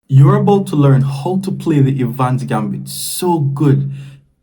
You're about to learn how to play the EVANS Gambit so good,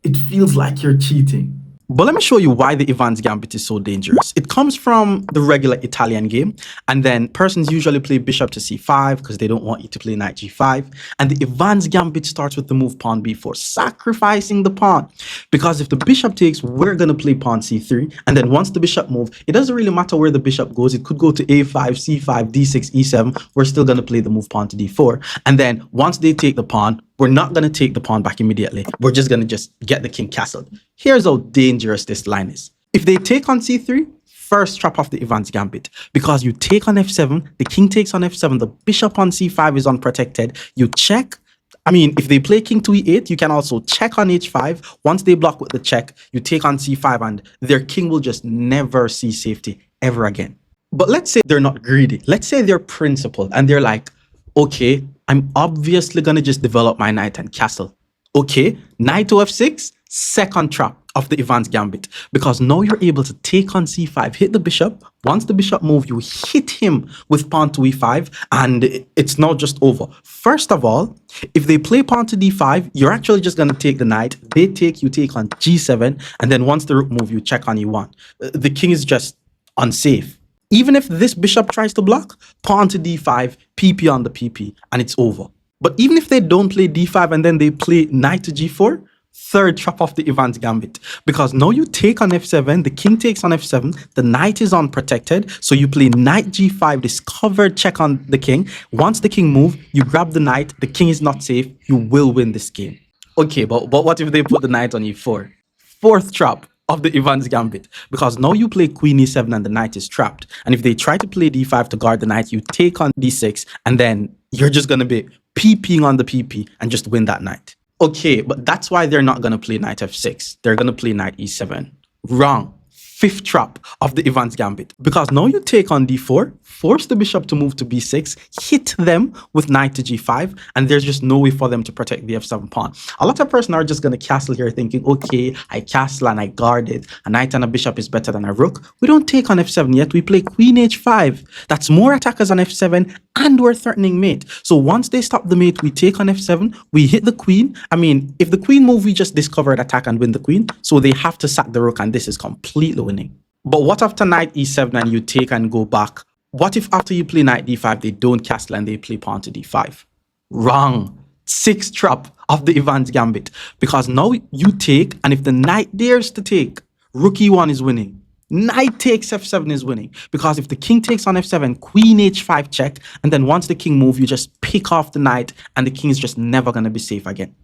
it feels like you're cheating. But let me show you why the EVANS Gambit is so dangerous. It comes from the regular Italian game, and then persons usually play bishop to c5 because they don't want you to play knight g5. And the EVANS Gambit starts with the move pawn b4, sacrificing the pawn. Because if the bishop takes, we're going to play pawn c3. And then once the bishop moves, it doesn't really matter where the bishop goes. It could go to a5, c5, d6, e7. We're still going to play the move pawn to d4. And then once they take the pawn, we're not going to take the pawn back immediately. We're just going to get the king castled. Here's how dangerous this line is. If they take on c3, first trap off the EVANS Gambit. Because you take on f7, the king takes on f7, the bishop on c5 is unprotected. You check. I mean, if they play king to e8, you can also check on h5. Once they block with the check, you take on c5 and their king will just never see safety ever again. But let's say they're not greedy. Let's say they're principled and they're like, okay, I'm obviously going to just develop my knight and castle. Okay, knight to f6, second trap of the EVANS Gambit. Because now you're able to take on c5, hit the bishop. Once the bishop moves, you hit him with pawn to e5, and it's not just over. First of all, if they play pawn to d5, you're actually just going to take the knight. They take, you take on g7, and then once the rook moves, you check on e1. The king is just unsafe. Even if this bishop tries to block, pawn to d5, pp on the pp, and it's over. But even if they don't play d5 and then they play knight to g4, third trap off the EVANS Gambit. Because now you take on f7, the king takes on f7, the knight is unprotected, so you play knight g5, this covered check on the king. Once the king moves, you grab the knight, the king is not safe, you will win this game. Okay, but what if they put the knight on e4? Fourth trap of the EVANS Gambit, because now you play queen e7 and the knight is trapped. And if they try to play d5 to guard the knight, you take on d6 and then you're just going to be pping on the pp and just win that knight. Okay, but that's why they're not going to play knight f6. They're going to play knight e7. Wrong. Fifth trap of the EVANS Gambit. Because now you take on d4, force the bishop to move to b6, hit them with knight to g5, and there's just no way for them to protect the f7 pawn. A lot of persons are just going to castle here thinking, okay, I castle and I guard it. A knight and a bishop is better than a rook. We don't take on f7 yet. We play queen h5. That's more attackers on f7, and we're threatening mate. So once they stop the mate, we take on f7, we hit the queen. I mean, if the queen move, we just discovered attack and win the queen. So they have to sack the rook, and this is completely winning. But what after knight e7 and you take and go back? What if after you play knight d5, they don't castle and they play pawn to d5? Wrong. Sixth trap of the EVANS Gambit. Because now you take, and if the knight dares to take, rook e1 is winning. Knight takes f7 is winning. Because if the king takes on f7, queen h5 check, and then once the king moves, you just pick off the knight, and the king is just never going to be safe again.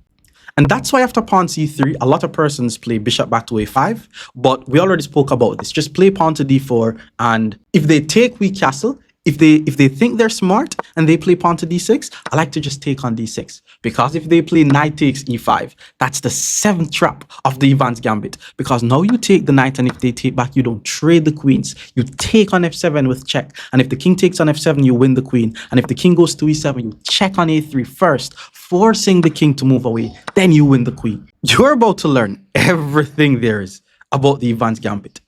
And that's why after pawn c3, a lot of persons play bishop back to a5, but we already spoke about this. Just play pawn to d4, and if they take, we castle. If they think they're smart and they play pawn to d6, I like to just take on d6. Because if they play knight takes e5, that's the seventh trap of the EVANS Gambit. Because now you take the knight, and if they take back, you don't trade the queens. You take on f7 with check. And if the king takes on f7, you win the queen. And if the king goes to e7, you check on a3 first, forcing the king to move away. Then you win the queen. You're about to learn everything there is about the EVANS Gambit.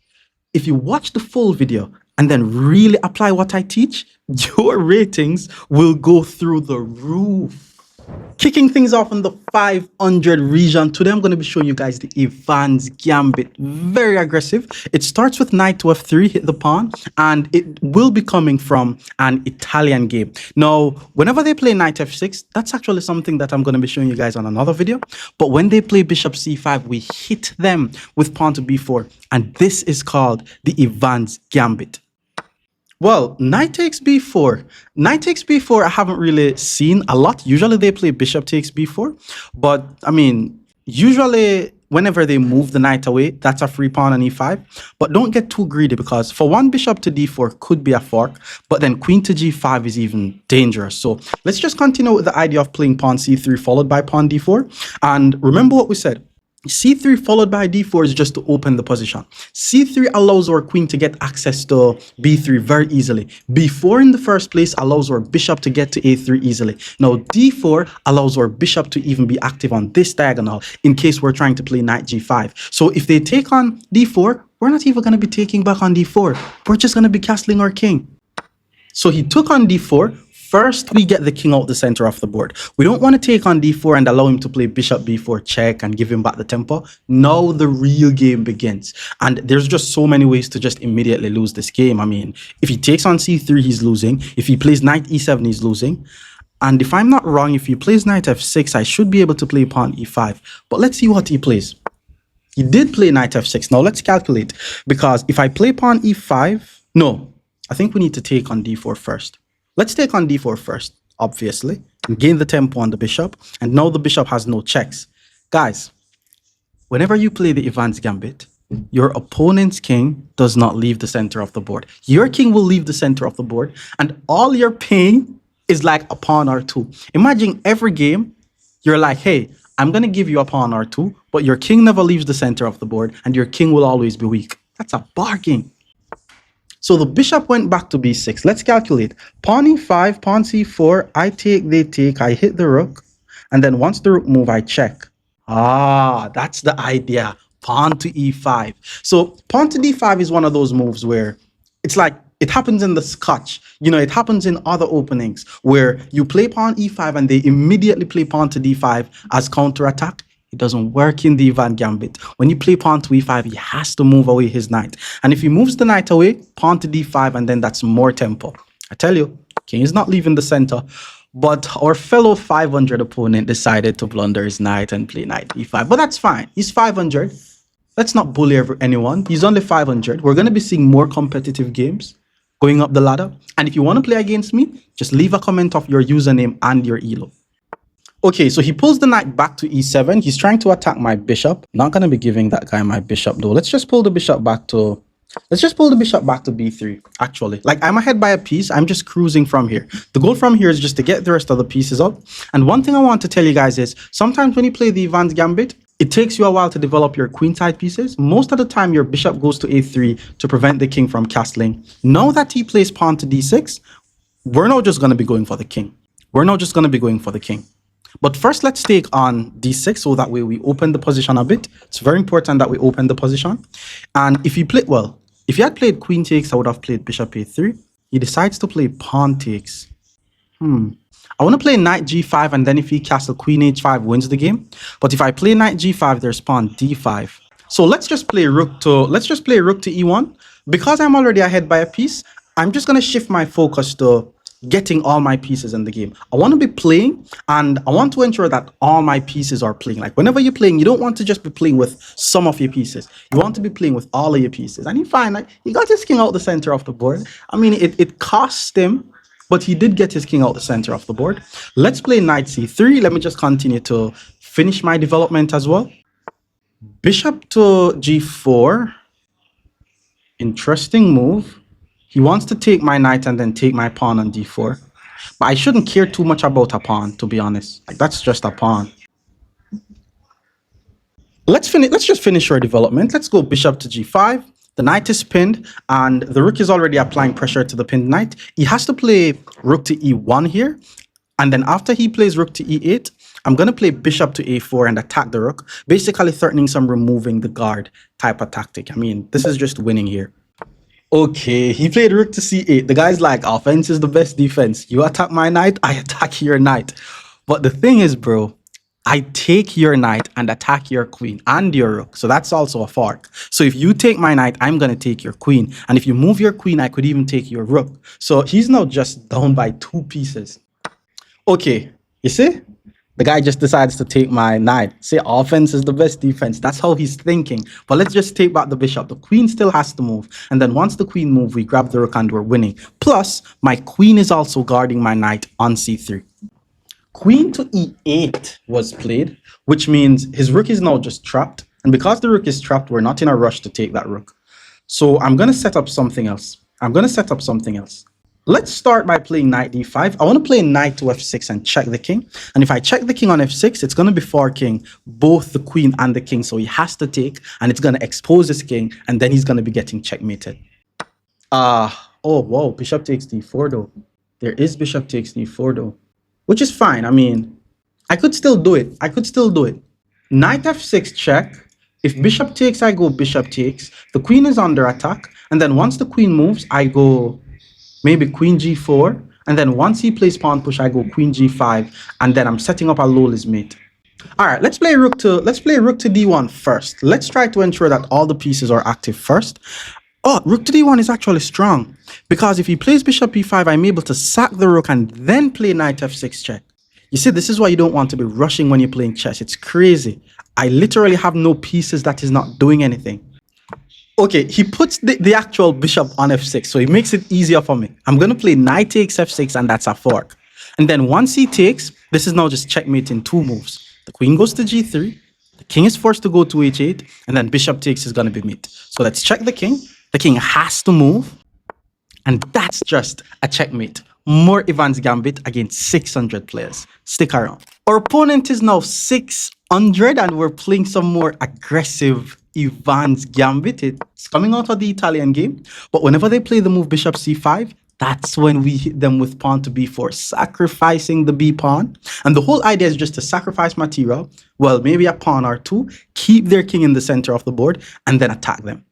If you watch the full video and then really apply what I teach, your ratings will go through the roof. Kicking things off in the 500 region, today I'm going to be showing you guys the EVANS Gambit. Very aggressive. It starts with knight to f3, hit the pawn, and it will be coming from an Italian game. Now, whenever they play knight f6, that's actually something that I'm going to be showing you guys on another video. But when they play bishop c5, we hit them with pawn to b4, and this is called the EVANS Gambit. Well, knight takes b4. Knight takes b4 I haven't really seen a lot. Usually they play bishop takes b4. But, I mean, usually whenever they move the knight away, that's a free pawn on e5. But don't get too greedy, because for one, bishop to d4 could be a fork. But then queen to g5 is even dangerous. So let's just continue with the idea of playing pawn c3 followed by pawn d4. And remember what we said. c3 followed by d4 is just to open the position. c3 allows our queen to get access to b3 very easily. b4 in the first place allows our bishop to get to a3 easily. Now d4 allows our bishop to even be active on this diagonal in case we're trying to play knight g5. So if they take on d4, we're not even going to be taking back on d4. We're just going to be castling our king. So he took on d4, First, we get the king out the center of the board. We don't want to take on d4 and allow him to play bishop b4 check and give him back the tempo. Now the real game begins. And there's just so many ways to just immediately lose this game. I mean, if he takes on c3, he's losing. If he plays knight e7, he's losing. And if I'm not wrong, if he plays knight f6, I should be able to play pawn e5. But let's see what he plays. He did play knight f6. Now let's calculate. Because if I play pawn e5, no, I think we need to take on d4 first. Let's take on d4 first, obviously, and gain the tempo on the bishop. And now the bishop has no checks. Guys, whenever you play the Evans Gambit, your opponent's king does not leave the center of the board. Your king will leave the center of the board, and all you're paying is like a pawn or two. Imagine every game, you're like, hey, I'm going to give you a pawn or two, but your king never leaves the center of the board, and your king will always be weak. That's a bargain. So the bishop went back to b6. Let's calculate. Pawn e5, pawn c4, I take, they take, I hit the rook. And then once the rook move, I check. Ah, that's the idea. Pawn to e5. So pawn to d5 is one of those moves where it's like, it happens in the Scotch. You know, it happens in other openings where you play pawn e5 and they immediately play pawn to d5 as counterattack. It doesn't work in the Evans Gambit. When you play pawn to e5, he has to move away his knight. And if he moves the knight away, pawn to d5, and then that's more tempo. I tell you, king is not leaving the center. But our fellow 500 opponent decided to blunder his knight and play knight e5. But that's fine. He's 500. Let's not bully anyone. He's only 500. We're going to be seeing more competitive games going up the ladder. And if you want to play against me, just leave a comment of your username and your elo. Okay, so he pulls the knight back to e7. He's trying to attack my bishop. Not going to be giving that guy my bishop though. Let's just pull the bishop back to b3, actually. Like, I'm ahead by a piece. I'm just cruising from here. The goal from here is just to get the rest of the pieces up. And one thing I want to tell you guys is sometimes when you play the Evans Gambit, it takes you a while to develop your queenside pieces. Most of the time, your bishop goes to a3 to prevent the king from castling. Now that he plays pawn to d6, we're not just going to be going for the king. But first, let's take on d6 so that way we open the position a bit. It's very important that we open the position. And if he played, well, if he had played queen takes, I would have played bishop a3. He decides to play pawn takes. I want to play knight g5, and then if he castle queen h5, wins the game. But if I play knight g5, there's pawn d5. So let's just play rook to e1. Because I'm already ahead by a piece, I'm just going to shift my focus to getting all my pieces in the game. I want to be playing, and I want to ensure that all my pieces are playing. Like, whenever you're playing, you don't want to just be playing with some of your pieces. You want to be playing with all of your pieces. And you find like he got his king out the center of the board. I mean, it cost him, but he did get his king out the center of the board. Let's play knight c3. Let me just continue to finish my development as well. Bishop to g4. Interesting move. He wants to take my knight and then take my pawn on d4. But I shouldn't care too much about a pawn, to be honest. Like, that's just a pawn. Let's just finish our development. Let's go bishop to g5. The knight is pinned, and the rook is already applying pressure to the pinned knight. He has to play rook to e1 here. And then after he plays rook to e8, I'm going to play bishop to a4 and attack the rook, basically threatening some removing the guard type of tactic. I mean, this is just winning here. Okay, he played rook to c8. The guy's like, offense is the best defense. You attack my knight, I attack your knight. But the thing is, bro, I take your knight and attack your queen and your rook. So that's also a fork. So if you take my knight, I'm going to take your queen. And if you move your queen, I could even take your rook. So he's now just down by 2 pieces. Okay, you see? The guy just decides to take my knight. Say offense is the best defense. That's how he's thinking. But let's just take back the bishop. The queen still has to move. And then once the queen moves, we grab the rook and we're winning. Plus, my queen is also guarding my knight on c3. Queen to e8 was played, which means his rook is now just trapped. And because the rook is trapped, we're not in a rush to take that rook. So I'm going to set up something else. Let's start by playing knight d5. I want to play knight to f6 and check the king. And if I check the king on f6, it's going to be forking both the queen and the king. So he has to take, and it's going to expose his king, and then he's going to be getting checkmated. Oh, wow, bishop takes d4 though. There is bishop takes d4 though, which is fine. I mean, I could still do it. Knight f6 check. If bishop takes, I go bishop takes. The queen is under attack. And then once the queen moves, I go maybe queen g4, And then once he plays pawn push, I go queen g5, and then I'm setting up a lowest mate. All right, let's play rook to d1 first. Let's try to ensure that all the pieces are active first. Oh, rook to d1 is actually strong, because if he plays bishop e5, I'm able to sack the rook and then play knight f6 check. You see, this is why you don't want to be rushing when you're playing chess. It's crazy. I literally have no pieces that is not doing anything. Okay, he puts the actual bishop on f6, so it makes it easier for me. I'm going to play knight takes f6, and that's a fork. And then once he takes, this is now just checkmate in 2 moves. The queen goes to g3, the king is forced to go to h8, and then bishop takes is going to be mate. So let's check the king. The king has to move, and that's just a checkmate. More EVANS Gambit against 600 players. Stick around. Our opponent is now 600, and we're playing some more aggressive EVANS Gambit. It's coming out of the Italian game, but whenever they play the move bishop c5, that's when we hit them with pawn to b4, sacrificing the b pawn. And the whole idea is just to sacrifice material, well, maybe a pawn or two, keep their king in the center of the board, and then attack them.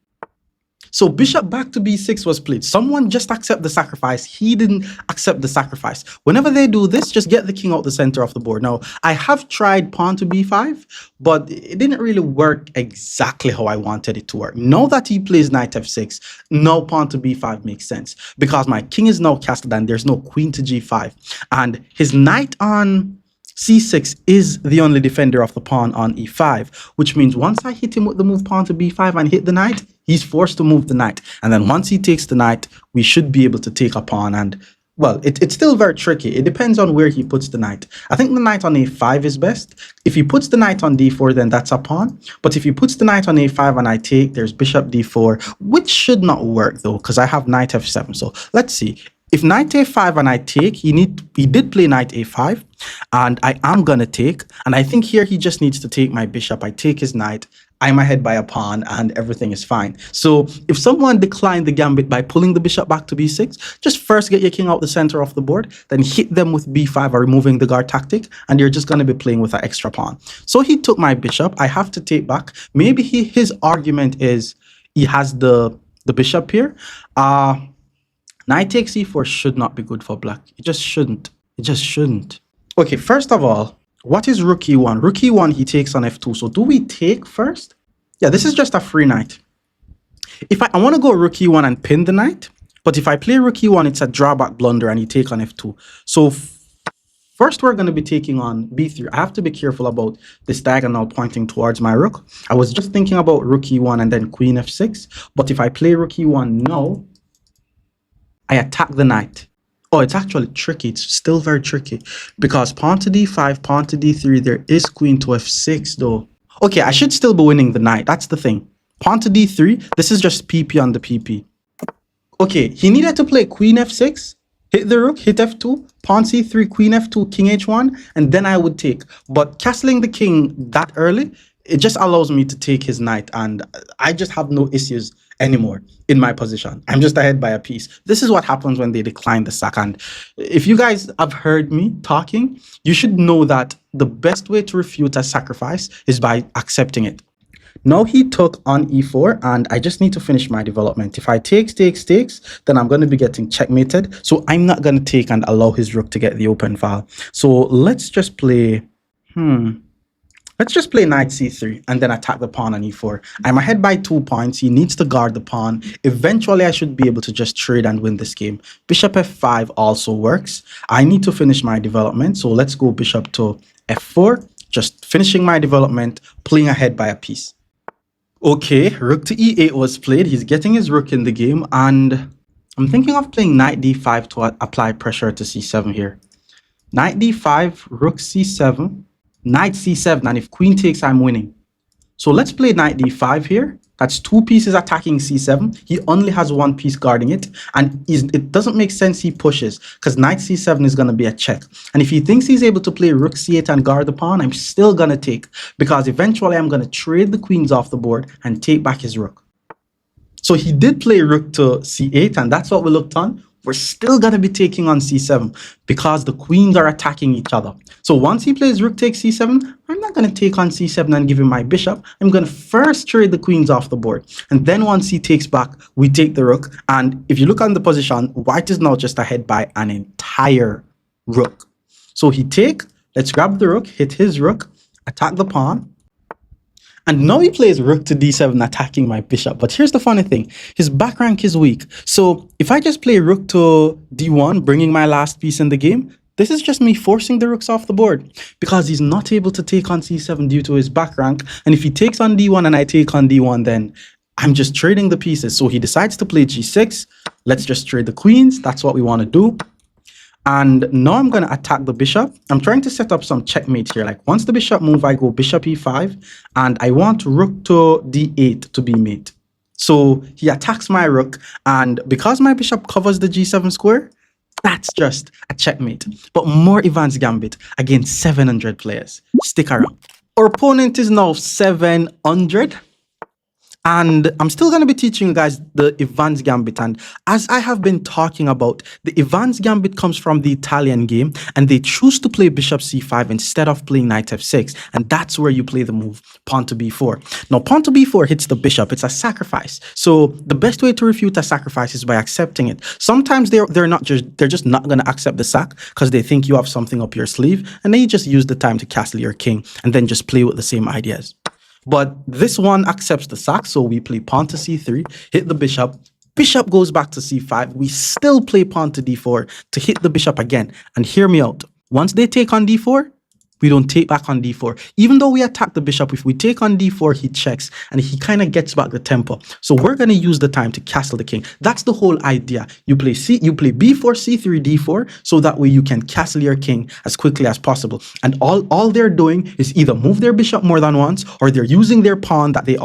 So bishop back to b6 was played. Someone just accept the sacrifice. He didn't accept the sacrifice. Whenever they do this, just get the king out the center of the board. Now, I have tried pawn to b5, but it didn't really work exactly how I wanted it to work. Now that he plays knight f6, now pawn to b5 makes sense, because my king is now castled and there's no queen to g5. And his knight on c6 is the only defender of the pawn on e5, which means once I hit him with the move pawn to b5 and hit the knight, he's forced to move the knight. And then once he takes the knight, we should be able to take a pawn. And, well, it's still very tricky. It depends on where he puts the knight. I think the knight on a5 is best. If he puts the knight on d4, then that's a pawn. But if he puts the knight on a5 and I take, there's bishop d4, which should not work, though, because I have knight f7. So let's see. If knight a5 and I take, he did play knight a5, and I am going to take. And I think here he just needs to take my bishop. I take his knight, I'm ahead by a pawn, and everything is fine. So if someone declined the gambit by pulling the bishop back to b6, just first get your king out the center of the board, then hit them with b5 or removing the guard tactic, and you're just going to be playing with an extra pawn. So he took my bishop. I have to take back. Maybe his argument is he has the bishop here. Knight takes e4 should not be good for black. It just shouldn't. It just shouldn't. Okay, first of all, what is rook e1? Rook e1, he takes on f2. So do we take first? Yeah, this is just a free knight. If I want to go rook e1 and pin the knight, but if I play rook e1, it's a drawback blunder and you take on f2. So first we're going to be taking on b3. I have to be careful about this diagonal pointing towards my rook. I was just thinking about rook e1 and then queen f6. But if I play rook e1 now, I attack the knight. Oh, it's actually tricky. It's still very tricky, because pawn to d5, pawn to d3, there is queen to f6 though. Okay, I should still be winning the knight. That's the thing. Pawn to d3, this is just pp on the pp. Okay, he needed to play queen f6, hit the rook, hit f2, pawn c3, queen f2, king h1, and then I would take. But castling the king that early, it just allows me to take his knight, and I just have no issues anymore in my position. I'm just ahead by a piece. This is what happens when they decline the sack. And if you guys have heard me talking, you should know that the best way to refute a sacrifice is by accepting it. Now he took on e4, and I just need to finish my development. If I takes, then I'm going to be getting checkmated. So I'm not going to take and allow his rook to get the open file. So let's just play, let's just play knight c3 and then attack the pawn on e4. I'm ahead by 2 points. He needs to guard the pawn. Eventually, I should be able to just trade and win this game. Bishop f5 also works. I need to finish my development. So let's go bishop to f4. Just finishing my development, playing ahead by a piece. Okay, rook to e8 was played. He's getting his rook in the game. And I'm thinking of playing knight d5 to apply pressure to c7 here. Knight d5, rook c7. Knight c7, and if queen takes, I'm winning. So let's play knight d5 here. That's 2 pieces attacking c7. He only has 1 piece guarding it, and it doesn't make sense he pushes, because knight c7 is going to be a check. And if he thinks he's able to play rook c8 and guard the pawn, I'm still going to take, because eventually I'm going to trade the queens off the board and take back his rook. So he did play rook to c8, and that's what we looked on. we're still going to be taking on c7 because the queens are attacking each other. So once he plays rook takes c7, I'm not going to take on c7 and give him my bishop. I'm going to first trade the queens off the board. And then once he takes back, we take the rook. And if you look on the position, white is now just ahead by an entire rook. So he take, let's grab the rook, hit his rook, attack the pawn. And now he plays rook to d7, attacking my bishop. But here's the funny thing. His back rank is weak. So if I just play rook to d1, bringing my last piece in the game, this is just me forcing the rooks off the board because he's not able to take on c7 due to his back rank. And if he takes on d1 and I take on d1, then I'm just trading the pieces. So he decides to play g6. Let's just trade the queens. That's what we want to do. And now I'm going to attack the bishop. I'm trying to set up some checkmate here. Like once the bishop move, I go bishop e5, and I want rook to d8 to be mate. So he attacks my rook, and because my bishop covers the g7 square, that's just a checkmate. But more EVANS Gambit against 700 players. Stick around. Our opponent is now 700. And I'm still going to be teaching you guys the EVANS Gambit. And as I have been talking about, the EVANS Gambit comes from the Italian game, and they choose to play bishop c5 instead of playing knight f6. And that's where you play the move, pawn to b4. Now, pawn to b4 hits the bishop. It's a sacrifice. So the best way to refute a sacrifice is by accepting it. Sometimes they're just not going to accept the sack because they think you have something up your sleeve. And then you just use the time to castle your king and then just play with the same ideas. But this one accepts the sack, so we play pawn to c3, hit the bishop. Bishop goes back to c5. We still play pawn to d4 to hit the bishop again. And hear me out. Once they take on d4, we don't take back on d4. Even though we attack the bishop, if we take on d4, he checks and he kind of gets back the tempo. So we're going to use the time to castle the king. That's the whole idea. You play b4, c3, d4, so that way you can castle your king as quickly as possible. And all they're doing is either move their bishop more than once, or they're using their pawn that they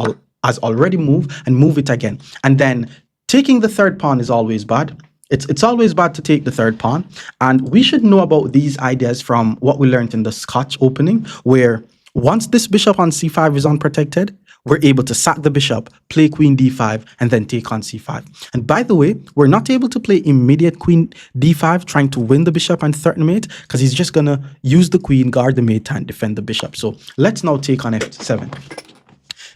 has already moved and move it again. And then taking the third pawn is always bad. It's always bad to take the third pawn, and we should know about these ideas from what we learned in the Scotch opening, where once this bishop on c5 is unprotected, we're able to sack the bishop, play queen d5, and then take on c5. And by the way, we're not able to play immediate queen d5 trying to win the bishop and threaten mate, because he's just going to use the queen, guard the mate, and defend the bishop. So let's now take on f7.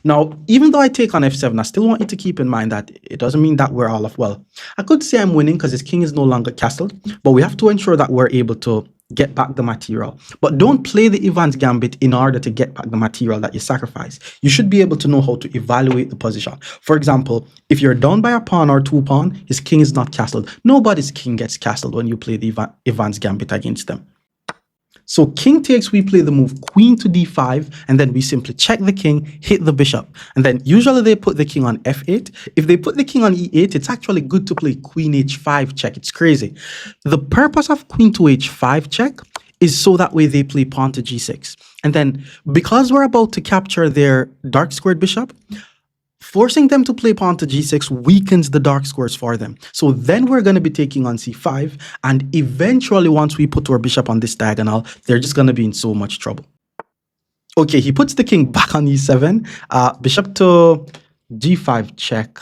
Now, even though I take on f7, I still want you to keep in mind that it doesn't mean that we're all off. Well, I could say I'm winning because his king is no longer castled, but we have to ensure that we're able to get back the material. But don't play the EVANS Gambit in order to get back the material that you sacrifice. You should be able to know how to evaluate the position. For example, if you're down by a pawn or two pawn, his king is not castled. Nobody's king gets castled when you play the EVANS Gambit against them. So king takes, we play the move queen to d5, and then we simply check the king, hit the bishop. And then usually they put the king on f8. If they put the king on e8, it's actually good to play queen h5 check. It's crazy. The purpose of queen to h5 check is so that way they play pawn to g6. And then because we're about to capture their dark squared bishop, forcing them to play pawn to g6 weakens the dark squares for them. So then we're going to be taking on c5, and eventually once we put our bishop on this diagonal, they're just going to be in so much trouble. Okay, he puts the king back on e7. Bishop to g5 check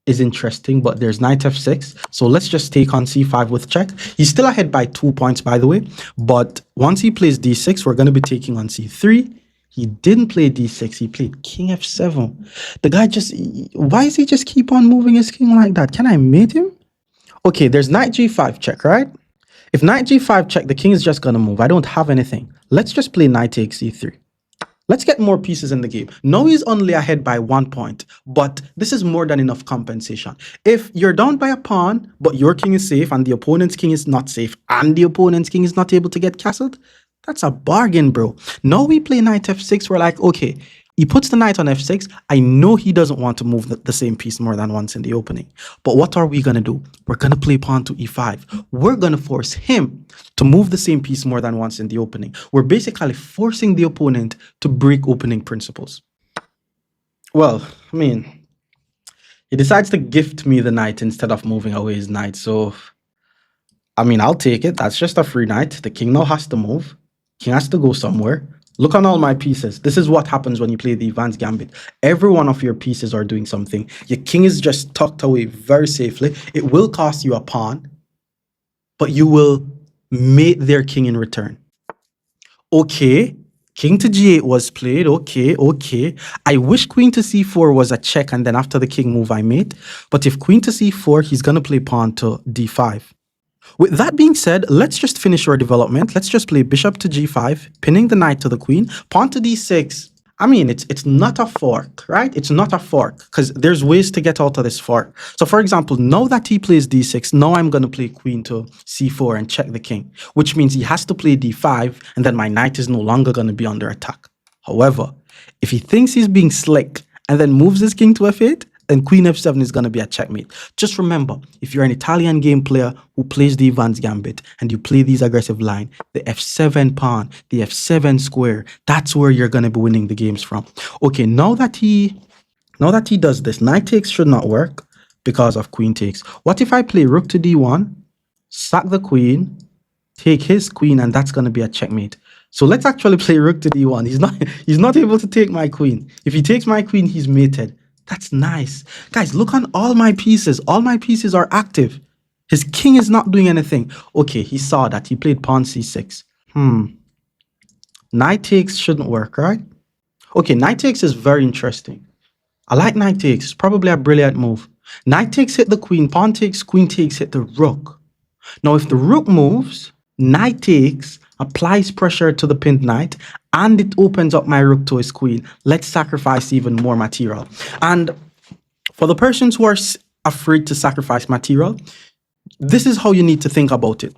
is interesting, but there's knight f6. So let's just take on c5 with check. He's still ahead by 2 points, by the way. But once he plays d6, we're going to be taking on c3. He didn't play d6, he played king f7. The guy why does he just keep on moving his king like that? Can I mate him? Okay, there's knight g5 check, right? If knight g5 check, the king is just going to move. I don't have anything. Let's just play knight takes c3. Let's get more pieces in the game. Now he's only ahead by 1 point, but this is more than enough compensation. If you're down by a pawn, but your king is safe and the opponent's king is not safe, and the opponent's king is not able to get castled, that's a bargain, bro. Now we play knight f6. We're like, okay, he puts the knight on f6. I know he doesn't want to move the same piece more than once in the opening. But what are we going to do? We're going to play pawn to e5. We're going to force him to move the same piece more than once in the opening. We're basically forcing the opponent to break opening principles. Well, I mean, he decides to gift me the knight instead of moving away his knight. So, I mean, I'll take it. That's just a free knight. The king now has to move. King has to go somewhere. Look on all my pieces. This is what happens when you play the EVANS Gambit. Every one of your pieces are doing something. Your king is just tucked away very safely. It will cost you a pawn. but you will mate their king in return. Okay, king to g8 was played. Okay, okay. I wish queen to c4 was a check, and then after the king move, I mate. But if queen to c4, he's going to play pawn to d5. With that being said, let's just finish our development. Let's just play bishop to g5, pinning the knight to the queen, pawn to d6. I mean, it's not a fork, right? It's not a fork because there's ways to get out of this fork. So for example, now that he plays d6, now I'm going to play queen to c4 and check the king, which means he has to play d5 and then my knight is no longer going to be under attack. However, if he thinks he's being slick and then moves his king to f8, then queen f7 is going to be a checkmate. Just remember, if you're an Italian game player who plays the EVANS gambit and you play these aggressive line, the f7 pawn, the f7 square, that's where you're going to be winning the games from. Okay, now that he does this, knight takes should not work because of queen takes. What if I play rook to d1, sack the queen, take his queen, and that's going to be a checkmate. So let's actually play rook to d1. He's not able to take my queen. If he takes my queen, he's mated. That's nice. Guys, look on all my pieces. All my pieces are active. His king is not doing anything. Okay, he saw that. He played pawn c6. Knight takes shouldn't work, right? Okay, knight takes is very interesting. I like knight takes. It's probably a brilliant move. Knight takes hit the queen. Pawn takes, queen takes hit the rook. Now, if the rook moves, knight takes applies pressure to the pinned knight, and it opens up my rook to his queen. Let's sacrifice even more material. And for the persons who are afraid to sacrifice material, this is how you need to think about it.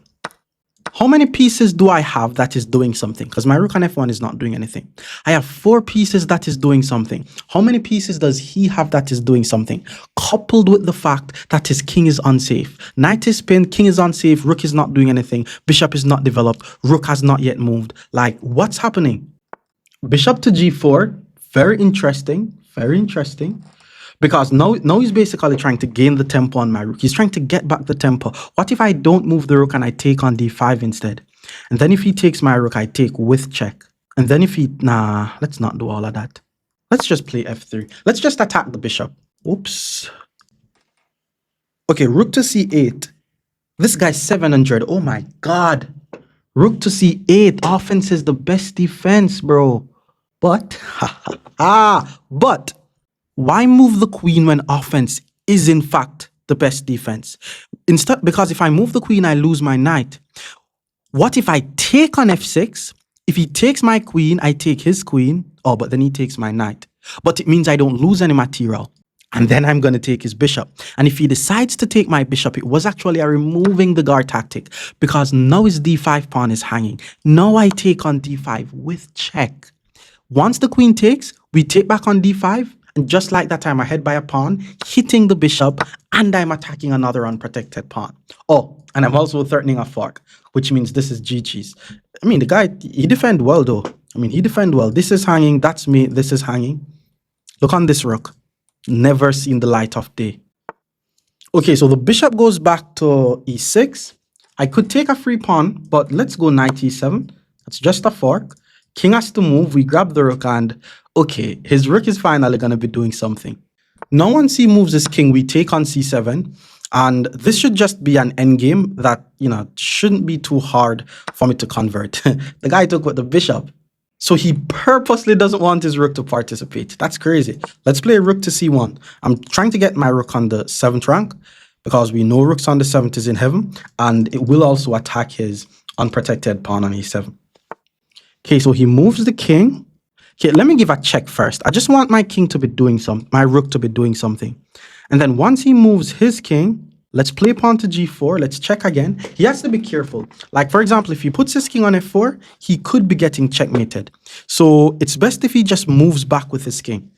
How many pieces do I have that is doing something? Because my rook on f1 is not doing anything. I have 4 pieces that is doing something. How many pieces does he have that is doing something? Coupled with the fact that his king is unsafe. Knight is pinned, king is unsafe, rook is not doing anything, bishop is not developed, rook has not yet moved. Like, what's happening? Bishop to g4, very interesting, very interesting. Because now he's basically trying to gain the tempo on my rook. He's trying to get back the tempo. What if I don't move the rook and I take on d5 instead? And then if he takes my rook, I take with check. And then if he... Nah, let's not do all of that. Let's just play f3. Let's just attack the bishop. Oops. Okay, rook to c8. This guy's 700. Oh my god. Rook to c8. Offense is the best defense, bro. But... but... why move the queen when offense is in fact the best defense? Instead, because if I move the queen, I lose my knight. What if I take on f6? If he takes my queen, I take his queen. Oh, but then he takes my knight. But it means I don't lose any material. And then I'm going to take his bishop. And if he decides to take my bishop, it was actually a removing the guard tactic. Because now his d5 pawn is hanging. Now I take on d5 with check. Once the queen takes, we take back on d5. And just like that, I'm ahead by a pawn, hitting the bishop, and I'm attacking another unprotected pawn. Oh, and I'm also threatening a fork, which means this is GG's. I mean, the guy, he defend well, though. I mean, he defend well. This is hanging. That's me. This is hanging. Look on this rook. Never seen the light of day. Okay, so the bishop goes back to e6. I could take a free pawn, but let's go knight e7. That's just a fork. King has to move. We grab the rook and... okay, his rook is finally going to be doing something. Now once he moves his king, we take on c7. And this should just be an endgame that, you know, shouldn't be too hard for me to convert. The guy took with the bishop. So he purposely doesn't want his rook to participate. That's crazy. Let's play rook to c1. I'm trying to get my rook on the 7th rank because we know rooks on the 7th is in heaven. And it will also attack his unprotected pawn on e7. Okay, so he moves the king. Okay, let me give a check first. I just want my king to be doing my rook to be doing something. And then once he moves his king, let's play pawn to g4. Let's check again. He has to be careful. Like, for example, if he puts his king on f4, he could be getting checkmated. So it's best if he just moves back with his king,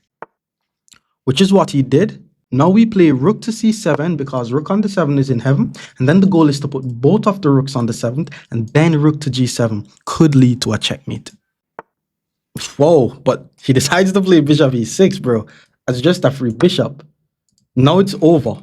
which is what he did. Now we play rook to c7 because rook on the 7 is in heaven. And then the goal is to put both of the rooks on the 7th and then rook to g7 could lead to a checkmate. Whoa, but he decides to play bishop e6, bro. As just a free bishop. Now it's over.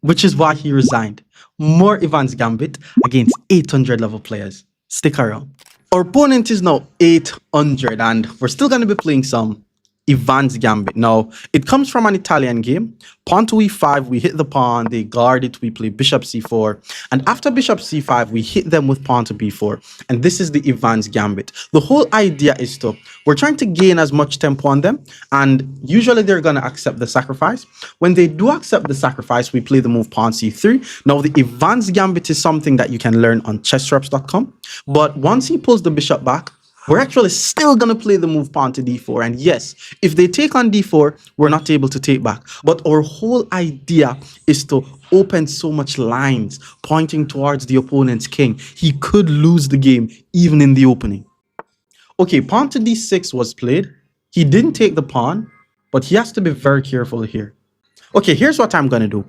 Which is why he resigned. More EVANS Gambit against 800 level players. Stick around. Our opponent is now 800 and we're still going to be playing some EVANS Gambit. Now, it comes from an Italian game. Pawn to e5, we hit the pawn, they guard it, we play bishop c4. And after bishop c5, we hit them with pawn to b4. And this is the EVANS Gambit. The whole idea is we're trying to gain as much tempo on them. And usually they're going to accept the sacrifice. When they do accept the sacrifice, we play the move pawn c3. Now, the EVANS Gambit is something that you can learn on chessreps.com. But once he pulls the bishop back, we're actually still going to play the move pawn to d4. And yes, if they take on d4, we're not able to take back. But our whole idea is to open so much lines pointing towards the opponent's king. He could lose the game even in the opening. Okay, pawn to d6 was played. He didn't take the pawn, but he has to be very careful here. Okay, here's what I'm going to do.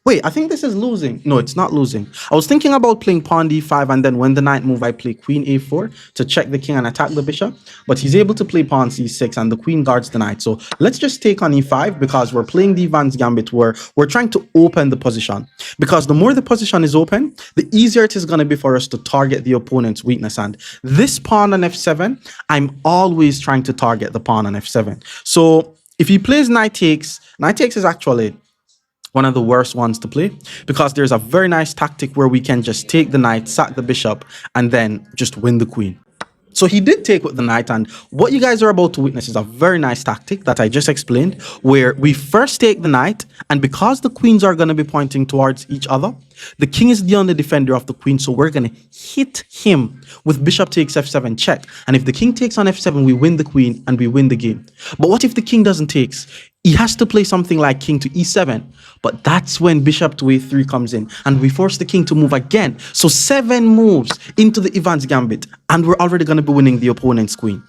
Wait, I think this is losing. No, it's not losing. I was thinking about playing pawn d5, and then when the knight move, I play queen a4 to check the king and attack the bishop. But he's able to play pawn c6, and the queen guards the knight. So let's just take on e5 because we're playing the EVANS Gambit where we're trying to open the position. Because the more the position is open, the easier it is going to be for us to target the opponent's weakness. And this pawn on f7, I'm always trying to target the pawn on f7. So if he plays knight takes is actually one of the worst ones to play because there's a very nice tactic where we can just take the knight, sack the bishop, and then just win the queen. So he did take with the knight, and what you guys are about to witness is a very nice tactic that I just explained, where we first take the knight, and because the queens are going to be pointing towards each other, the king is the only defender of the queen, so we're going to hit him with bishop takes f7 check. And if the king takes on f7, we win the queen and we win the game. But what if the king doesn't take? He has to play something like king to e7, but that's when bishop to a3 comes in, and we force the king to move again. So 7 moves into the EVANS Gambit, and we're already going to be winning the opponent's queen.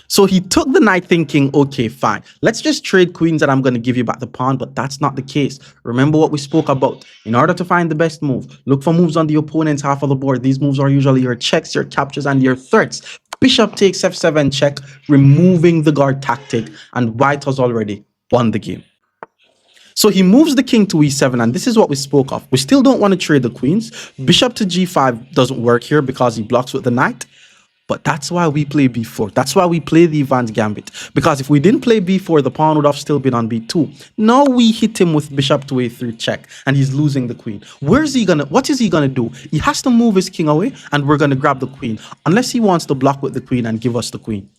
So he took the knight thinking, okay, fine, let's just trade queens and I'm going to give you back the pawn, but that's not the case. Remember what we spoke about. In order to find the best move, look for moves on the opponent's half of the board. These moves are usually your checks, your captures, and your threats. Bishop takes f7 check, removing the guard tactic, and white has already won the game. So he moves the king to e7, and this is what we spoke of. We still don't want to trade the queens. Bishop to g5 doesn't work here because he blocks with the knight. But that's why we play b4. That's why we play the EVANS Gambit. Because if we didn't play b4, the pawn would have still been on b2. Now we hit him with bishop to a3 check, and he's losing the queen. What is he gonna do? He has to move his king away, and we're gonna grab the queen. Unless he wants to block with the queen and give us the queen.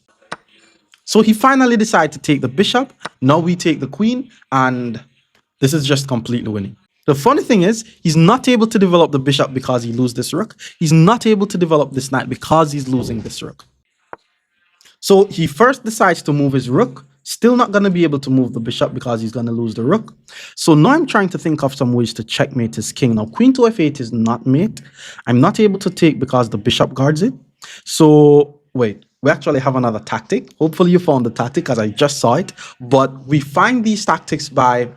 So he finally decided to take the bishop. Now we take the queen, and this is just completely winning. The funny thing is, he's not able to develop the bishop because he loses this rook. He's not able to develop this knight because he's losing this rook. So he first decides to move his rook. Still not going to be able to move the bishop because he's going to lose the rook. So now I'm trying to think of some ways to checkmate his king. Now, queen to f8 is not mate. I'm not able to take because the bishop guards it. So, wait. We actually have another tactic. Hopefully you found the tactic because I just saw it. But we find these tactics by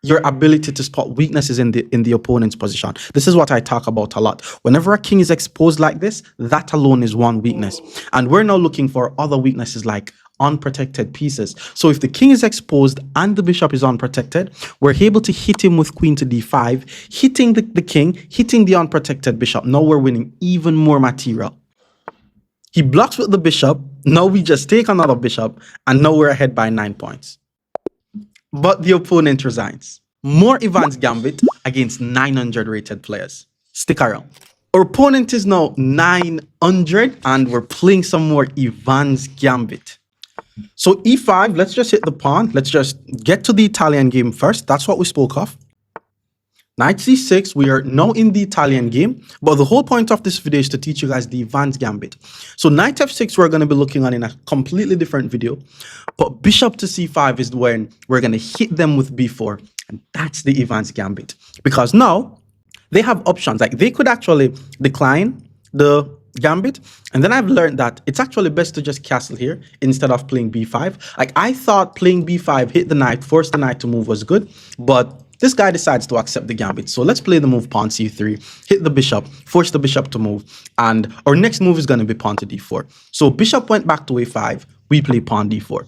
your ability to spot weaknesses in the opponent's position. This is what I talk about a lot. Whenever a king is exposed like this, that alone is one weakness. And we're now looking for other weaknesses like unprotected pieces. So if the king is exposed and the bishop is unprotected, we're able to hit him with queen to d5, hitting the king, hitting the unprotected bishop. Now we're winning even more material. He blocks with the bishop. Now we just take another bishop, and now we're ahead by 9 points. But the opponent resigns. More EVANS Gambit against 900 rated players. Stick around. Our opponent is now 900, and we're playing some more EVANS Gambit. So e5, let's just hit the pawn. Let's just get to the Italian game first. That's what we spoke of. Knight c6, we are now in the Italian game, but the whole point of this video is to teach you guys the EVANS Gambit. So knight f6 we're going to be looking at in a completely different video, but bishop to c5 is when we're going to hit them with b4, and that's the EVANS Gambit. Because now they have options, like they could actually decline the gambit, and then I've learned that it's actually best to just castle here instead of playing b5. Like I thought playing b5, hit the knight, force the knight to move was good, but this guy decides to accept the gambit. So let's play the move pawn c3, hit the bishop, force the bishop to move, and our next move is going to be pawn to d4. So bishop went back to a5, we play pawn d4.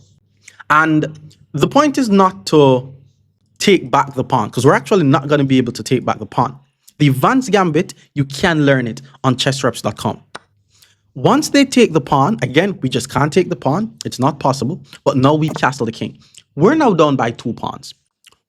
And the point is not to take back the pawn, because we're actually not going to be able to take back the pawn. The EVANS Gambit, you can learn it on chessreps.com. Once they take the pawn, again, we just can't take the pawn. It's not possible. But now we castle the king. We're now down by 2 pawns.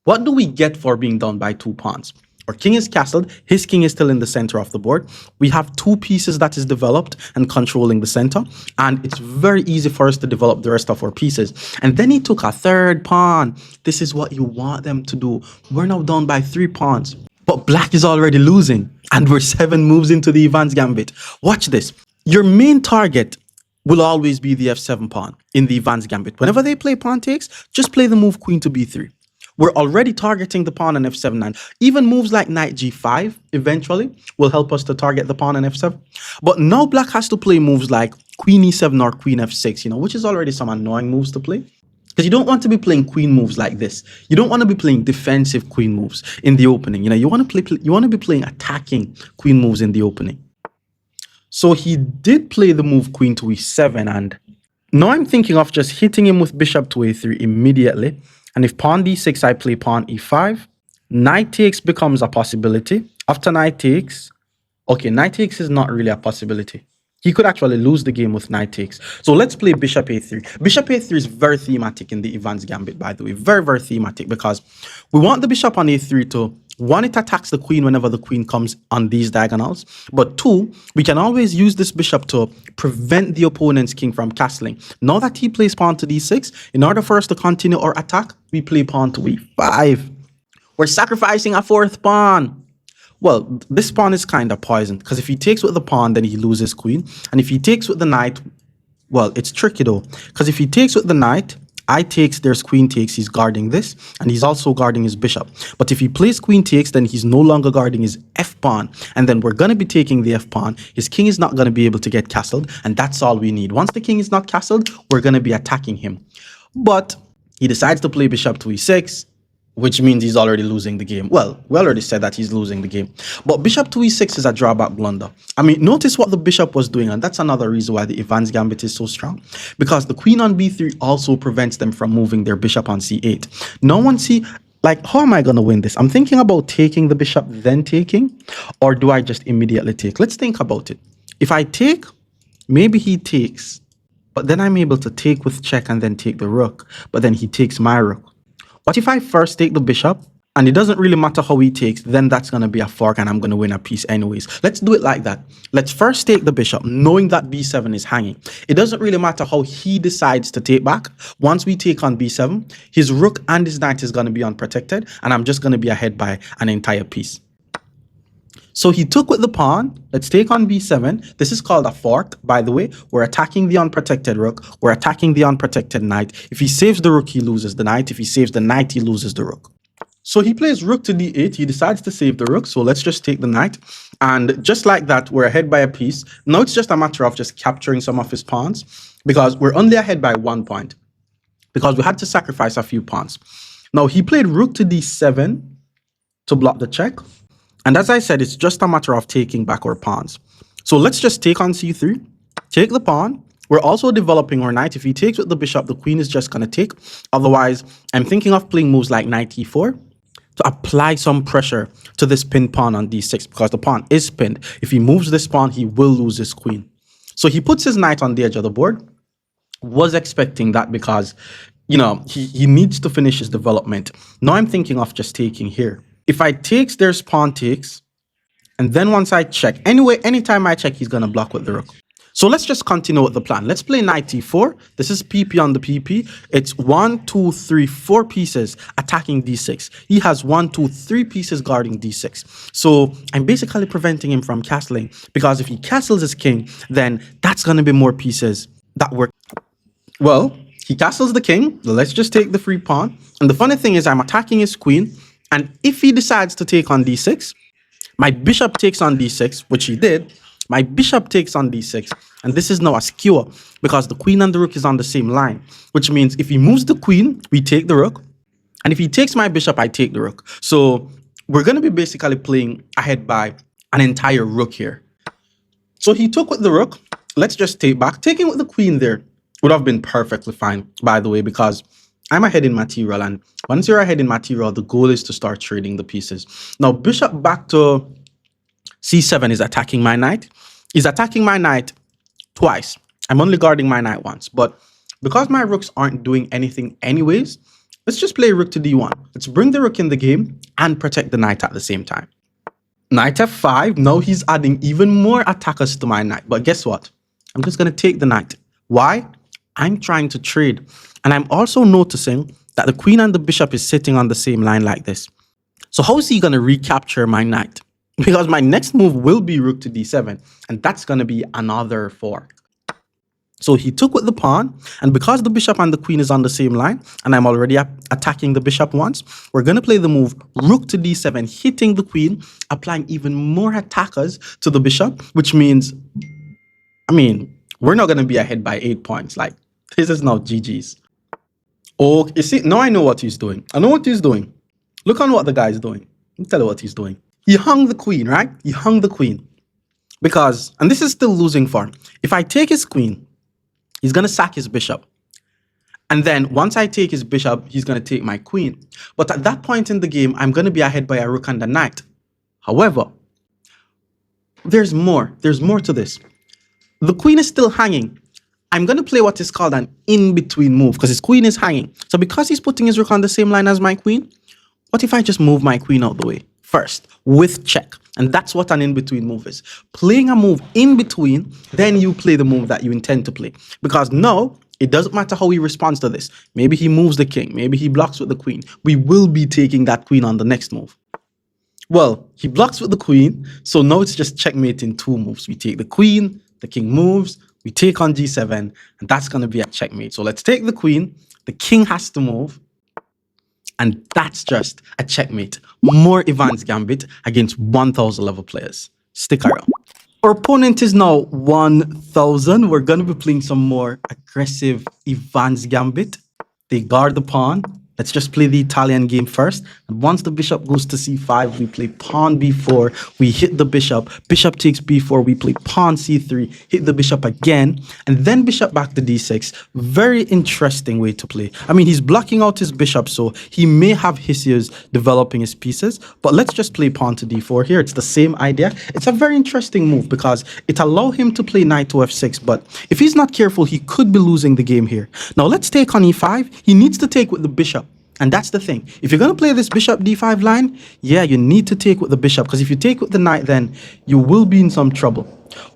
What do we get for being down by 2 pawns? Our king is castled. His king is still in the center of the board. We have 2 pieces that is developed and controlling the center. And it's very easy for us to develop the rest of our pieces. And then he took a 3rd pawn. This is what you want them to do. We're now down by 3 pawns. But black is already losing. And we're 7 moves into the EVANS gambit. Watch this. Your main target will always be the f7 pawn in the EVANS gambit. Whenever they play pawn takes, just play the move queen to b3. We're already targeting the pawn on f7. Even moves like knight g5 eventually will help us to target the pawn on f7. But now black has to play moves like queen e7 or queen f6, which is already some annoying moves to play. Because you don't want to be playing queen moves like this. You don't want to be playing defensive queen moves in the opening. You want to be playing attacking queen moves in the opening. So he did play the move queen to e7, and now I'm thinking of just hitting him with bishop to a3 immediately. And if pawn d6, I play pawn e5. Knight takes becomes a possibility. After knight takes, okay, knight takes is not really a possibility. He could actually lose the game with knight takes. So let's play bishop a3. Bishop a3 is very thematic in the EVANS gambit, by the way. Very, very thematic, because we want the bishop on a3 to, 1, it attacks the queen whenever the queen comes on these diagonals. But 2, we can always use this bishop to prevent the opponent's king from castling. Now that he plays pawn to d6, in order for us to continue our attack, we play pawn to e5. We're sacrificing a 4th pawn. Well, this pawn is kind of poisoned, because if he takes with the pawn, then he loses queen. And if he takes with the knight, well, it's tricky though, because if he takes with the knight, I takes, there's queen takes, he's guarding this, and he's also guarding his bishop. But if he plays queen takes, then he's no longer guarding his f-pawn, and then we're going to be taking the f-pawn. His king is not going to be able to get castled, and that's all we need. Once the king is not castled, we're going to be attacking him. But he decides to play bishop to e6, which means he's already losing the game. Well, we already said that he's losing the game. But bishop to e6 is a drawback blunder. I mean, notice what the bishop was doing, and that's another reason why the EVANS gambit is so strong. Because the queen on b3 also prevents them from moving their bishop on c8. No one see, like, how am I going to win this? I'm thinking about taking the bishop, then taking, or do I just immediately take? Let's think about it. If I take, maybe he takes, but then I'm able to take with check and then take the rook, but then he takes my rook. What if I first take the bishop, and it doesn't really matter how he takes, then that's going to be a fork and I'm going to win a piece anyways. Let's do it like that. Let's first take the bishop, knowing that b7 is hanging. It doesn't really matter how he decides to take back. Once we take on b7, his rook and his knight is going to be unprotected, and I'm just going to be ahead by an entire piece. So he took with the pawn. Let's take on b7. This is called a fork, by the way. We're attacking the unprotected rook. We're attacking the unprotected knight. If he saves the rook, he loses the knight. If he saves the knight, he loses the rook. So he plays rook to d8. He decides to save the rook. So let's just take the knight. And just like that, we're ahead by a piece. Now it's just a matter of just capturing some of his pawns, because we're only ahead by 1 point, because we had to sacrifice a few pawns. Now he played rook to d7 to block the check. And as I said, it's just a matter of taking back our pawns. So let's just take on c3, take the pawn. We're also developing our knight. If he takes with the bishop, the queen is just going to take. Otherwise, I'm thinking of playing moves like knight e4 to apply some pressure to this pinned pawn on d6, because the pawn is pinned. If he moves this pawn, he will lose his queen. So he puts his knight on the edge of the board. Was expecting that, because, he needs to finish his development. Now I'm thinking of just taking here. If I takes, there's pawn takes. And then once I check, anyway, anytime I check, he's going to block with the rook. So let's just continue with the plan. Let's play knight e4. This is PP on the PP. It's 1, 2, 3, 4 pieces attacking d6. He has 1, 2, 3 pieces guarding d6. So I'm basically preventing him from castling, because if he castles his king, then that's going to be more pieces that work. Well, he castles the king. Let's just take the free pawn. And the funny thing is, I'm attacking his queen. And if he decides to take on d6, my bishop takes on d6, which he did. My bishop takes on d6. And this is now a skewer, because the queen and the rook is on the same line, which means if he moves the queen, we take the rook. And if he takes my bishop, I take the rook. So we're going to be basically playing ahead by an entire rook here. So he took with the rook. Let's just take back. Taking with the queen there would have been perfectly fine, by the way, because I'm ahead in material, and once you're ahead in material, the goal is to start trading the pieces. Now, bishop back to c7 is attacking my knight. He's attacking my knight twice. I'm only guarding my knight once, but because my rooks aren't doing anything anyways, let's just play rook to d1. Let's bring the rook in the game and protect the knight at the same time. Knight f5. Now he's adding even more attackers to my knight. But guess what? I'm just going to take the knight. Why? I'm trying to trade. And I'm also noticing that the queen and the bishop is sitting on the same line like this. So how is he going to recapture my knight? Because my next move will be rook to d7. And that's going to be another fork. So he took with the pawn, and because the bishop and the queen is on the same line, and I'm already attacking the bishop once, we're going to play the move rook to d7, hitting the queen, applying even more attackers to the bishop, which means, we're not going to be ahead by 8 points. Like, this is now GG's. Oh, you see, now I know what he's doing. I know what he's doing. Look on what the guy's doing. Let me tell you what he's doing. He hung the queen, right? He hung the queen. Because, and this is still losing form, if I take his queen, he's going to sack his bishop. And then once I take his bishop, he's going to take my queen. But at that point in the game, I'm going to be ahead by a rook and a knight. However, there's more. There's more to this. The queen is still hanging. I'm going to play what is called an in-between move because his queen is hanging. So because he's putting his rook on the same line as my queen, what if I just move my queen out the way first with check? And that's what an in-between move is. Playing a move in between, then you play the move that you intend to play. Because now, it doesn't matter how he responds to this. Maybe he moves the king. Maybe he blocks with the queen. We will be taking that queen on the next move. Well, he blocks with the queen. So now it's just checkmate in 2 moves. We take the queen, the king moves, we take on g7, and that's going to be a checkmate. So let's take the queen. The king has to move. And that's just a checkmate. More EVANS Gambit against 1,000 level players. Stick around. Our opponent is now 1,000. We're going to be playing some more aggressive EVANS Gambit. They guard the pawn. Let's just play the Italian game first. And once the bishop goes to c5, we play pawn b4. We hit the bishop. Bishop takes b4. We play pawn c3. Hit the bishop again. And then bishop back to d6. Very interesting way to play. He's blocking out his bishop, so he may have issues developing his pieces. But let's just play pawn to d4 here. It's the same idea. It's a very interesting move because it allows him to play knight to f6. But if he's not careful, he could be losing the game here. Now let's take on e5. He needs to take with the bishop. And that's the thing. If you're going to play this bishop d5 line, yeah, you need to take with the bishop. Because if you take with the knight, then you will be in some trouble.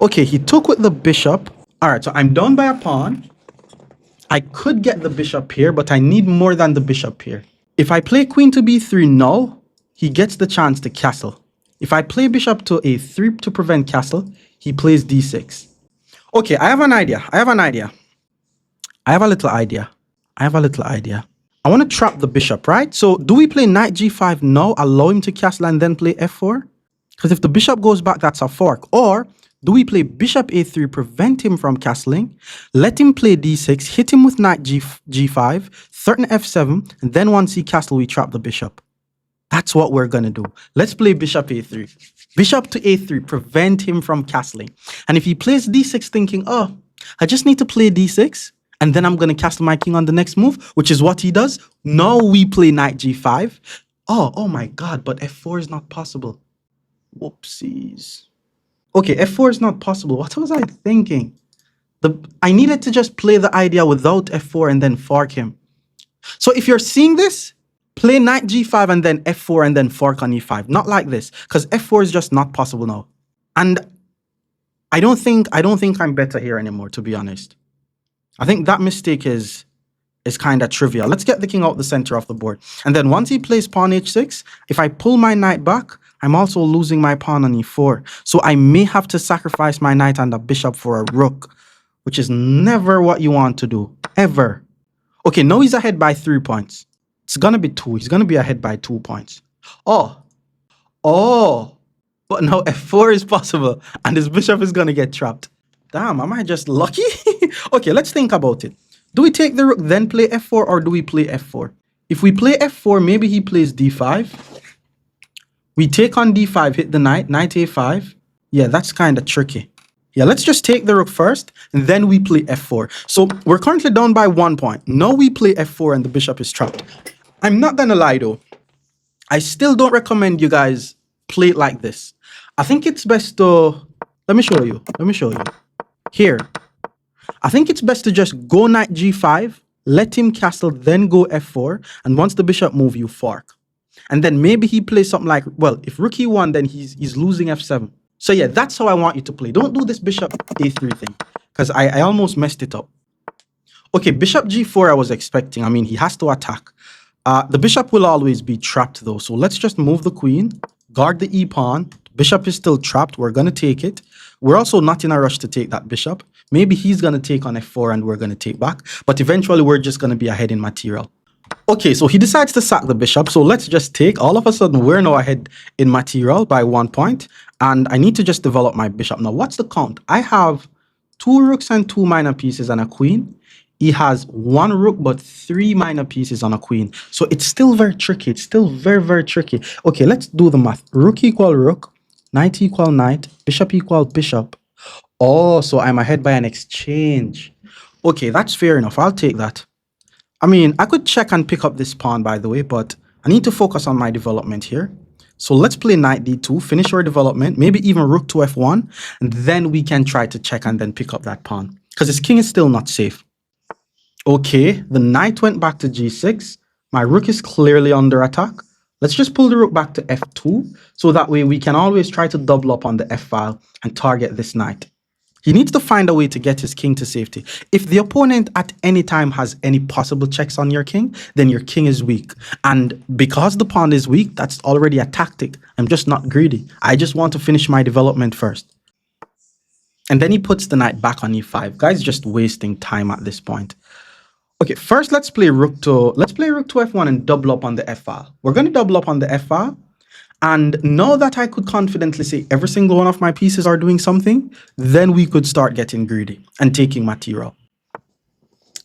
Okay, he took with the bishop. All right, so I'm down by a pawn. I could get the bishop here, but I need more than the bishop here. If I play queen to b3 now, he gets the chance to castle. If I play bishop to a3 to prevent castle, he plays d6. Okay, I have an idea. I have a little idea. I want to trap the bishop, right? So do we play knight g5 now, allow him to castle and then play f4? Because if the bishop goes back, that's a fork. Or do we play bishop a3, prevent him from castling, let him play d6, hit him with knight g5, threaten f7, and then once he castles, we trap the bishop. That's what we're going to do. Let's play bishop a3. Bishop to a3, prevent him from castling. And if he plays d6 thinking, oh, I just need to play d6, and then I'm going to castle my king on the next move, which is what he does. Now we play knight g5. Oh my God, but f4 is not possible. Whoopsies. Okay, f4 is not possible. What was I thinking? I needed to just play the idea without f4 and then fork him. So if you're seeing this, play knight g5 and then f4 and then fork on e5. Not like this, because f4 is just not possible now. And I don't think I'm better here anymore, to be honest. I think that mistake is kind of trivial. Let's get the king out the center of the board. And then once he plays pawn h6, if I pull my knight back, I'm also losing my pawn on e4. So I may have to sacrifice my knight and the bishop for a rook, which is never what you want to do, ever. Okay, now he's ahead by 3 points. It's going to be 2. He's going to be ahead by 2 points. Oh. But now f4 is possible and his bishop is going to get trapped. Damn, am I just lucky? Okay, let's think about it. Do we take the rook, then play f4, or do we play f4? If we play f4, maybe he plays d5. We take on d5, hit the knight, knight a5. Yeah, that's kind of tricky. Yeah, let's just take the rook first, and then we play f4. So we're currently down by 1 point. Now we play f4, and the bishop is trapped. I'm not going to lie, though. I still don't recommend you guys play it like this. I think it's best to... Let me show you. Here, I think it's best to just go knight g5, let him castle, then go f4, and once the bishop move, you fork. And then maybe he plays something like, well, if rook e1, then he's losing f7. So yeah, that's how I want you to play. Don't do this bishop a3 thing, because I almost messed it up. Okay, bishop g4 I was expecting. I mean, he has to attack. The bishop will always be trapped though, so let's just move the queen, guard the e-pawn. Bishop is still trapped. We're going to take it. We're also not in a rush to take that bishop. Maybe he's going to take on f4 and we're going to take back. But eventually, we're just going to be ahead in material. Okay, so he decides to sack the bishop. So let's just take. All of a sudden, we're now ahead in material by 1 point. And I need to just develop my bishop. Now, what's the count? I have 2 rooks and 2 minor pieces and a queen. He has 1 rook, but 3 minor pieces on a queen. So it's still very tricky. It's still very, very tricky. Okay, let's do the math. Rook equal rook. Knight equal knight, bishop equal bishop. Oh, so I'm ahead by an exchange. Okay, that's fair enough. I'll take that. I mean, I could check and pick up this pawn, by the way, but I need to focus on my development here. So let's play knight d2, finish our development, maybe even rook to f1, and then we can try to check and then pick up that pawn, because his king is still not safe. Okay, the knight went back to g6. My rook is clearly under attack. Let's just pull the rook back to f2, so that way we can always try to double up on the f-file and target this knight. He needs to find a way to get his king to safety. If the opponent at any time has any possible checks on your king, then your king is weak. And because the pawn is weak, that's already a tactic. I'm just not greedy. I just want to finish my development first. And then he puts the knight back on e5. Guy's just wasting time at this point. Okay, first let's play rook to f1 and double up on the f-file. We're going to double up on the f-file. And now that I could confidently say every single one of my pieces are doing something, then we could start getting greedy and taking material.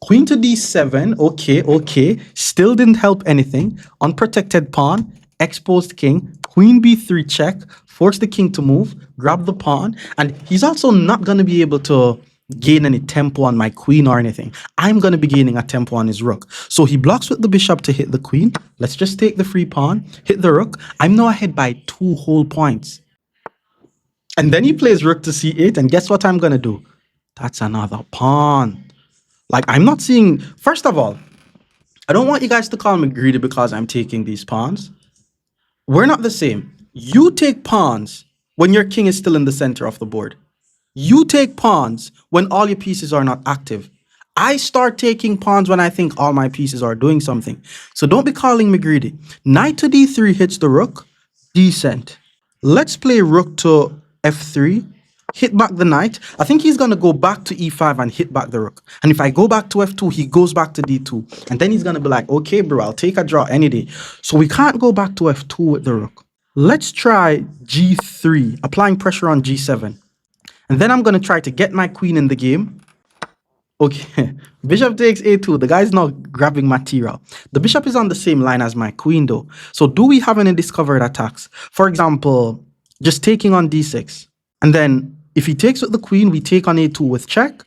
Queen to d7, okay. Still didn't help anything. Unprotected pawn, exposed king, queen b3 check, force the king to move, grab the pawn. And he's also not going to be able to gain any tempo on my queen or anything. I'm going to be gaining a tempo on his rook. So he blocks with the bishop to hit the queen. Let's just take the free pawn, hit the rook. I'm now ahead by 2 whole points. And then he plays rook to c8, and guess what I'm going to do? That's another pawn. Like, I'm not seeing... First of all, I don't want you guys to call me greedy because I'm taking these pawns. We're not the same. You take pawns when your king is still in the center of the board. You take pawns when all your pieces are not active. I start taking pawns when I think all my pieces are doing something. So don't be calling me greedy. Knight to d3 hits the rook. Decent. Let's play rook to f3. Hit back the knight. I think he's going to go back to e5 and hit back the rook. And if I go back to f2, he goes back to d2. And then he's going to be like, okay, bro, I'll take a draw any day. So we can't go back to f2 with the rook. Let's try g3, applying pressure on g7. And then I'm going to try to get my queen in the game. Okay, bishop takes a2. The guy's now grabbing material. The bishop is on the same line as my queen though. So do we have any discovered attacks? For example, just taking on d6. And then if he takes with the queen, we take on a2 with check.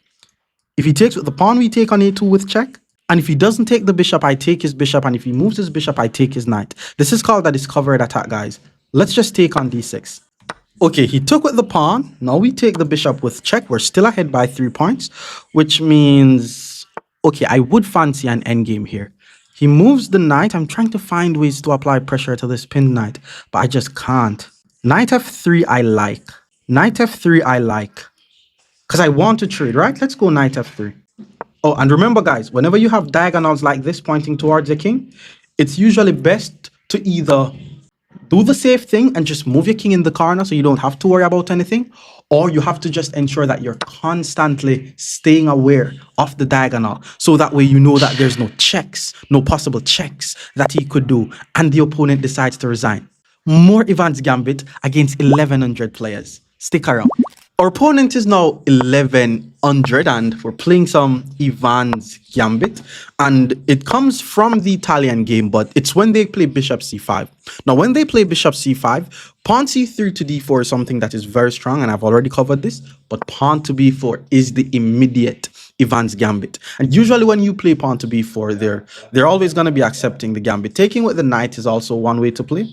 If he takes with the pawn, we take on a2 with check. And if he doesn't take the bishop, I take his bishop. And if he moves his bishop, I take his knight. This is called a discovered attack, guys. Let's just take on d6. Okay, he took with the pawn. Now we take the bishop with check. We're still ahead by 3 points, which means, okay, I would fancy an endgame here. He moves the knight. I'm trying to find ways to apply pressure to this pinned knight, but I just can't. Knight f3, I like. Knight f3, I like. Because I want to trade, right? Let's go knight f3. Oh, and remember, guys, whenever you have diagonals like this pointing towards the king, it's usually best to either do the safe thing and just move your king in the corner so you don't have to worry about anything, or you have to just ensure that you're constantly staying aware of the diagonal so that way you know that there's no checks, no possible checks that he could do, and the opponent decides to resign. More EVANS Gambit against 1100 players. Stick around. Our opponent is now 1100 and we're playing some EVANS Gambit, and it comes from the Italian game, but it's when they play bishop c5. Now when they play bishop c5, pawn c3 to d4 is something that is very strong, and I've already covered this, but pawn to b4 is the immediate EVANS Gambit. And usually when you play pawn to b4, they're always going to be accepting the gambit. Taking with the knight is also one way to play,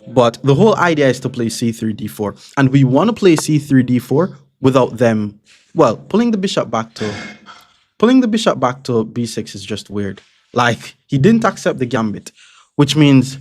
but the whole idea is to play c3 d4, and we want to play c3 d4 without them, well, pulling the bishop back to pulling the bishop back to b6 is just weird. Like, he didn't accept the gambit, which means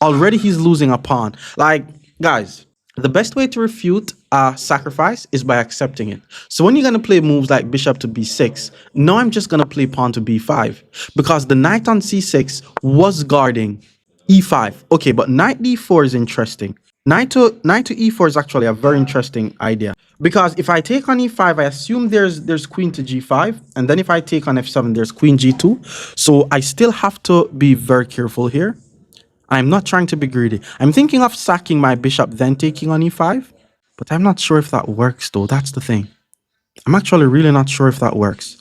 already he's losing a pawn. Like, guys, the best way to refute a sacrifice is by accepting it. So when you're going to play moves like bishop to b6, now I'm just going to play pawn to b5 because the knight on c6 was guarding e5. Okay, but knight d4 is interesting. Knight to e4 is actually a very interesting idea because if I take on e5, I assume there's queen to g5, and then if I take on f7, there's queen g2. So I still have to be very careful here. I'm not trying to be greedy. I'm thinking of sacking my bishop, then taking on e5. But I'm not sure if that works, though. That's the thing. I'm actually really not sure if that works.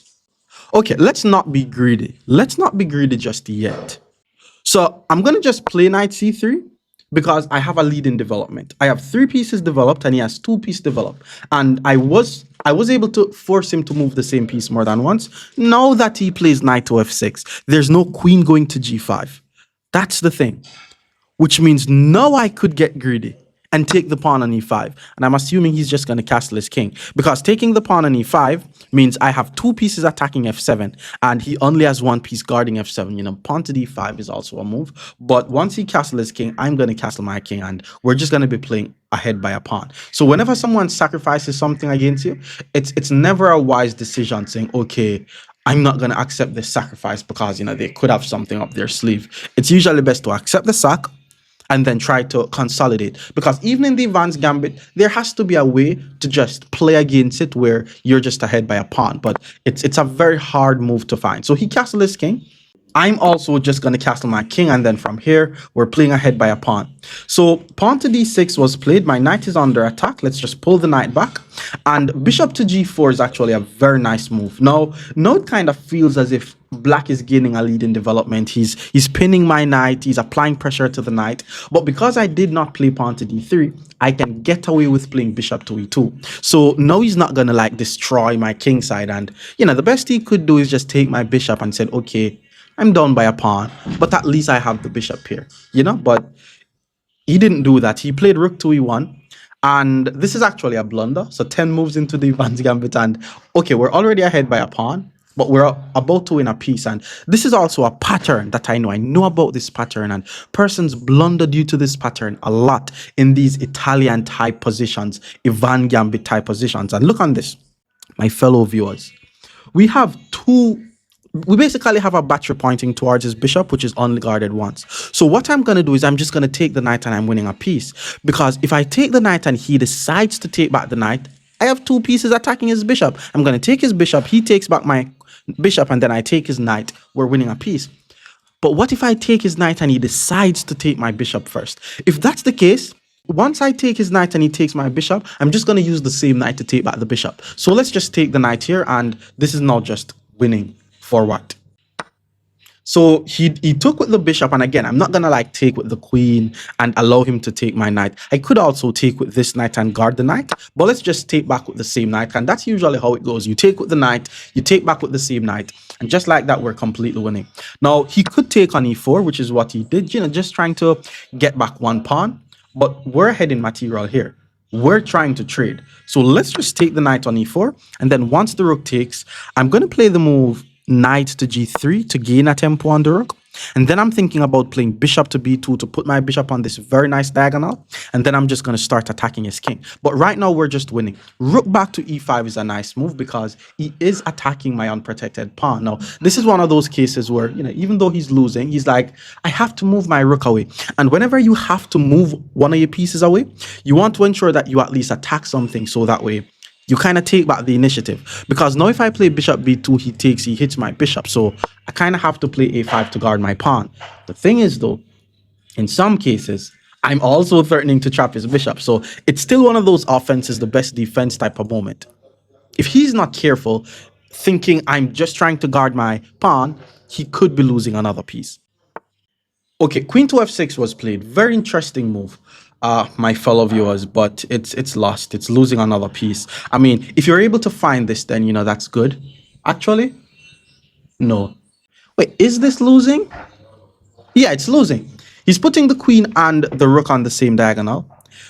Okay, let's not be greedy. Let's not be greedy just yet. So I'm going to just play knight c3 because I have a lead in development. I have 3 pieces developed and he has 2 pieces developed. And I was able to force him to move the same piece more than once. Now that he plays knight to f6, there's no queen going to g5. That's the thing, which means now I could get greedy and take the pawn on e5. And I'm assuming he's just going to castle his king because taking the pawn on e5 means I have 2 pieces attacking f7 and he only has 1 piece guarding f7. You know, pawn to d5 is also a move. But once he castles his king, I'm going to castle my king and we're just going to be playing ahead by a pawn. So whenever someone sacrifices something against you, it's never a wise decision saying, okay, I'm not going to accept this sacrifice because, you know, they could have something up their sleeve. It's usually best to accept the sack and then try to consolidate. Because even in the EVANS gambit, there has to be a way to just play against it where you're just ahead by a pawn. But it's a very hard move to find. So he castled his king. I'm also just going to castle my king, and then from here, we're playing ahead by a pawn. So pawn to d6 was played. My knight is under attack. Let's just pull the knight back. And bishop to g4 is actually a very nice move. Now it kind of feels as if black is gaining a lead in development. He's pinning my knight. He's applying pressure to the knight. But because I did not play pawn to d3, I can get away with playing bishop to e2. So now he's not going to like destroy my king side. And, you know, the best he could do is just take my bishop and said, okay, I'm down by a pawn, but at least I have the bishop here, you know. But he didn't do that. He played rook to e1, and this is actually a blunder. So 10 moves into the EVANS gambit, and okay, we're already ahead by a pawn, but we're about to win a piece. And this is also a pattern that I know. I know about this pattern, and persons blunder due to this pattern a lot in these Italian type positions, EVANS gambit type positions. And look on this, my fellow viewers. We basically have a battery pointing towards his bishop, which is only guarded once. So what I'm going to do is I'm just going to take the knight and I'm winning a piece. Because if I take the knight and he decides to take back the knight, I have 2 pieces attacking his bishop. I'm going to take his bishop, he takes back my bishop, and then I take his knight. We're winning a piece. But what if I take his knight and he decides to take my bishop first? If that's the case, once I take his knight and he takes my bishop, I'm just going to use the same knight to take back the bishop. So let's just take the knight here, and this is not just winning. For what? So he took with the bishop, and again, I'm not gonna like take with the queen and allow him to take my knight. I could also take with this knight and guard the knight, but let's just take back with the same knight, and that's usually how it goes. You take with the knight, you take back with the same knight, and just like that, we're completely winning. Now he could take on e4, which is what he did, you know, just trying to get back 1 pawn, but we're ahead in material here. We're trying to trade. So let's just take the knight on e4, and then once the rook takes, I'm going to play the move knight to g3 to gain a tempo on the rook. And then I'm thinking about playing bishop to b2 to put my bishop on this very nice diagonal. And then I'm just going to start attacking his king. But right now, we're just winning. Rook back to e5 is a nice move because he is attacking my unprotected pawn. Now, this is one of those cases where, you know, even though he's losing, he's like, I have to move my rook away. And whenever you have to move one of your pieces away, you want to ensure that you at least attack something so that way you kind of take back the initiative. Because now if I play bishop b2, he hits my bishop. So I kind of have to play a5 to guard my pawn. The thing is though, in some cases, I'm also threatening to trap his bishop. So it's still one of those offenses, the best defense type of moment. If he's not careful, thinking I'm just trying to guard my pawn, he could be losing another piece. Okay, queen to f6 was played. Very interesting move, my fellow viewers, but it's lost. It's losing another piece. I mean, if you're able to find this, then, you know, that's good. Actually, no. Wait, is this losing? Yeah, it's losing. He's putting the queen and the rook on the same diagonal,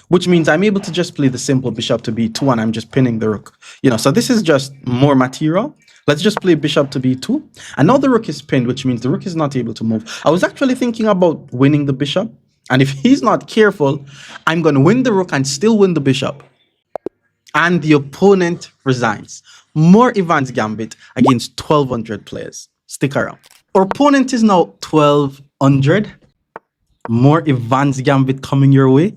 which means I'm able to just play the simple bishop to b2 and I'm just pinning the rook. You know, so this is just more material. Let's just play bishop to b2. And now the rook is pinned, which means the rook is not able to move. I was actually thinking about winning the bishop. And if he's not careful, I'm going to win the rook and still win the bishop. And the opponent resigns. More Evans Gambit against 1,200 players. Stick around. Our opponent is now 1,200. More Evans Gambit coming your way.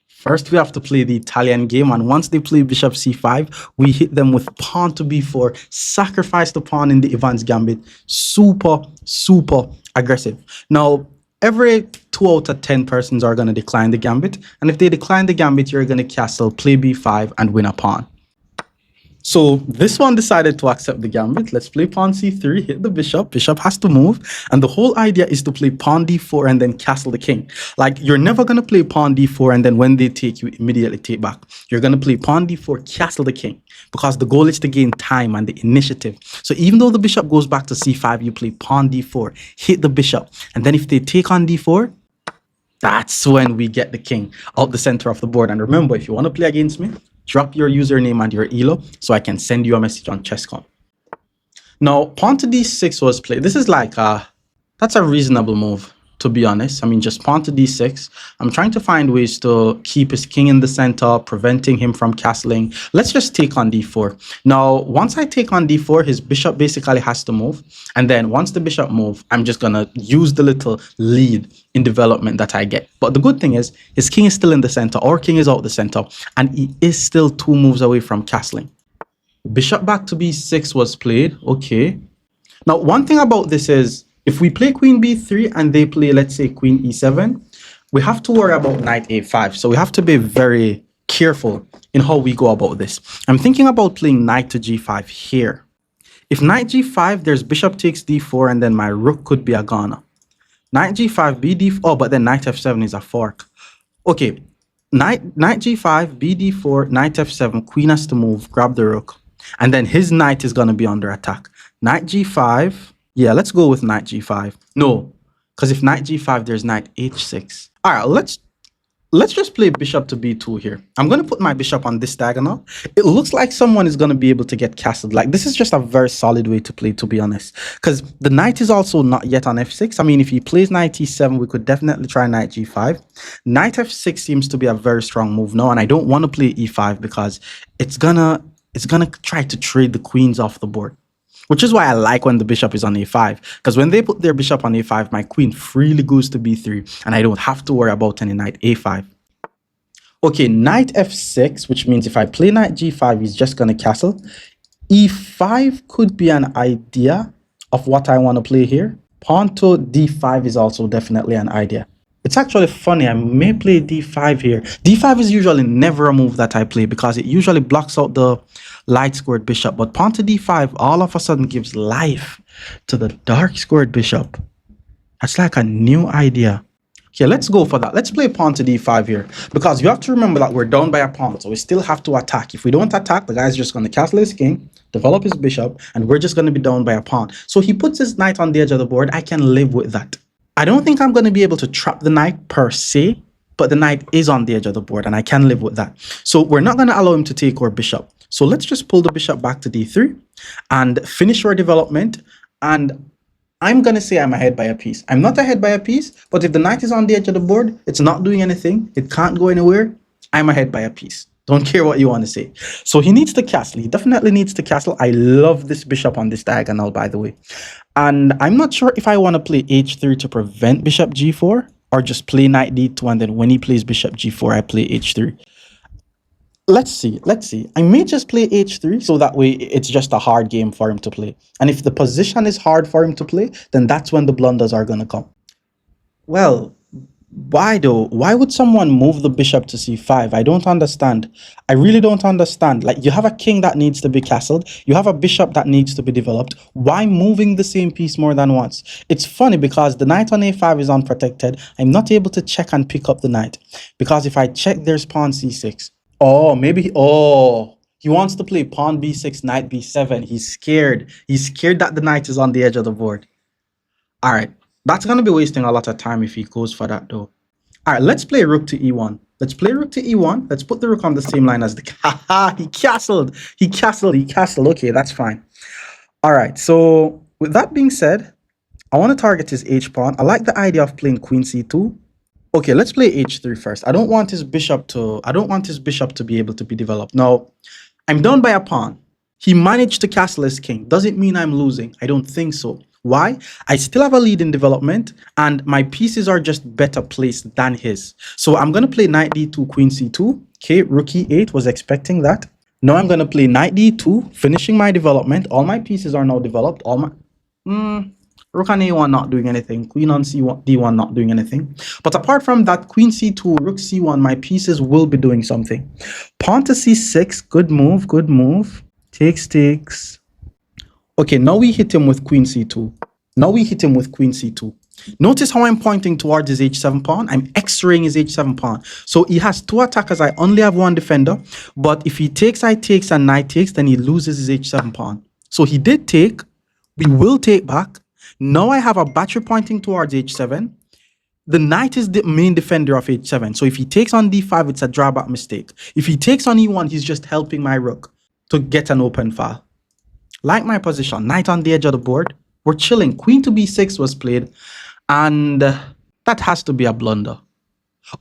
First, we have to play the Italian game, and once they play bishop c5, we hit them with pawn to b4, sacrifice the pawn in the Evans Gambit. Super, super aggressive. Now, every 2 out of 10 persons are going to decline the Gambit, and if they decline the Gambit, you're going to castle, play b5, and win a pawn. So this one decided to accept the Gambit. Let's play pawn c3, hit the bishop. Bishop has to move. And the whole idea is to play pawn d4 and then castle the king. Like, you're never going to play pawn d4 and then when they take, you immediately take back. You're going to play pawn d4, castle the king. Because the goal is to gain time and the initiative. So even though the bishop goes back to c5, you play pawn d4, hit the bishop. And then if they take on d4, that's when we get the king out the center of the board. And remember, if you want to play against me, drop your username and your elo so I can send you a message on ChessCon. Now, pawn to d6 was played. This is like that's a reasonable move, to be honest. I mean, just pawn to d6. I'm trying to find ways to keep his king in the center, preventing him from castling. Let's just take on d4. Now, once I take on d4, his bishop basically has to move. And then once the bishop moves, I'm just going to use the little lead in development that I get. But the good thing is, his king is still in the center. Our king is out the center. And he is still 2 moves away from castling. Bishop back to b6 was played. Okay. Now, one thing about this is, if we play queen b3 and they play, let's say, queen e7, we have to worry about knight a5. So we have to be very careful in how we go about this. I'm thinking about playing knight to g5 here. If knight g5, there's bishop takes d4, and then my rook could be a goner. Knight g5, bd4, oh, but then knight f7 is a fork. Okay, knight g5, bd4, knight f7, queen has to move, grab the rook. And then his knight is going to be under attack. Knight g5. Yeah, let's go with knight g5. No, because if knight g5, there's knight h6. All right, let's just play bishop to b2 here. I'm going to put my bishop on this diagonal. It looks like someone is going to be able to get castled. Like, this is just a very solid way to play, to be honest. Because the knight is also not yet on f6. I mean, if he plays knight e7, we could definitely try knight g5. Knight f6 seems to be a very strong move now, and I don't want to play e5 because it's gonna try to trade the queens off the board. Which is why I like when the bishop is on a5. Because when they put their bishop on a5, my queen freely goes to b3. And I don't have to worry about any knight a5. Okay, knight f6, which means if I play knight g5, he's just going to castle. e5 could be an idea of what I want to play here. Pawn to d5 is also definitely an idea. It's actually funny, I may play d5 here. d5 is usually never a move that I play because it usually blocks out the light squared bishop. But pawn to d5 all of a sudden gives life to the dark squared bishop. That's like a new idea. Okay, let's go for that. Let's play pawn to d5 here. Because you have to remember that we're down by a pawn, so we still have to attack. If we don't attack, the guy's just going to castle his king, develop his bishop, and we're just going to be down by a pawn. So he puts his knight on the edge of the board. I can live with that. I don't think I'm going to be able to trap the knight per se, but the knight is on the edge of the board and I can live with that. So we're not going to allow him to take our bishop. So let's just pull the bishop back to d3 and finish our development. And I'm going to say I'm ahead by a piece. I'm not ahead by a piece, but if the knight is on the edge of the board, it's not doing anything. It can't go anywhere. I'm ahead by a piece. Don't care what you want to say. So he needs to castle. He definitely needs to castle. I love this bishop on this diagonal, by the way. And I'm not sure if I want to play h3 to prevent bishop g4 or just play knight d2 and then when he plays bishop g4, I play h3. Let's see. I may just play h3 so that way it's just a hard game for him to play. And if the position is hard for him to play, then that's when the blunders are going to come. Well, why though? Why would someone move the bishop to c5? I don't understand. I really don't understand. Like, you have a king that needs to be castled. You have a bishop that needs to be developed. Why moving the same piece more than once? It's funny because the knight on a5 is unprotected. I'm not able to check and pick up the knight. Because if I check, there's pawn c6. Oh, maybe, he wants to play pawn b6, knight b7. He's scared. He's scared that the knight is on the edge of the board. All right. That's going to be wasting a lot of time if he goes for that, though. All right, let's play rook to e1. Let's play rook to e1. Let's put the rook on the same line as the... Haha, he castled. He castled. Okay, that's fine. All right, so with that being said, I want to target his h pawn. I like the idea of playing queen c2. Okay, let's play h3 first. I don't want his bishop to be able to be developed. Now, I'm down by a pawn. He managed to castle his king. Does it mean I'm losing? I don't think so. Why? I still have a lead in development, and my pieces are just better placed than his. So I'm going to play knight d2, queen c2. Okay, rook e8, was expecting that. Now I'm going to play knight d2, finishing my development. All my pieces are now developed. All my... Rook on a1 not doing anything. Queen on c1, d1 not doing anything. But apart from that, queen c2, rook c1, my pieces will be doing something. Pawn to c6, good move, good move. Takes, takes. Okay, now we hit him with queen c2. Now we hit him with queen c2. Notice how I'm pointing towards his h7 pawn. I'm x-raying his h7 pawn. So he has two attackers. I only have one defender. But if he takes, I takes, and knight takes, then he loses his h7 pawn. So he did take. We will take back. Now I have a battery pointing towards h7. The knight is the main defender of h7. So if he takes on d5, it's a drawback mistake. If he takes on e1, he's just helping my rook to get an open file. Like my position, knight on the edge of the board. We're chilling. Queen to b6 was played, and that has to be a blunder.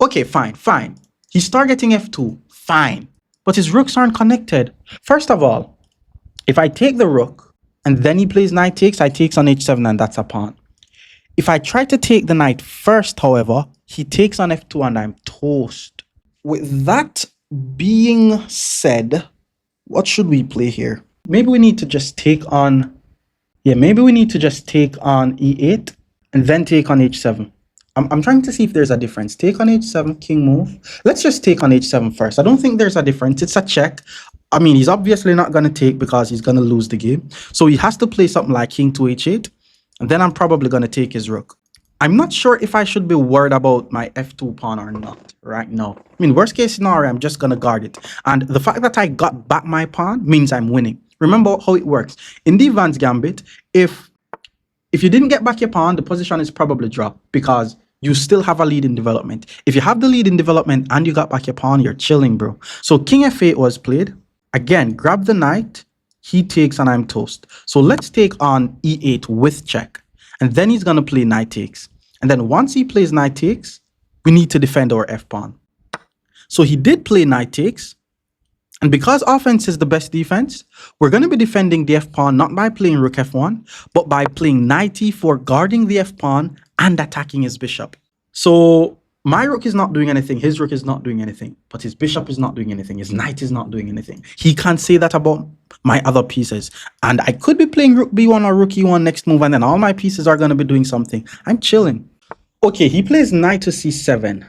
Okay, fine, fine. He's targeting f2, fine. But his rooks aren't connected. First of all, if I take the rook, and then he plays knight takes, I takes on h7, and that's a pawn. If I try to take the knight first, however, he takes on f2, and I'm toast. With that being said, what should we play here? Maybe we need to just take on... Yeah, maybe we need to just take on e8 and then take on h7. I'm trying to see if there's a difference. Take on h7, king move. Let's just take on h7 first. I don't think there's a difference. It's a check. I mean, he's obviously not going to take because he's going to lose the game. So he has to play something like king to h8. And then I'm probably going to take his rook. I'm not sure if I should be worried about my f2 pawn or not right now. I mean, worst case scenario, I'm just going to guard it. And the fact that I got back my pawn means I'm winning. Remember how it works. In the EVANS gambit, if you didn't get back your pawn, the position is probably dropped because you still have a lead in development. If you have the lead in development and you got back your pawn, you're chilling, bro. So king f8 was played. Again, grab the knight. He takes and I'm toast. So let's take on e8 with check. And then he's going to play knight takes. And then once he plays knight takes, we need to defend our f-pawn. So he did play knight takes. And because offense is the best defense, we're going to be defending the f-pawn not by playing rook f1, but by playing knight e4, guarding the f-pawn and attacking his bishop. So my rook is not doing anything, his rook is not doing anything, but his bishop is not doing anything, his knight is not doing anything. He can't say that about my other pieces. And I could be playing rook b1 or rook e1 next move, and then all my pieces are going to be doing something. I'm chilling. Okay, he plays knight to c7.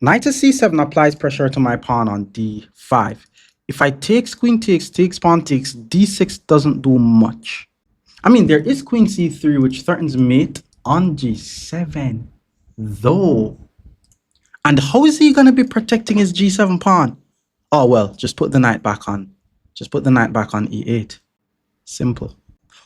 Knight to c7 applies pressure to my pawn on d5. If I takes, queen takes, takes, pawn takes, d6 doesn't do much. I mean, there is queen c3, which threatens mate on g7, though. And how is he going to be protecting his g7 pawn? Oh, well, just put the knight back on. Just put the knight back on e8. Simple.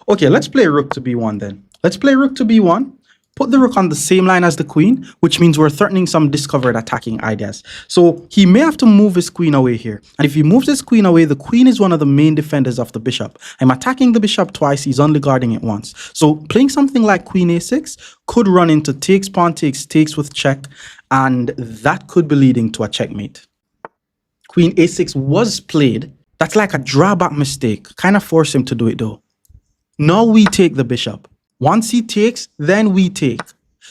Okay, let's play rook to b1 then. Let's play rook to b1. Put the rook on the same line as the queen, which means we're threatening some discovered attacking ideas. So he may have to move his queen away here. And if he moves his queen away, the queen is one of the main defenders of the bishop. I'm attacking the bishop twice. He's only guarding it once. So playing something like queen a6 could run into takes, pawn takes, takes with check. And that could be leading to a checkmate. Queen a6 was played. That's like a drawback mistake. Kind of force him to do it though. Now we take the bishop. Once he takes, then we take.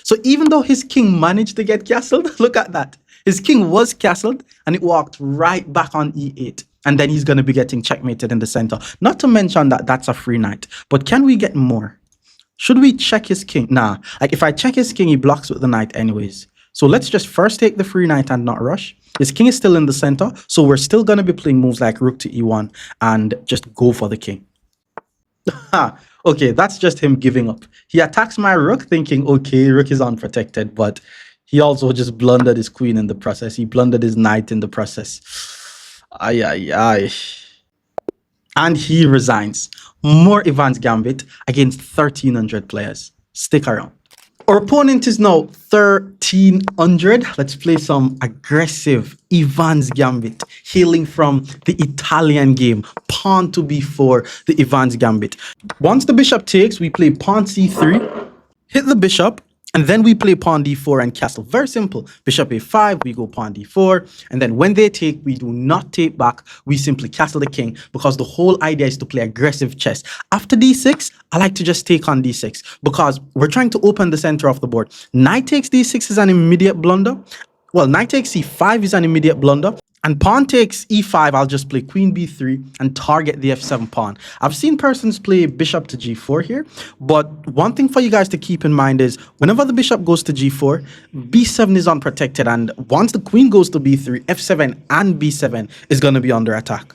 So even though his king managed to get castled, look at that. His king was castled and it walked right back on e8. And then he's going to be getting checkmated in the center. Not to mention that that's a free knight. But can we get more? Should we check his king? Nah, like if I check his king, he blocks with the knight anyways. So let's just first take the free knight and not rush. His king is still in the center. So we're still going to be playing moves like rook to e1 and just go for the king. Okay, that's just him giving up. He attacks my rook thinking, okay, rook is unprotected, but he also just blundered his queen in the process. He blundered his knight in the process. Ay, ay, ay. And he resigns. More EVANS Gambit against 1,300 players. Stick around. Our opponent is now 1300. Let's play some aggressive EVANS gambit, hailing from the Italian game. Pawn to b4, the EVANS gambit. Once the bishop takes, we play pawn c3, hit the bishop, and then we play pawn d4 and castle. Very simple. Bishop a5, we go pawn d4, and then when they take, we do not take back. We simply castle the king because the whole idea is to play aggressive chess. After d6, I like to just take on d6 because we're trying to open the center of the board. Knight takes d6 is an immediate blunder. Well, knight takes c5 is an immediate blunder. And pawn takes e5, I'll just play queen b3 and target the f7 pawn. I've seen persons play bishop to g4 here, but one thing for you guys to keep in mind is whenever the bishop goes to g4, b7 is unprotected, and once the queen goes to b3, f7 and b7 is going to be under attack.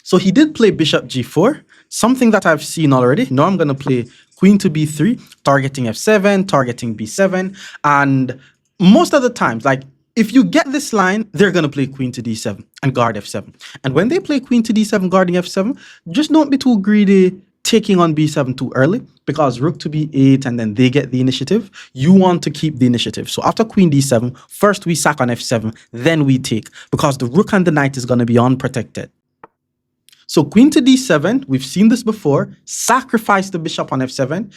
So he did play bishop g4, something that I've seen already. Now I'm going to play queen to b3, targeting f7, targeting b7, and most of the times, like, if you get this line, they're going to play queen to d7 and guard f7. And when they play queen to d7 guarding f7, just don't be too greedy taking on b7 too early, because rook to b8 and then they get the initiative. You want to keep the initiative. So after queen d7, first we sack on f7, then we take, because the rook and the knight is going to be unprotected. So queen to d7, we've seen this before, sacrifice the bishop on f7.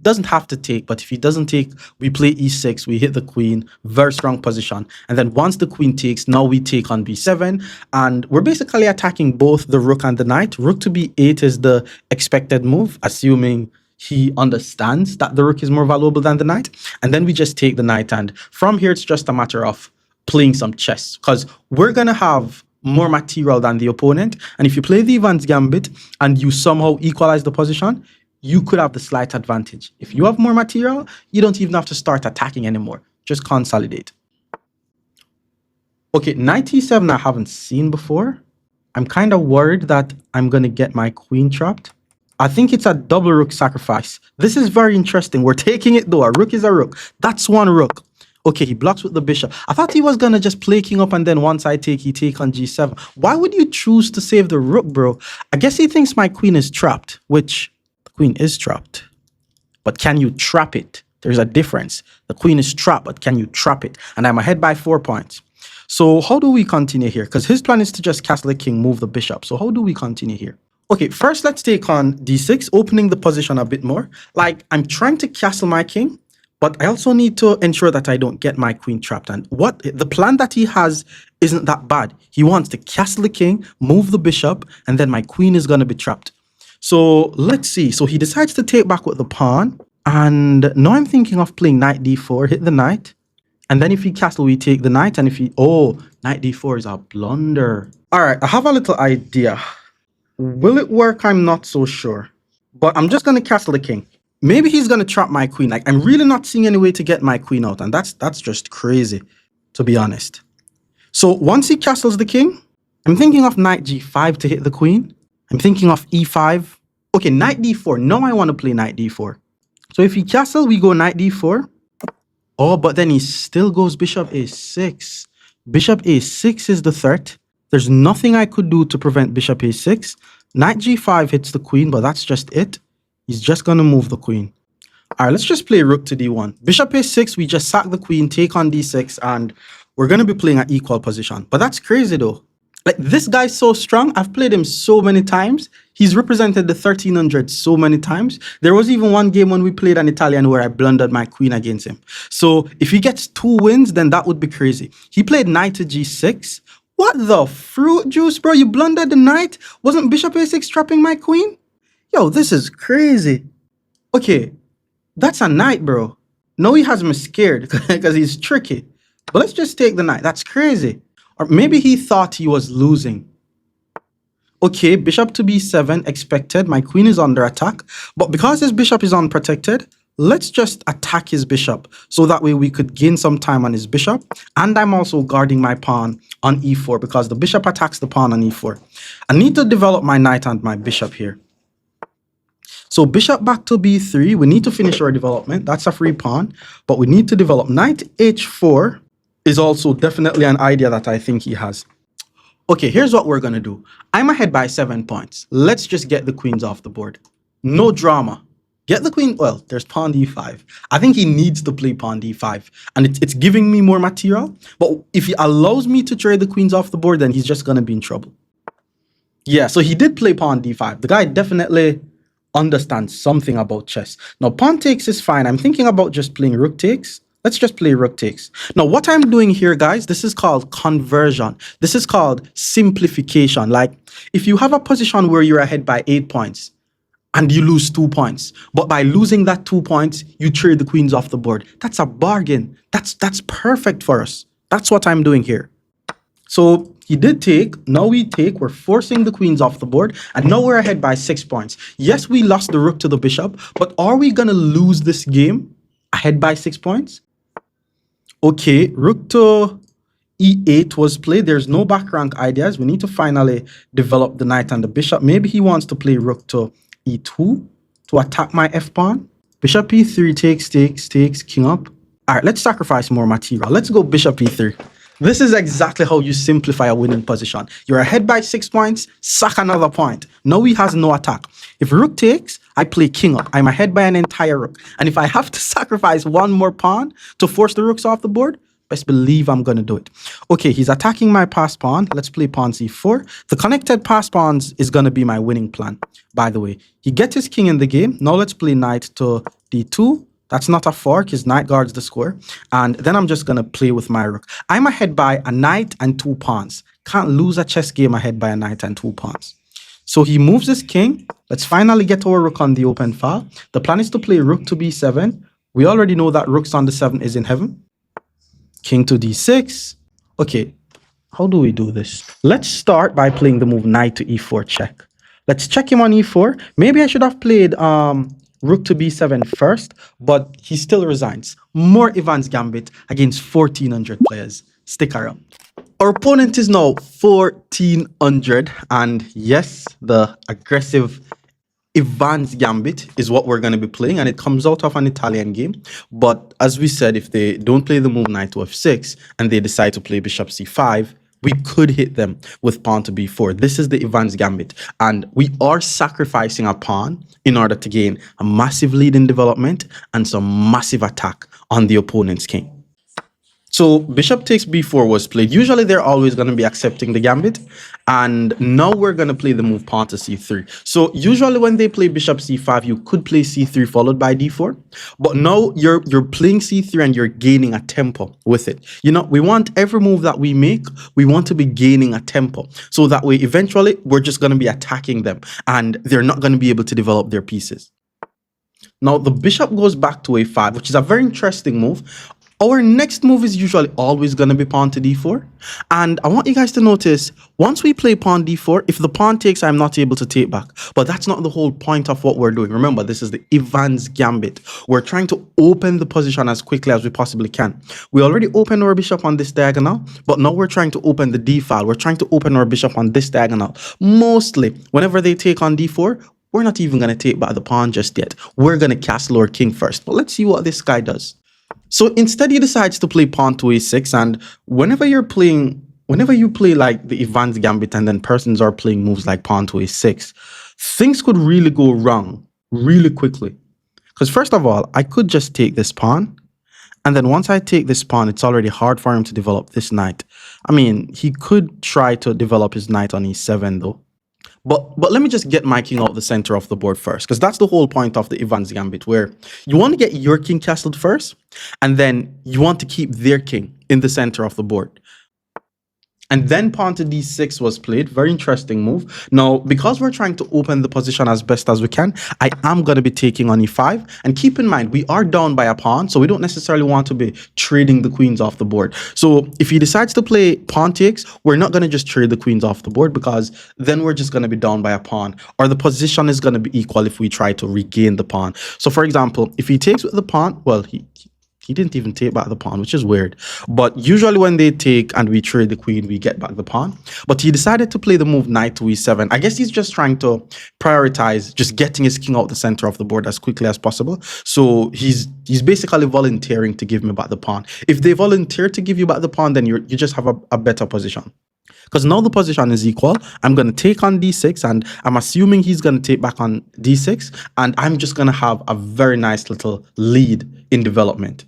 Doesn't have to take, but if he doesn't take, we play e6, we hit the queen, very strong position. And then once the queen takes, now we take on b7, and we're basically attacking both the rook and the knight. Rook to b8 is the expected move, assuming he understands that the rook is more valuable than the knight. And then we just take the knight, and from here it's just a matter of playing some chess, because we're gonna have more material than the opponent. And if you play the EVANS gambit and you somehow equalize the position, you could have the slight advantage. If you have more material, you don't even have to start attacking anymore. Just consolidate. Okay, knight e7 I haven't seen before. I'm kind of worried that I'm going to get my queen trapped. I think it's a double rook sacrifice. This is very interesting. We're taking it though. A rook is a rook. That's one rook. Okay, he blocks with the bishop. I thought he was going to just play king up and then once I take, he take on g7. Why would you choose to save the rook, bro? I guess he thinks my queen is trapped, which... queen is trapped, but can you trap it? There's a difference. The queen is trapped, but can you trap it? And I'm ahead by 4 points. So how do we continue here? Because his plan is to just castle the king, move the bishop. So how do we continue here? Okay, first let's take on d6, opening the position a bit more. Like, I'm trying to castle my king, but I also need to ensure that I don't get my queen trapped. And what the plan that he has isn't that bad. He wants to castle the king, move the bishop, and then my queen is going to be trapped. So let's see. So he decides to take back with the pawn. And now I'm thinking of playing knight d4, hit the knight. And then if he castle, we take the knight. And if he... oh, knight d4 is a blunder. All right, I have a little idea. Will it work? I'm not so sure. But I'm just going to castle the king. Maybe he's going to trap my queen. Like, I'm really not seeing any way to get my queen out. And that's just crazy, to be honest. So once he castles the king, I'm thinking of knight g5 to hit the queen. I'm thinking of e5. Okay, knight d4. Now I want to play knight d4. So if he castle, we go knight d4. Oh, but then he still goes bishop a6. Bishop a6 is the threat. There's nothing I could do to prevent bishop a6. Knight g5 hits the queen, but that's just it. He's just going to move the queen. All right, let's just play rook to d1. Bishop a6, we just sack the queen, take on d6, and we're going to be playing at equal position. But that's crazy, though. Like, this guy's so strong. I've played him so many times. He's represented the 1300 so many times. There was even one game when we played an Italian where I blundered my queen against him. So if he gets 2 wins, then that would be crazy. He played knight to g6. What the fruit juice, bro? You blundered the knight? Wasn't bishop a6 trapping my queen? Yo, this is crazy. Okay, that's a knight, bro. No, he has me scared because he's tricky. But let's just take the knight. That's crazy. Or maybe he thought he was losing. Okay, bishop to b7, expected. My queen is under attack. But because his bishop is unprotected, let's just attack his bishop. So that way we could gain some time on his bishop. And I'm also guarding my pawn on e4 because the bishop attacks the pawn on e4. I need to develop my knight and my bishop here. So bishop back to b3. We need to finish our development. That's a free pawn. But we need to develop knight h4. Is also definitely an idea that I think he has. Okay, here's what we're going to do. I'm ahead by 7 points. Let's just get the queens off the board. No drama. Get the queen. Well, there's pawn d5. I think he needs to play pawn d5, and it's giving me more material. But if he allows me to trade the queens off the board, then he's just going to be in trouble. Yeah, so he did play pawn d5. The guy definitely understands something about chess. Now, pawn takes is fine. I'm thinking about just playing rook takes. Let's just play rook takes. Now, what I'm doing here, guys, this is called conversion. This is called simplification. Like, if you have a position where you're ahead by 8 points and you lose 2 points, but by losing that 2 points, you trade the queens off the board. That's a bargain. That's perfect for us. That's what I'm doing here. So he did take. Now we take. We're forcing the queens off the board. And now we're ahead by 6 points. Yes, we lost the rook to the bishop. But are we going to lose this game ahead by 6 points? Okay, rook to e8 was played. There's no back rank ideas. We need to finally develop the knight and the bishop. Maybe he wants to play rook to e2 to attack my f-pawn. Bishop e3 takes, king up. All right, let's sacrifice more material. Let's go bishop e3. This is exactly how you simplify a winning position. You're ahead by 6 points, sack another point. Now he has no attack. If rook takes, I play king up. I'm ahead by an entire rook. And if I have to sacrifice one more pawn to force the rooks off the board, best believe I'm going to do it. Okay, he's attacking my pass pawn. Let's play pawn c4. The connected pass pawns is going to be my winning plan, by the way. He gets his king in the game. Now let's play knight to d2. That's not a fork. His knight guards the square. And then I'm just going to play with my rook. I'm ahead by a knight and 2 pawns. Can't lose a chess game ahead by a knight and 2 pawns. So he moves his king. Let's finally get our rook on the open file. The plan is to play rook to b7. We already know that rooks on the 7 is in heaven. King to d6. Okay, how do we do this? Let's start by playing the move knight to e4 check. Let's check him on e4. Maybe I should have played rook to b7 first, but he still resigns. More Evans Gambit against 1,400 players. Stick around. Our opponent is now 1,400, and yes, the aggressive EVANS Gambit is what we're going to be playing, and it comes out of an Italian game. But as we said, if they don't play the move knight to f6 and they decide to play bishop c5, we could hit them with pawn to b4. This is the EVANS Gambit, and we are sacrificing a pawn in order to gain a massive lead in development and some massive attack on the opponent's king. So bishop takes b4 was played. Usually they're always going to be accepting the gambit. And now we're going to play the move pawn to c3. So usually when they play bishop c5, you could play c3 followed by d4. But now you're playing c3 and you're gaining a tempo with it. You know, we want every move that we make, we want to be gaining a tempo. So that way, eventually, we're just going to be attacking them. And they're not going to be able to develop their pieces. Now, the bishop goes back to a5, which is a very interesting move. Our next move is usually always going to be pawn to d4. And I want you guys to notice, once we play pawn d4, if the pawn takes, I'm not able to take back. But that's not the whole point of what we're doing. Remember, this is the EVANS Gambit. We're trying to open the position as quickly as we possibly can. We already opened our bishop on this diagonal, but now we're trying to open the d file. We're trying to open our bishop on this diagonal. Mostly, whenever they take on d4, we're not even going to take back the pawn just yet. We're going to castle our king first. But let's see what this guy does. So instead, he decides to play pawn to a6, and whenever you play like the EVANS Gambit and then persons are playing moves like pawn to a6, things could really go wrong really quickly. Because first of all, I could just take this pawn, and then once I take this pawn, it's already hard for him to develop this knight. I mean, he could try to develop his knight on e7 though. But let me just get my king out the center of the board first, because that's the whole point of the EVANS Gambit, where you want to get your king castled first, and then you want to keep their king in the center of the board. And then pawn to d6 was played. Very interesting move. Now, because we're trying to open the position as best as we can, I am going to be taking on e5. And keep in mind, we are down by a pawn, so we don't necessarily want to be trading the queens off the board. So if he decides to play pawn takes, we're not going to just trade the queens off the board, because then we're just going to be down by a pawn, or the position is going to be equal if we try to regain the pawn. So for example, if he takes with the pawn, well, he didn't even take back the pawn, which is weird. But usually when they take and we trade the queen, we get back the pawn. But he decided to play the move knight to e7. I guess he's just trying to prioritize just getting his king out the center of the board as quickly as possible. So he's basically volunteering to give me back the pawn. If they volunteer to give you back the pawn, then you just have a better position. Because now the position is equal. I'm going to take on d6, and I'm assuming he's going to take back on d6, and I'm just going to have a very nice little lead in development.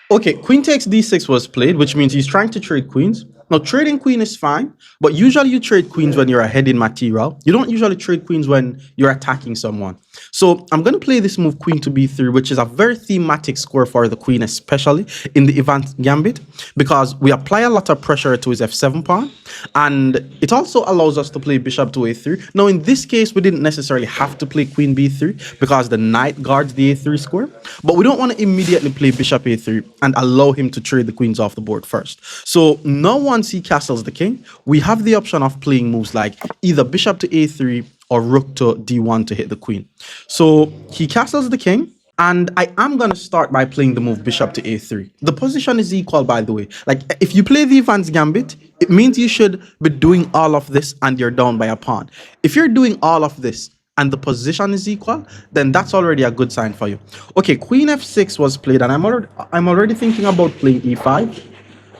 Okay, queen takes d6 was played, which means he's trying to trade queens. Now, trading queen is fine, but usually you trade queens when you're ahead in material. You don't usually trade queens when you're attacking someone. So I'm going to play this move queen to b3, which is a very thematic score for the queen, especially in the EVANS gambit, because we apply a lot of pressure to his f7 pawn, and it also allows us to play bishop to a3. Now, in this case, we didn't necessarily have to play queen b3 because the knight guards the a3 square, but we don't want to immediately play bishop a3 and allow him to trade the queens off the board first. So now once he castles the king, we have the option of playing moves like either bishop to a3 or rook to d1 to hit the queen. So he castles the king, and I am going to start by playing the move bishop to a3. The position is equal, by the way. Like, if you play the EVANS gambit, it means you should be doing all of this and you're down by a pawn. If you're doing all of this and the position is equal, then that's already a good sign for you. Okay, queen f6 was played, and I'm already thinking about playing e5.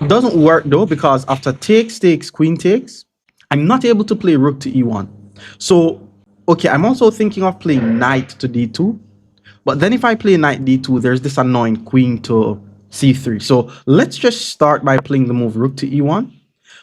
Doesn't work though, because after takes, queen takes, I'm not able to play rook to e1. So, okay, I'm also thinking of playing knight to d2. But then if I play knight d2, there's this annoying queen to c3. So let's just start by playing the move rook to e1.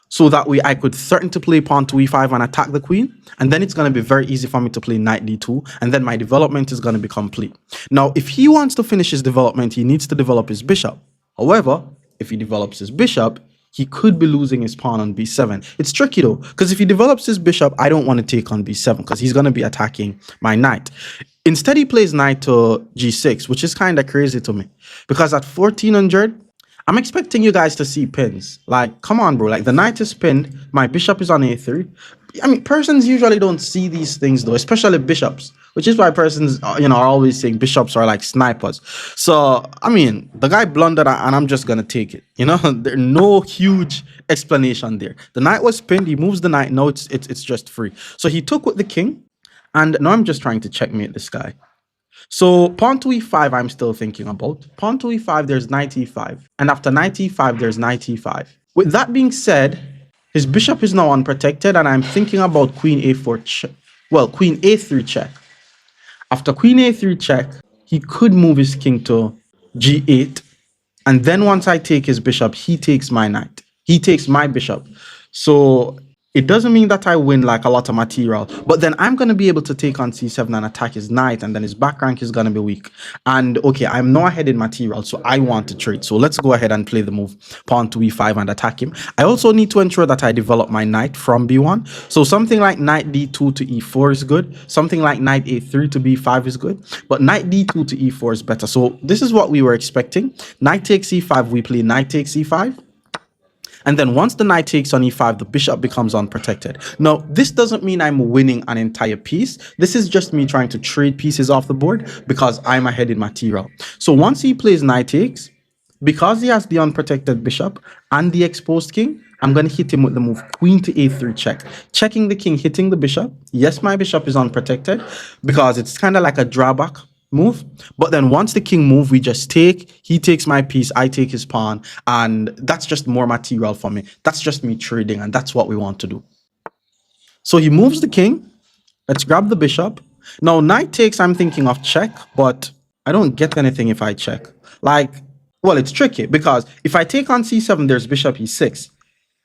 So that way I could threaten to play pawn to e5 and attack the queen. And then it's going to be very easy for me to play knight d2. And then my development is going to be complete. Now, if he wants to finish his development, he needs to develop his bishop. However, if he develops his bishop, he could be losing his pawn on b7. It's tricky though, because if he develops his bishop, I don't want to take on b7 because he's going to be attacking my knight. Instead, he plays knight to g6, which is kind of crazy to me, because at 1400, I'm expecting you guys to see pins. Like, come on, bro. Like, the knight is pinned. My bishop is on a3. I mean, persons usually don't see these things, though, especially bishops, which is why persons, are always saying bishops are like snipers. So, I mean, the guy blundered, and I'm just going to take it. There's no huge explanation there. The knight was pinned. He moves the knight. No, it's just free. So he took with the king, and now I'm just trying to checkmate this guy. So pawn to e5, I'm still thinking about. Pawn to e5, there's knight e5. And after knight e5, there's knight e5. With that being said, his bishop is now unprotected, and I'm thinking about queen a4 check. Well, queen a3 check. After queen a3 check, he could move his king to g8. And then once I take his bishop, he takes my knight. He takes my bishop. So it doesn't mean that I win like a lot of material, but then I'm going to be able to take on c7 and attack his knight, and then his back rank is going to be weak. And okay, I'm now ahead in material, so I want to trade. So let's go ahead and play the move pawn to e5 and attack him. I also need to ensure that I develop my knight from b1. So something like knight d2 to e4 is good. Something like knight a3 to b5 is good. But knight d2 to e4 is better. So this is what we were expecting. Knight takes e5, we play knight takes e5. And then once the knight takes on e5, the bishop becomes unprotected. Now, this doesn't mean I'm winning an entire piece. This is just me trying to trade pieces off the board because I'm ahead in material. So once he plays knight takes, because he has the unprotected bishop and the exposed king, I'm going to hit him with the move queen to a3 check. Checking the king, hitting the bishop. Yes, my bishop is unprotected because it's kind of like a drawback move. But then once the king move, we just take. He takes my piece, I take his pawn, and that's just more material for me. That's just me trading, and that's what we want to do. So he moves the king. Let's grab the bishop. Now, knight takes, I'm thinking of check, but I don't get anything if I check. Like, well, it's tricky because if I take on c7, there's bishop e6.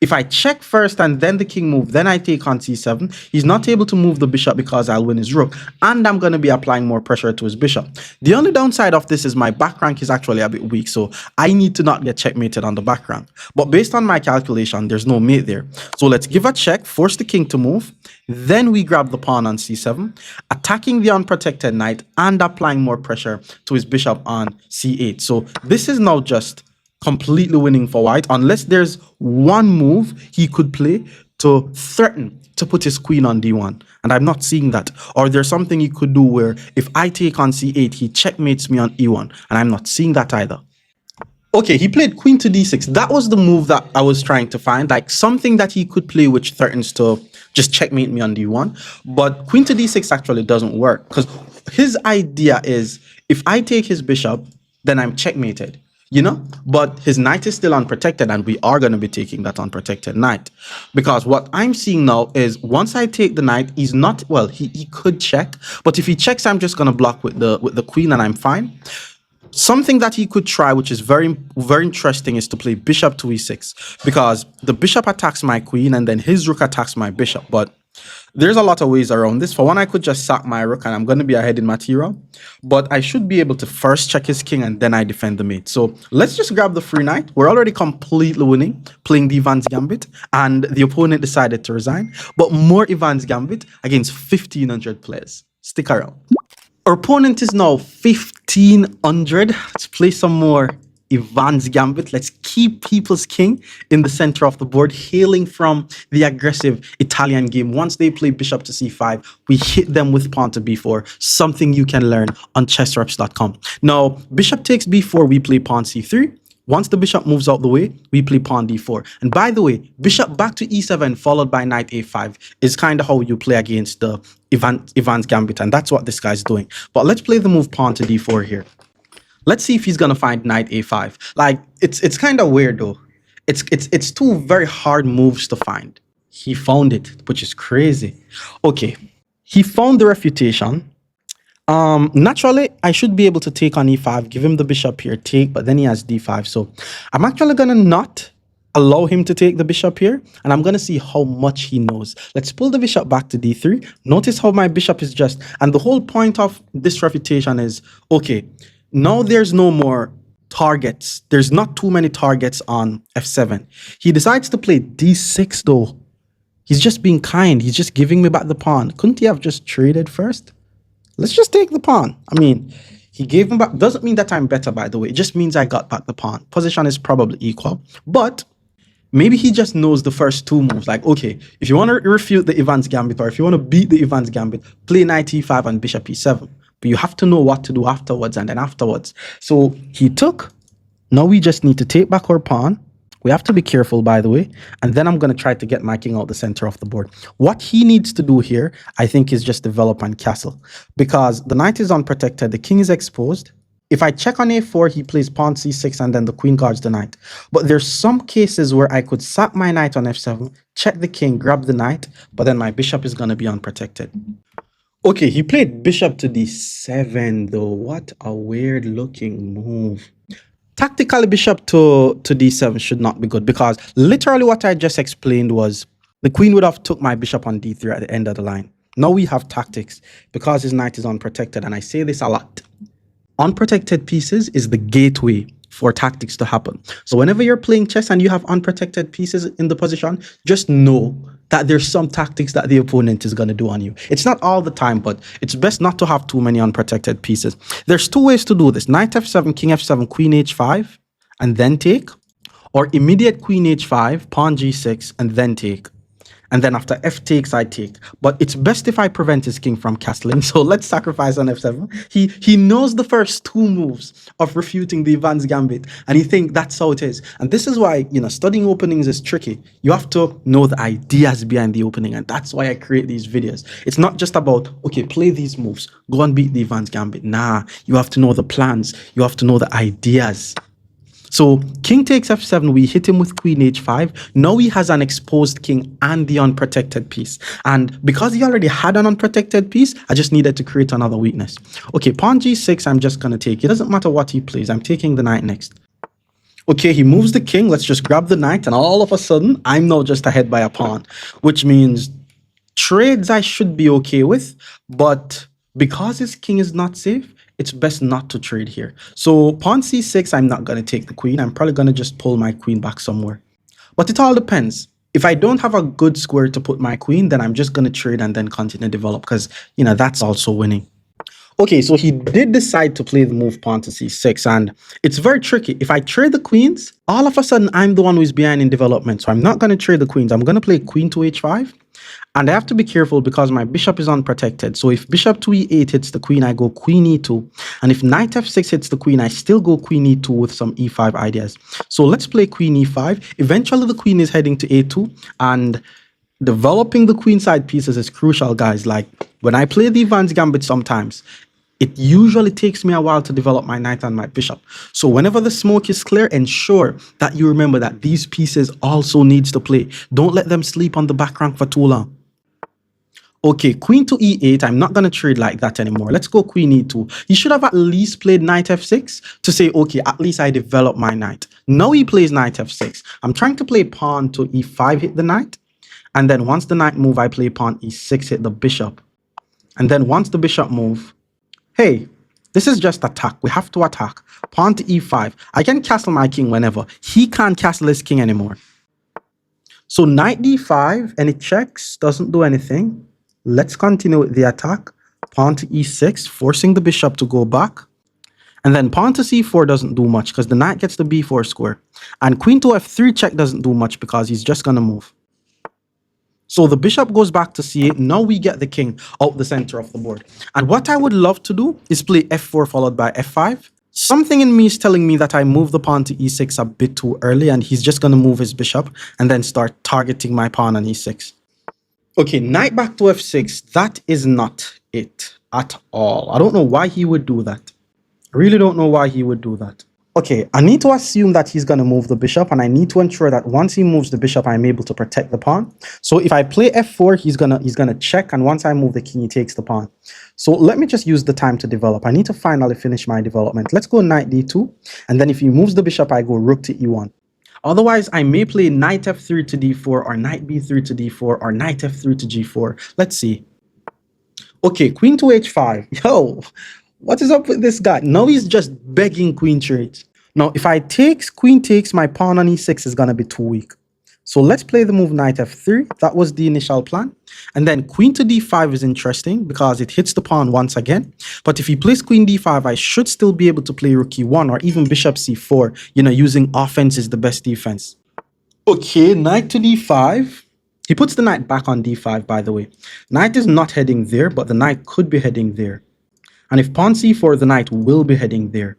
If I check first and then the king move, then I take on c7, he's not able to move the bishop because I'll win his rook, and I'm going to be applying more pressure to his bishop. The only downside of this is my back rank is actually a bit weak, so I need to not get checkmated on the back rank. But based on my calculation, there's no mate there. So let's give a check, force the king to move, then we grab the pawn on c7, attacking the unprotected knight and applying more pressure to his bishop on c8. So this is now just completely winning for white, unless there's one move he could play to threaten to put his queen on d1, and I'm not seeing that. Or there's something he could do where if I take on c8, he checkmates me on e1, and I'm not seeing that either. Okay, he played queen to d6. That was the move that I was trying to find, like something that he could play which threatens to just checkmate me on d1. But queen to d6 actually doesn't work, because his idea is if I take his bishop, then I'm checkmated. you know, but his knight is still unprotected, and we are going to be taking that unprotected knight, because what I'm seeing now is once I take the knight, he's not, well, he could check, but if he checks, I'm just going to block with the queen and I'm fine. Something that he could try, which is very, very interesting, is to play bishop to e6, because the bishop attacks my queen and then his rook attacks my bishop. But there's a lot of ways around this. For one, I could just sack my rook and I'm going to be ahead in material, but I should be able to first check his king and then I defend the mate. So let's just grab the free knight. We're already completely winning playing the EVANS Gambit, and the opponent decided to resign. But more EVANS Gambit against 1,500 players. Stick around. Our opponent is now 1,500. Let's play some more EVANS Gambit. Let's keep people's king in the center of the board, hailing from the aggressive Italian game. Once they play bishop to c5, we hit them with pawn to b4, something you can learn on chessreps.com. Now, bishop takes b4, we play pawn c3. Once the bishop moves out the way, we play pawn d4. And by the way, bishop back to e7 followed by knight a5 is kind of how you play against the EVANS Gambit, and that's what this guy's doing. But let's play the move pawn to d4 here. Let's see if he's gonna find knight a5. Like, it's kind of weird though. It's two very hard moves to find. He found it, which is crazy. Okay, he found the refutation. Naturally, I should be able to take on e5, give him the bishop here, take, but then he has d5. So I'm actually gonna not allow him to take the bishop here, and I'm gonna see how much he knows. Let's pull the bishop back to d3. Notice how my bishop is just, and the whole point of this refutation is, okay, now there's no more targets. There's not too many targets on f7. He decides to play d6 though. He's just being kind. He's just giving me back the pawn. Couldn't he have just traded first? Let's just take the pawn. I mean, he gave him back. Doesn't mean that I'm better, by the way. It just means I got back the pawn. Position is probably equal. But maybe he just knows the first two moves. Like, okay, if you want to refute the EVANS Gambit, or if you want to beat the EVANS Gambit, play knight e5 and bishop e7. But you have to know what to do afterwards and then afterwards. So he took. Now we just need to take back our pawn. We have to be careful, by the way. And then I'm going to try to get my king out the center of the board. What he needs to do here, I think, is just develop and castle. Because the knight is unprotected. The king is exposed. If I check on a4, he plays pawn c6 and then the queen guards the knight. But there's some cases where I could sack my knight on f7, check the king, grab the knight, but then my bishop is going to be unprotected. Okay, he played bishop to d7 though. What a weird looking move. Tactically, bishop to d7 should not be good, because literally what I just explained was the queen would have took my bishop on d3 at the end of the line. Now we have tactics because his knight is unprotected, and I say this a lot. Unprotected pieces is the gateway for tactics to happen. So whenever you're playing chess and you have unprotected pieces in the position, just know that there's some tactics that the opponent is going to do on you. It's not all the time, but it's best not to have too many unprotected pieces. There's two ways to do this: knight f7, king f7, queen h5, and then take, or immediate queen h5, pawn g6, and then take. And then after f takes, I take. But it's best if I prevent his king from castling. So let's sacrifice on f7. He knows the first two moves of refuting the EVANS Gambit, and he thinks that's how it is. And this is why, you know, studying openings is tricky. You have to know the ideas behind the opening, and that's why I create these videos. It's not just about, okay, play these moves, go and beat the EVANS Gambit. Nah, you have to know the plans. You have to know the ideas. So king takes f7, we hit him with queen h5. Now he has an exposed king and the unprotected piece. And because he already had an unprotected piece, I just needed to create another weakness. Okay, pawn g6, I'm just going to take. It doesn't matter what he plays. I'm taking the knight next. Okay, he moves the king. Let's just grab the knight. And all of a sudden, I'm now just ahead by a pawn, which means trades I should be okay with. But because his king is not safe, it's best not to trade here. So pawn c6, I'm not going to take the queen. I'm probably going to just pull my queen back somewhere. But it all depends. If I don't have a good square to put my queen, then I'm just going to trade and then continue to develop, because, you know, that's also winning. Okay, so he did decide to play the move pawn to c6, and it's very tricky. If I trade the queens, all of a sudden I'm the one who's behind in development. So I'm not going to trade the queens. I'm going to play queen to h5. And I have to be careful because my bishop is unprotected. So if bishop to e8 hits the queen, I go queen e2. And if knight f6 hits the queen, I still go queen e2 with some e5 ideas. So let's play queen e5. Eventually, the queen is heading to a2. And developing the queenside pieces is crucial, guys. Like, when I play the EVANS Gambit sometimes, It usually takes me a while to develop my knight and my bishop. So whenever the smoke is clear, ensure that you remember that these pieces also needs to play. Don't let them sleep on the back rank for too long. Okay, queen to e8. I'm not going to trade like that anymore. Let's go queen e2. He should have at least played knight f6 to say, okay, at least I developed my knight. Now he plays knight f6. I'm trying to play pawn to e5, hit the knight. And then once the knight move, I play pawn e6, hit the bishop. And then once the bishop move, hey, this is just attack. We have to attack. Pawn to e5. I can castle my king whenever. He can't castle his king anymore. So knight d5, and it checks, doesn't do anything. Let's continue with the attack. Pawn to e6, forcing the bishop to go back. And then pawn to c4 doesn't do much because the knight gets the b4 square. And queen to f3 check doesn't do much because he's just going to move. So the bishop goes back to c8. Now we get the king out the center of the board. And what I would love to do is play f4 followed by f5. Something in me is telling me that I move the pawn to e6 a bit too early and he's just going to move his bishop and then start targeting my pawn on e6. Okay, knight back to f6. That is not it at all. I don't know why he would do that. I really don't know why he would do that. Okay, I need to assume that he's going to move the bishop, and I need to ensure that once he moves the bishop, I'm able to protect the pawn. So if I play f4, he's gonna check, and once I move the king, he takes the pawn. So let me just use the time to develop. I need to finally finish my development. Let's go knight d2, and then if he moves the bishop, I go rook to e1. Otherwise, I may play knight f3 to d4, or knight b3 to d4, or knight f3 to g4. Let's see. Okay, queen to h5. Yo, what is up with this guy? Now he's just begging queen trades. Now, if I takes, queen takes, my pawn on e6 is going to be too weak. So let's play the move knight f3. That was the initial plan. And then queen to d5 is interesting because it hits the pawn once again. But if he plays queen d5, I should still be able to play rook e1 or even bishop c4. You know, using offense is the best defense. Okay, knight to d5. He puts the knight back on d5, by the way. Knight is not heading there, but the knight could be heading there. And if pawn c4, the knight will be heading there.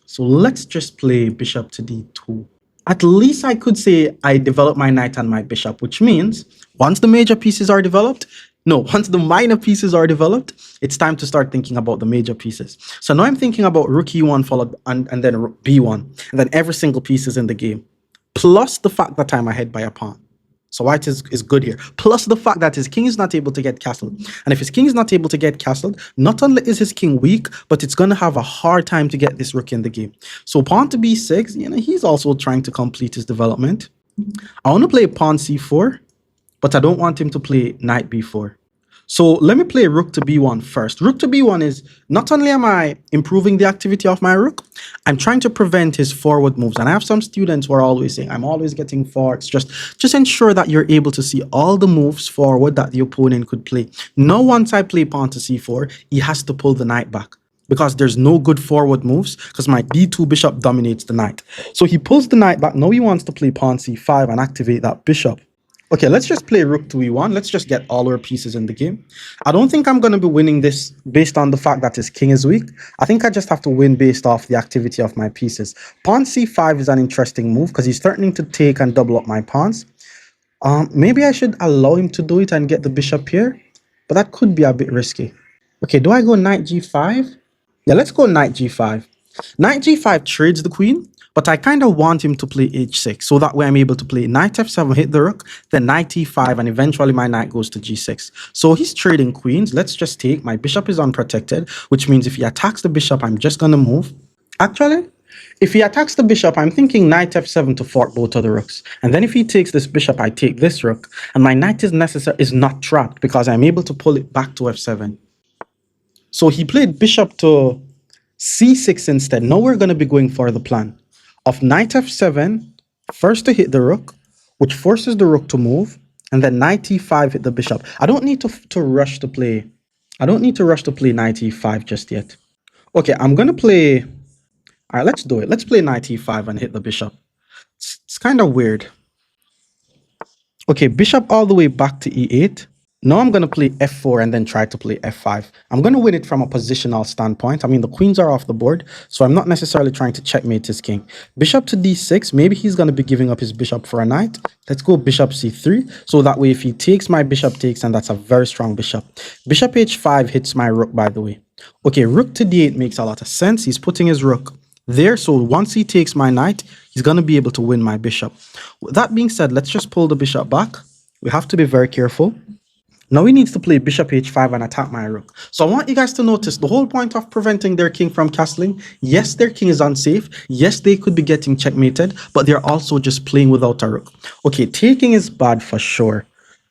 So let's just play bishop to d2. At least I could say I developed my knight and my bishop, which means once the major pieces are developed, once the minor pieces are developed, it's time to start thinking about the major pieces. So now I'm thinking about rook e1 followed and then b1, and then every single piece is in the game. Plus the fact that I'm ahead by a pawn. So white is good here. Plus the fact that his king is not able to get castled. And if his king is not able to get castled, not only is his king weak, but it's going to have a hard time to get this rook in the game. So pawn to b6, he's also trying to complete his development. I want to play pawn c4, but I don't want him to play knight b4. So let me play rook to b1 first. Rook to b1 is not only am I improving the activity of my rook, I'm trying to prevent his forward moves. And I have some students who are always saying, I'm always getting forwards. Just ensure that you're able to see all the moves forward that the opponent could play. Now, once I play pawn to c4, he has to pull the knight back because there's no good forward moves because my d2 bishop dominates the knight. So he pulls the knight back. Now he wants to play pawn c5 and activate that bishop. Okay, let's just play rook to e1. Let's just get all our pieces in the game. I don't think I'm going to be winning this based on the fact that his king is weak. I think I just have to win based off the activity of my pieces. Pawn c5 is an interesting move because he's threatening to take and double up my pawns. Maybe I should allow him to do it and get the bishop here, but that could be a bit risky. Okay, do I go knight g5? Yeah, let's go knight g5. Knight g5 trades the queen, but I kind of want him to play h6, so that way I'm able to play knight f7, hit the rook, then knight e5, and eventually my knight goes to g6. So he's trading queens. Let's just take. My bishop is unprotected, which means if he attacks the bishop, I'm just going to move. Actually, if he attacks the bishop, I'm thinking knight f7 to fork both of the rooks. And then if he takes this bishop, I take this rook, and my knight is not trapped because I'm able to pull it back to f7. So he played bishop to c6 instead. Now we're going to be going for the plan of knight f7, first to hit the rook, which forces the rook to move, and then knight e5 hit the bishop. I don't need to rush to play. I don't need to rush to play knight e5 just yet. Okay, I'm going to play. All right, let's do it. Let's play knight e5 and hit the bishop. It's kind of weird. Okay, bishop all the way back to e8. Now I'm going to play f4 and then try to play f5. I'm going to win it from a positional standpoint. I mean, the queens are off the board, so I'm not necessarily trying to checkmate his king. Bishop to d6. Maybe he's going to be giving up his bishop for a knight. Let's go bishop c3. So that way, if he takes, my bishop takes, and that's a very strong bishop. Bishop h5 hits my rook, by the way. Okay, rook to d8 makes a lot of sense. He's putting his rook there, so once he takes my knight, he's going to be able to win my bishop. With that being said, let's just pull the bishop back. We have to be very careful. Now he needs to play bishop h5 and attack my rook. So I want you guys to notice the whole point of preventing their king from castling. Yes, their king is unsafe. Yes, they could be getting checkmated, but they're also just playing without a rook. Okay, taking is bad for sure.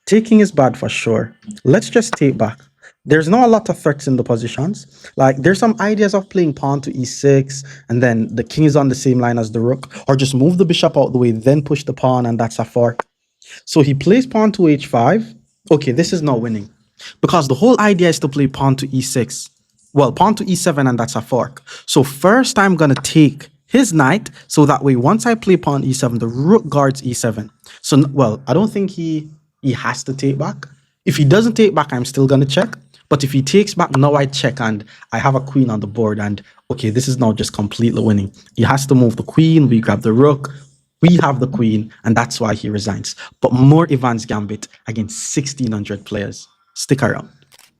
Taking is bad for sure. Let's just take back. There's not a lot of threats in the positions. Like, there's some ideas of playing pawn to e6, and then the king is on the same line as the rook, or just move the bishop out the way, then push the pawn, and that's a fork. So he plays pawn to h5. Okay, this is not winning, because the whole idea is to play pawn to e6. Well, pawn to e7, and that's a fork. So first I'm going to take his knight, so that way once I play pawn e7, the rook guards e7. So, well, I don't think he has to take back. If he doesn't take back, I'm still going to check. But if he takes back, now I check, and I have a queen on the board, and okay, this is now just completely winning. He has to move the queen, we grab the rook, we have the queen, and that's why he resigns. But more EVANS Gambit against 1,600 players. Stick around.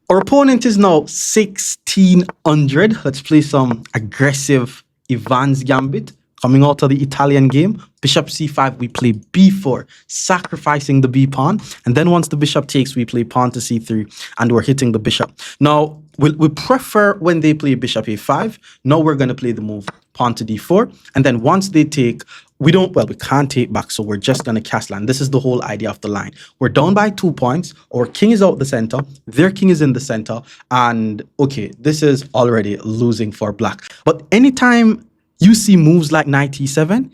Our opponent is now 1,600. Let's play some aggressive EVANS Gambit. Coming out of the Italian game, bishop c5, we play b4, sacrificing the b pawn. And then once the bishop takes, we play pawn to c3, and we're hitting the bishop. Now, we prefer when they play bishop a5. Now we're going to play the move pawn to d4. And then once they take, we can't take back, so we're just going to castle. And this is the whole idea of the line. We're down by 2 points. Our king is out the center. Their king is in the center. And okay, this is already losing for black. But anytime you see moves like knight e7,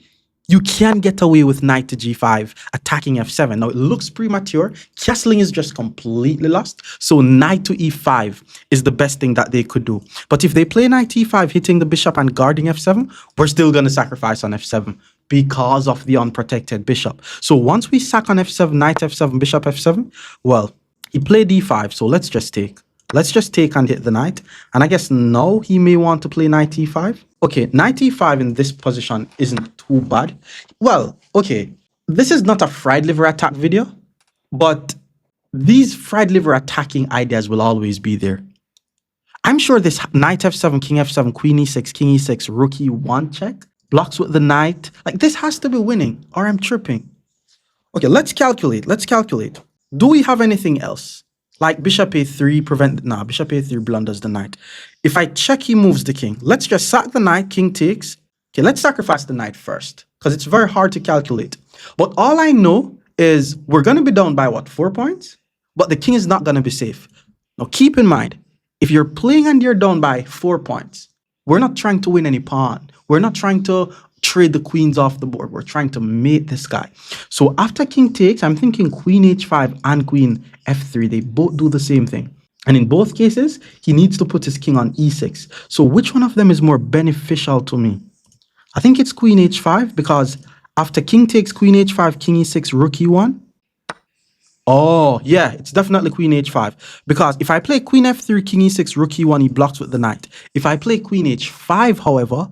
you can get away with knight to g5, attacking f7. Now, it looks premature. Castling is just completely lost. So knight to e5 is the best thing that they could do. But if they play knight e5, hitting the bishop and guarding f7, we're still going to sacrifice on f7 because of the unprotected bishop. So once we sack on f7, knight f7, bishop f7, well, he played d5, so let's just take. Let's just take and hit the knight. And I guess now he may want to play knight e5. Okay, knight e5 in this position isn't too bad. Well, okay, this is not a fried liver attack video, but these fried liver attacking ideas will always be there. I'm sure this knight f7, king f7, queen e6, king e6, rook e1 check, blocks with the knight. Like, this has to be winning, or I'm tripping. Okay, let's calculate. Let's calculate. Do we have anything else? Like bishop a3, bishop a3 blunders the knight. If I check, he moves the king. Let's just sack the knight, king takes. Okay, let's sacrifice the knight first, because it's very hard to calculate. But all I know is we're going to be down by, what, 4 points? But the king is not going to be safe. Now, keep in mind, if you're playing and you're down by 4 points, we're not trying to win any pawn. We're not trying to trade the queens off the board. We're trying to mate this guy. So after king takes, I'm thinking queen h5 and queen f3. They both do the same thing. And in both cases, he needs to put his king on e6. So which one of them is more beneficial to me? I think it's queen h5, because after king takes, queen h5, king e6, rook e1. Oh, yeah, it's definitely queen h5. Because if I play queen f3, king e6, rook e1, he blocks with the knight. If I play queen h5, however,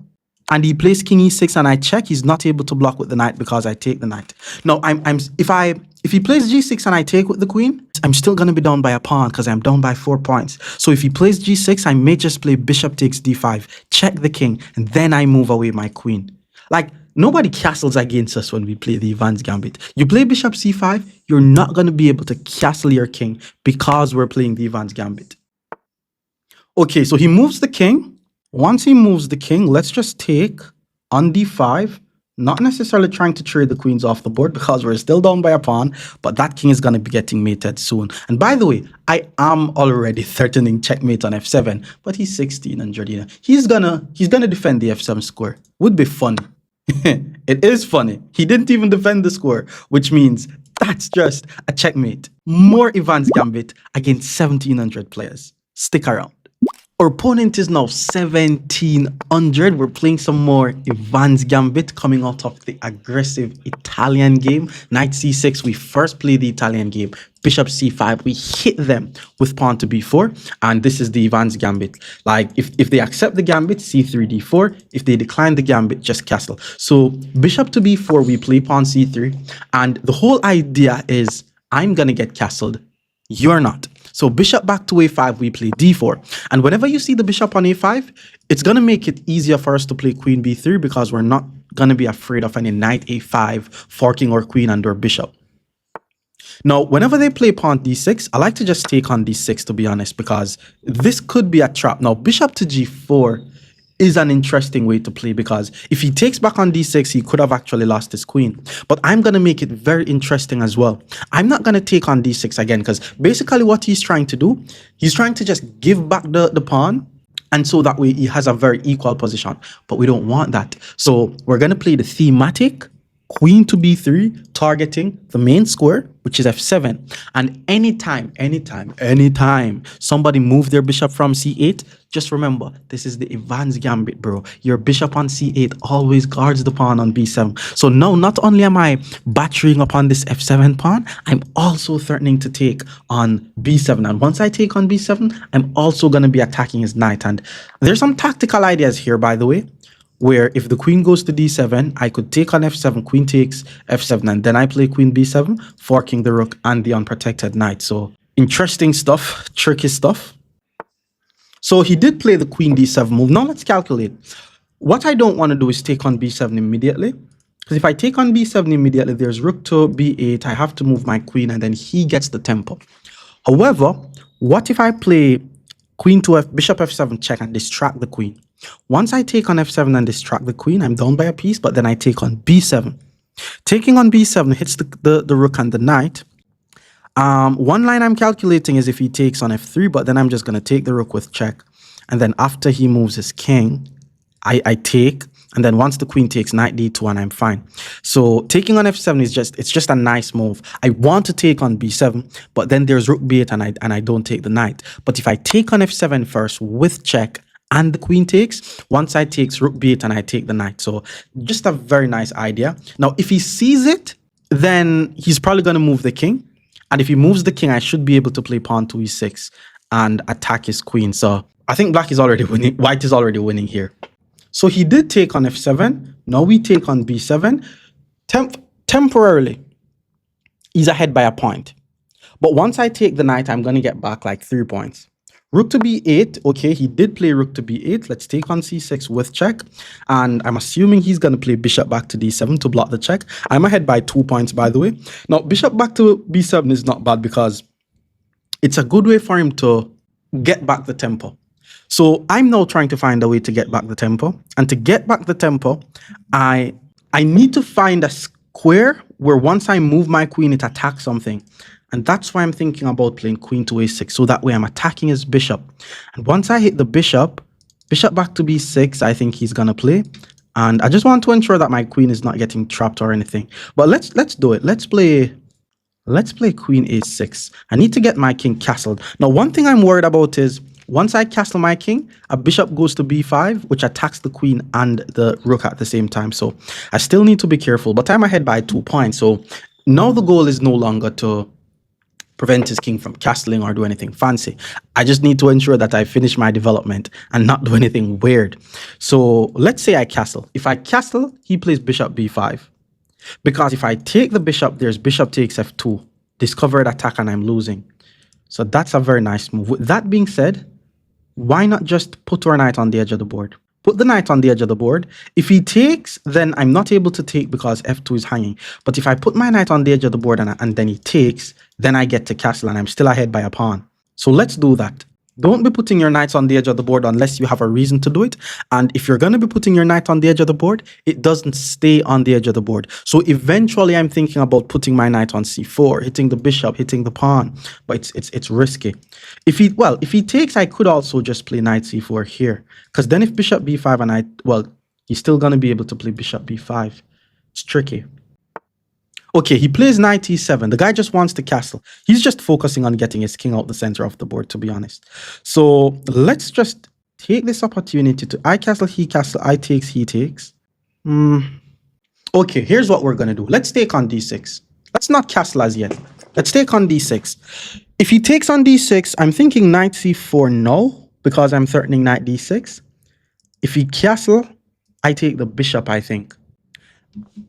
and he plays king e6 and I check, he's not able to block with the knight because I take the knight. Now, if he plays g6 and I take with the queen, I'm still going to be down by a pawn because I'm down by 4 points. So if he plays g6, I may just play bishop takes d5, check the king, and then I move away my queen. Like, nobody castles against us when we play the EVANS Gambit. You play bishop c5, you're not going to be able to castle your king because we're playing the EVANS Gambit. Okay, so he moves the king. Once he moves the king, let's just take on d5, not necessarily trying to trade the queens off the board because we're still down by a pawn, but that king is going to be getting mated soon. And by the way, I am already threatening checkmate on f7, but he's 1,600, you know. He's gonna defend the f7 square. Would be funny. It is funny. He didn't even defend the square, which means that's just a checkmate. More EVANS Gambit against 1,700 players. Stick around. Our opponent is now 1700. We're playing some more EVANS Gambit coming out of the aggressive Italian game. Knight c6, we first played the Italian game. Bishop c5, we hit them with pawn to b4. And this is the EVANS Gambit. Like, if they accept the Gambit, c3, d4. If they decline the Gambit, just castle. So bishop to b4, we play pawn c3. And the whole idea is I'm going to get castled. You're not. So bishop back to a5, we play d4. And whenever you see the bishop on a5, it's going to make it easier for us to play queen b3 because we're not going to be afraid of any knight a5 forking our queen and our bishop. Now, whenever they play pawn d6, I like to just take on d6, to be honest, because this could be a trap. Now, bishop to g4 is an interesting way to play because if he takes back on d6, he could have actually lost his queen. But I'm going to make it very interesting as well. I'm not going to take on d6 again because basically what he's trying to do, he's trying to just give back the pawn. And so that way he has a very equal position. But we don't want that. So we're going to play the thematic queen to b3, targeting the main square, which is f7. And anytime somebody move their bishop from c8, just remember, this is the EVANS Gambit, bro. Your bishop on c8 always guards the pawn on b7. So now, not only am I battering upon this f7 pawn, I'm also threatening to take on b7. And once I take on b7, I'm also going to be attacking his knight. And there's some tactical ideas here, by the way, where if the queen goes to d7, I could take on f7, queen takes f7, and then I play queen b7, forking the rook and the unprotected knight. So interesting stuff, tricky stuff. So he did play the queen d7 move. Now let's calculate. What I don't want to do is take on b7 immediately. Because if I take on b7 immediately, there's rook to b8. I have to move my queen, and then he gets the tempo. However, what if I play queen to bishop f7 check and distract the queen? Once I take on f7 and distract the queen, I'm down by a piece, but then I take on b7. Taking on b7 hits the rook and the knight. One line I'm calculating is if he takes on f3, but then I'm just going to take the rook with check. And then after he moves his king, I take. And then once the queen takes, knight d2, and I'm fine. So taking on f7 is just a nice move. I want to take on b7, but then there's rook b8 and I don't take the knight. But if I take on f7 first with check, and the queen takes, once I takes rook b8 and I take the knight. So just a very nice idea. Now, if he sees it, then he's probably going to move the king. And if he moves the king, I should be able to play pawn to e6 and attack his queen. So I think black is already winning. White is already winning here. So he did take on f7. Now we take on b7. Temporarily, he's ahead by a point. But once I take the knight, I'm going to get back like 3 points. Rook to b8. Okay, he did play rook to b8. Let's take on c6 with check. And I'm assuming he's going to play bishop back to d7 to block the check. I'm ahead by 2 points, by the way. Now, bishop back to b7 is not bad because it's a good way for him to get back the tempo. So I'm now trying to find a way to get back the tempo. And to get back the tempo, I need to find a square where once I move my queen, it attacks something. And that's why I'm thinking about playing queen to a6. So that way I'm attacking his bishop. And once I hit the bishop back to b6, I think he's going to play. And I just want to ensure that my queen is not getting trapped or anything. But let's do it. Let's play queen a6. I need to get my king castled. Now, one thing I'm worried about is once I castle my king, a bishop goes to b5, which attacks the queen and the rook at the same time. So I still need to be careful. But I'm ahead by 2 points. So now the goal is no longer to prevent his king from castling or do anything fancy. I just need to ensure that I finish my development and not do anything weird. So let's say I castle. If I castle, he plays bishop b5. Because if I take the bishop, there's bishop takes f2. Discovered attack and I'm losing. So that's a very nice move. With that being said, why not just put our knight on the edge of the board? Put the knight on the edge of the board. If he takes, then I'm not able to take because f2 is hanging. But if I put my knight on the edge of the board and then he takes, then I get to castle and I'm still ahead by a pawn. So let's do that. Don't be putting your knights on the edge of the board unless you have a reason to do it. And if you're going to be putting your knight on the edge of the board, it doesn't stay on the edge of the board. So eventually I'm thinking about putting my knight on c4, hitting the bishop, hitting the pawn. But it's risky. If he takes, I could also just play knight c4 here. Because then if bishop b5 and he's still going to be able to play bishop b5. It's tricky. Okay, he plays knight e7. The guy just wants to castle. He's just focusing on getting his king out the center of the board, to be honest. So let's just take this opportunity to I castle, he castle, I takes, he takes. Okay, here's what we're going to do. Let's take on d6. Let's not castle as yet. Let's take on d6. If he takes on d6, I'm thinking knight c4 no, because I'm threatening knight d6. If he castle, I take the bishop, I think.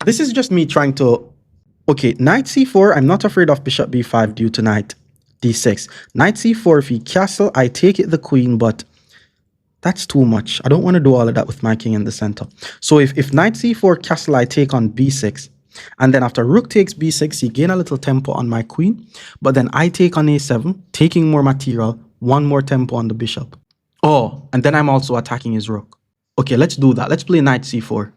This is just me trying to... Okay, knight c4, I'm not afraid of bishop b5 due to knight d6. Knight c4, if he castle, I take it the queen, but that's too much. I don't want to do all of that with my king in the center. So if knight c4 castle, I take on b6. And then after rook takes b6, he gain a little tempo on my queen. But then I take on a7, taking more material, one more tempo on the bishop. Oh, and then I'm also attacking his rook. Okay, let's do that. Let's play knight c4.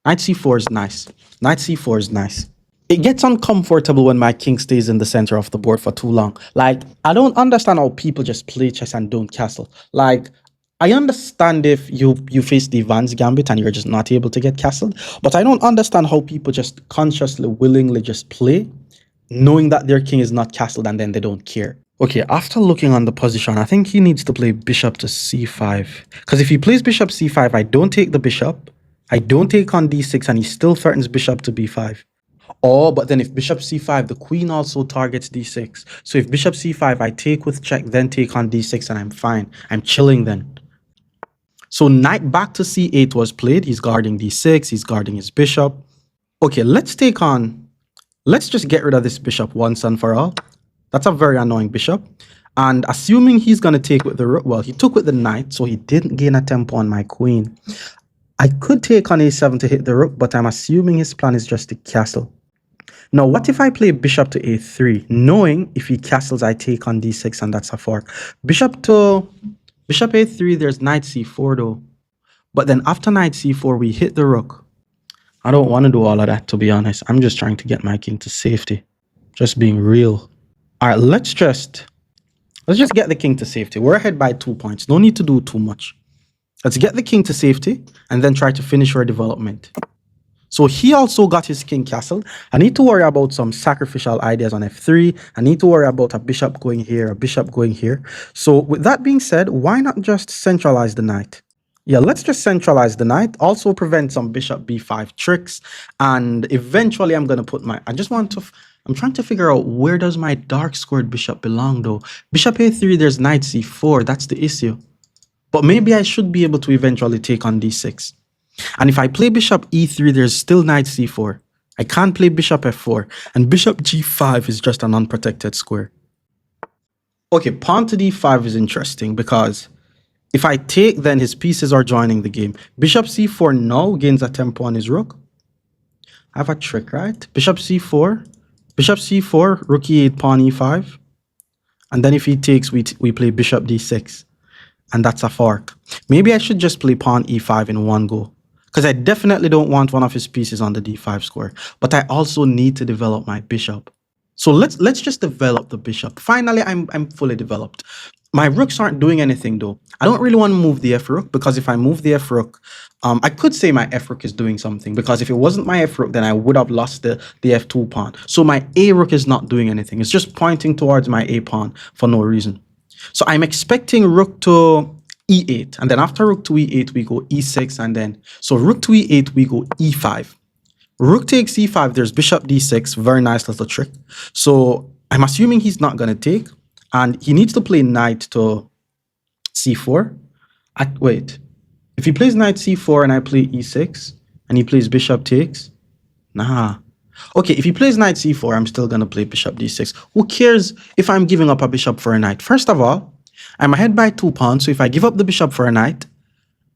Knight c4 is nice. Knight c4 is nice. It gets uncomfortable when my king stays in the center of the board for too long. Like, I don't understand how people just play chess and don't castle. Like, I understand if you face the EVANS gambit and you're just not able to get castled, but I don't understand how people just consciously, willingly just play, knowing that their king is not castled and then they don't care. Okay, after looking on the position, I think he needs to play bishop to c5. Because if he plays bishop c5, I don't take the bishop, I don't take on d6, and he still threatens bishop to b5. Oh, but then if bishop c5, the queen also targets d6. So if bishop c5, I take with check, then take on d6, and I'm fine. I'm chilling then. So knight back to c8 was played. He's guarding d6. He's guarding his bishop. Okay, let's just get rid of this bishop once and for all. That's a very annoying bishop. And assuming he's going to take with the rook, well, he took with the knight, so he didn't gain a tempo on my queen. I could take on a7 to hit the rook, but I'm assuming his plan is just to castle. Now, what if I play bishop to a3, knowing if he castles, I take on d6, and that's a fork. Bishop a3, there's knight c4 though. But then after knight c4, we hit the rook. I don't want to do all of that, to be honest. I'm just trying to get my king to safety. Just being real. All right, let's just get the king to safety. We're ahead by 2 points. No need to do too much. Let's get the king to safety and then try to finish our development. So he also got his king castled. I need to worry about some sacrificial ideas on f3. I need to worry about a bishop going here, a bishop going here. So with that being said, why not just centralize the knight? Yeah, let's just centralize the knight. Also prevent some bishop b5 tricks. And eventually I'm going to put my... I'm trying to figure out where does my dark squared bishop belong though. Bishop a3, there's knight c4. That's the issue. But maybe I should be able to eventually take on d6. And if I play bishop e3, there's still knight c4. I can't play bishop f4. And bishop g5 is just an unprotected square. Okay, pawn to d5 is interesting because if I take, then his pieces are joining the game. Bishop c4 now gains a tempo on his rook. I have a trick, right? Bishop c4, rook e8, pawn e5. And then if he takes, we play bishop d6. And that's a fork. Maybe I should just play pawn e5 in one go. Because I definitely don't want one of his pieces on the d5 square. But I also need to develop my bishop. So let's just develop the bishop. Finally, I'm fully developed. My rooks aren't doing anything though. I don't really want to move the f rook, because if I move the f rook, I could say my f rook is doing something, because if it wasn't my f rook, then I would have lost the f2 pawn. So my a rook is not doing anything. It's just pointing towards my a pawn for no reason. So I'm expecting rook to e8, and then after rook to e8 we go e6, and then so rook to e8 we go e5. Rook takes e5, there's bishop d6, very nice little trick. So I'm assuming he's not going to take, and he needs to play knight to c4. Wait, if he plays knight c4 and I play e6 and he plays bishop takes, nah. Okay, if he plays knight c4, I'm still going to play bishop d6. Who cares if I'm giving up a bishop for a knight? First of all, I'm ahead by 2 pawns, so if I give up the bishop for a knight,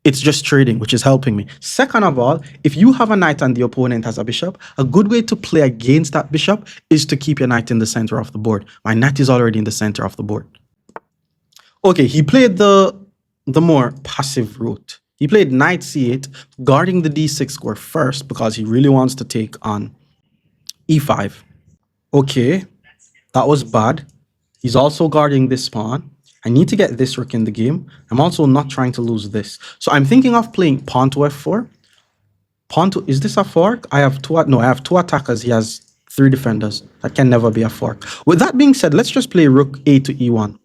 it's just trading, which is helping me. Second of all, if you have a knight and the opponent has a bishop, a good way to play against that bishop is to keep your knight in the center of the board. My knight is already in the center of the board. Okay, he played the more passive route. He played knight c8, guarding the d6 square first, because he really wants to take on e5. Okay, that was bad. He's also guarding this pawn. I need to get this rook in the game. I'm also not trying to lose this. So I'm thinking of playing pawn to f4. Pawn to, is this a fork? I have two attackers. He has Three defenders. That can never be a fork. With that being said, let's just play rook a to e1.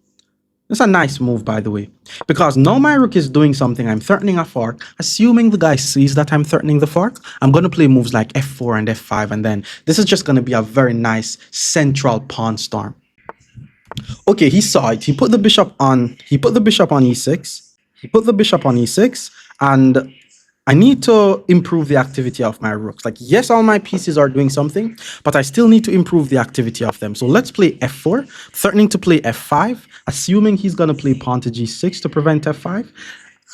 It's a nice move, by the way, because now my rook is doing something. I'm threatening a fork. Assuming the guy sees that I'm threatening the fork, I'm going to play moves like f4 and f5, and then this is just going to be a very nice central pawn storm. Okay, he saw it. He put the bishop on e6. He put the bishop on e6, and I need to improve the activity of my rooks. Like, yes, all my pieces are doing something, but I still need to improve the activity of them. So let's play f4, threatening to play f5, assuming he's going to play pawn to g6 to prevent f5.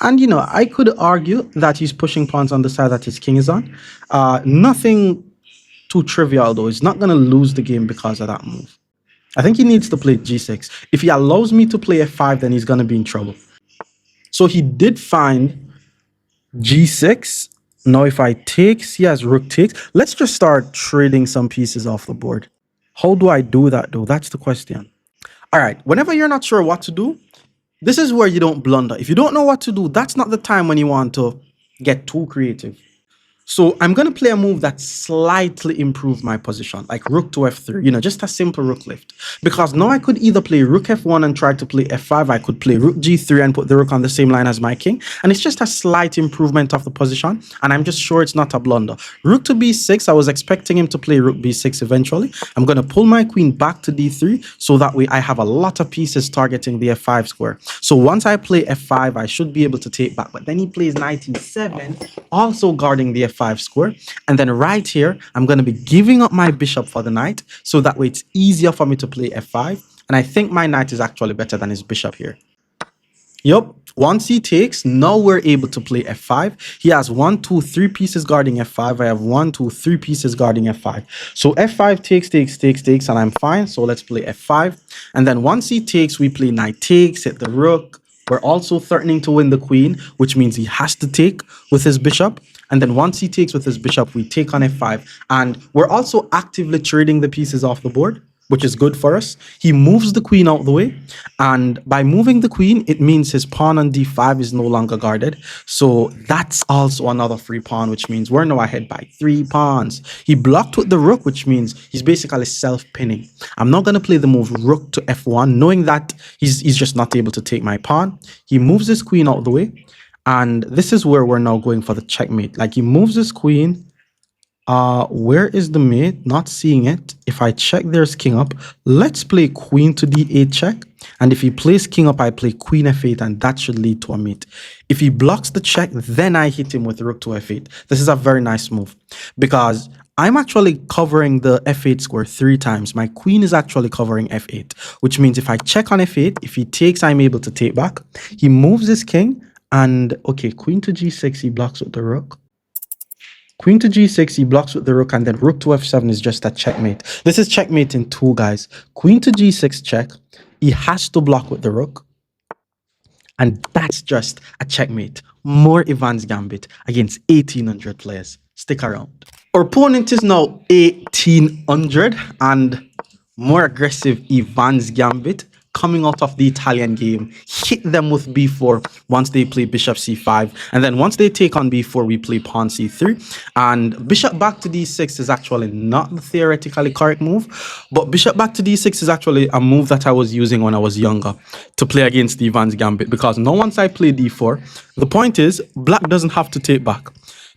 And, you know, I could argue that he's pushing pawns on the side that his king is on. Nothing too trivial, though. He's not going to lose the game because of that move. I think he needs to play g6. If he allows me to play f5, then he's going to be in trouble. So he did find g6. Now if I takes, he has rook takes. Let's just start trading some pieces off the board. How do I do that though? That's the question. All right, whenever you're not sure what to do, this is where you don't blunder. If you don't know what to do, that's not the time when you want to get too creative. So I'm going to play a move that slightly improves my position, like rook to f3, you know, just a simple rook lift. Because now I could either play rook f1 and try to play f5. I could play rook g3 and put the rook on the same line as my king. And it's just a slight improvement of the position. And I'm just sure it's not a blunder. Rook to b6, I was expecting him to play rook b6 eventually. I'm going to pull my queen back to d3. So that way I have a lot of pieces targeting the f5 square. So once I play f5, I should be able to take back. But then he plays knight e7, also guarding the f5 square, and then right here I'm going to be giving up my bishop for the knight, so that way it's easier for me to play f5, and I think my knight is actually better than his bishop here. Yep, once he takes, now we're able to play f5. He has 1, 2, 3 pieces guarding f5. I have 1, 2, 3 pieces guarding f5. So f5 takes, and I'm fine. So let's play f5, and then once he takes, we play knight takes, hit the rook. We're also threatening to win the queen, which means he has to take with his bishop. And then once he takes with his bishop, we take on f5. And we're also actively trading the pieces off the board, which is good for us. He moves the queen out the way. And by moving the queen, it means his pawn on d5 is no longer guarded. So that's also another free pawn, which means we're now ahead by 3 pawns. He blocked with the rook, which means he's basically self-pinning. I'm not going to play the move rook to f1, knowing that he's just not able to take my pawn. He moves his queen out the way. And this is where we're now going for the checkmate. Like, he moves his queen. Where is the mate? Not seeing it. If I check, there's king up. Let's play queen to d8 check. And if he plays king up, I play queen f8, and that should lead to a mate. If he blocks the check, then I hit him with rook to f8. This is a very nice move because I'm actually covering the f8 square 3 times. My queen is actually covering f8, which means if I check on f8, if he takes, I'm able to take back. He moves his king, and okay, queen to g6, he blocks with the rook. Queen to g6, he blocks with the rook, and then rook to f7 is just a checkmate. This is checkmate in 2, guys. Queen to g6 check. He has to block with the rook. And that's just a checkmate. More EVANS Gambit against 1,800 players. Stick around. Our opponent is now 1,800 and more aggressive EVANS Gambit. Coming out of the Italian game, hit them with b4 once they play bishop c5, and then once they take on b4, we play pawn c3, and bishop back to d6 is actually not the theoretically correct move, but bishop back to d6 is actually a move that I was using when I was younger to play against the EVANS Gambit, because now once I play d4, the point is black doesn't have to take back.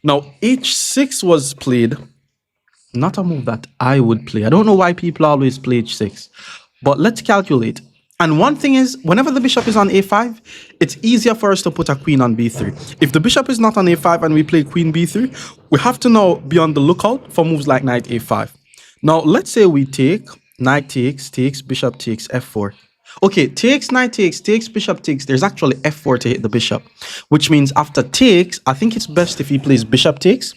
Now h6 was played, not a move that I would play. I don't know why people always play h6, but let's calculate. And one thing is, whenever the bishop is on a5, it's easier for us to put a queen on b3. If the bishop is not on a5 and we play queen b3, we have to now be on the lookout for moves like knight a5. Now, let's say we take, knight takes, bishop takes, f4. Okay, takes, knight takes, bishop takes. There's actually f4 to hit the bishop, which means after takes, I think it's best if he plays bishop takes.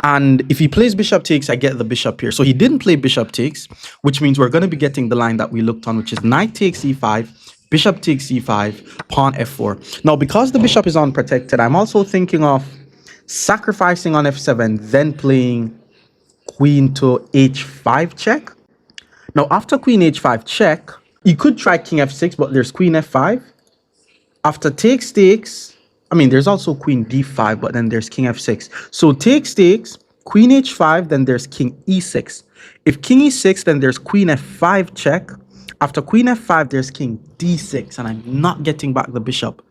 And if he plays bishop takes, I get the bishop here. So he didn't play bishop takes, which means we're going to be getting the line that we looked on, which is knight takes e5, bishop takes e5, pawn f4. Now, because the bishop is unprotected, I'm also thinking of sacrificing on f7, then playing queen to h5 check. Now, after queen h5 check, you could try king f6, but there's queen f5. After takes, I mean, there's also queen d5, but then there's king f6. So takes, queen h5, then there's king e6. If king e6, then there's queen f5 check. After queen f5, there's king d6, and I'm not getting back the bishop.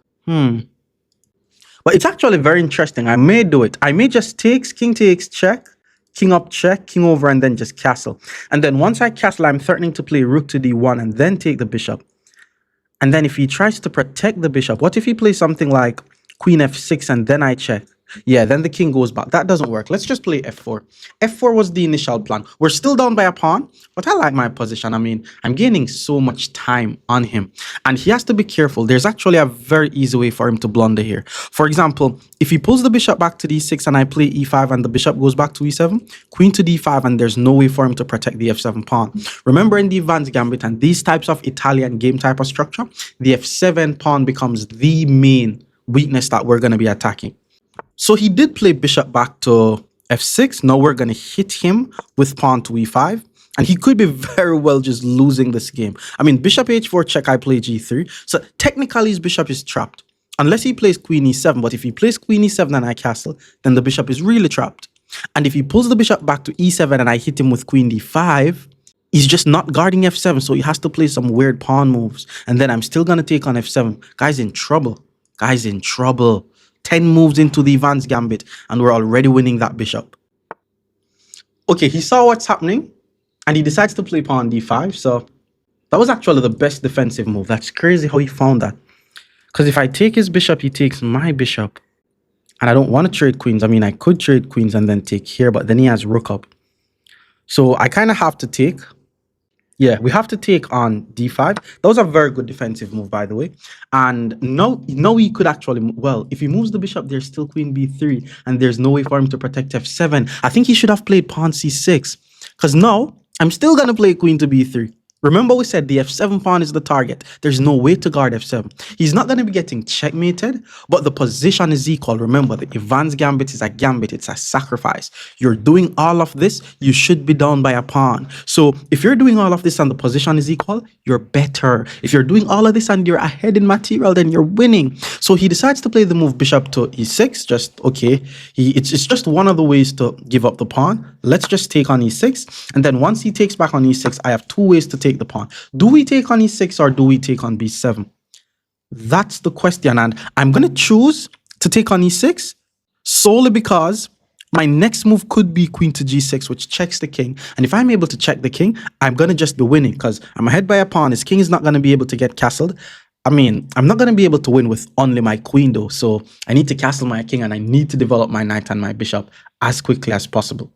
But it's actually very interesting. I may do it. I may just take king takes check, king up check, king over, and then just castle. And then once I castle, I'm threatening to play rook to d1 and then take the bishop. And then if he tries to protect the bishop, what if he plays something like queen f6 and then I check? Yeah, then the king goes back. That doesn't work. Let's just play f4. f4 was the initial plan. We're still down by a pawn, but I like my position. I mean, I'm gaining so much time on him. And he has to be careful. There's actually a very easy way for him to blunder here. For example, if he pulls the bishop back to d6 and I play e5 and the bishop goes back to e7, queen to d5, and there's no way for him to protect the f7 pawn. Remember, in the EVANS gambit and these types of Italian game type of structure, the f7 pawn becomes the main weakness that we're going to be attacking. So he did play bishop back to f6. Now we're going to hit him with pawn to e5. And he could be very well just losing this game. I mean, bishop h4 check, I play g3. So technically his bishop is trapped. Unless he plays queen e7. But if he plays queen e7 and I castle, then the bishop is really trapped. And if he pulls the bishop back to e7 and I hit him with queen d5, he's just not guarding f7. So he has to play some weird pawn moves. And then I'm still going to take on f7. Guy's in trouble. Guy's in trouble. 10 moves into the EVANS gambit, and we're already winning that bishop. Okay, he saw what's happening, and he decides to play pawn d5. So that was actually the best defensive move. That's crazy how he found that. Because if I take his bishop, he takes my bishop. And I don't want to trade queens. I mean, I could trade queens and then take here, but then he has rook up. So I kind of have to take. Yeah, we have to take on d5. That was a very good defensive move, by the way. And now he could actually, well, if he moves the bishop, there's still queen b3, and there's no way for him to protect f7. I think he should have played pawn c6, because now I'm still going to play queen to b3. Remember, we said the f7 pawn is the target. There's no way to guard f7. He's not going to be getting checkmated, but the position is equal. Remember, the EVANS gambit is a gambit. It's a sacrifice. You're doing all of this, you should be down by a pawn. So if you're doing all of this and the position is equal, you're better. If you're doing all of this and you're ahead in material, then you're winning. So he decides to play the move bishop to e6. Just, okay, it's just one of the ways to give up the pawn. Let's just take on e6. And then once he takes back on e6, I have two ways to take the pawn. Do we take on e6 or do we take on b7? That's the question, and I'm going to choose to take on e6 solely because my next move could be queen to g6, which checks the king. And if I'm able to check the king, I'm going to just be winning because I'm ahead by a pawn. His king is not going to be able to get castled. I mean, I'm not going to be able to win with only my queen though, so I need to castle my king and I need to develop my knight and my bishop as quickly as possible.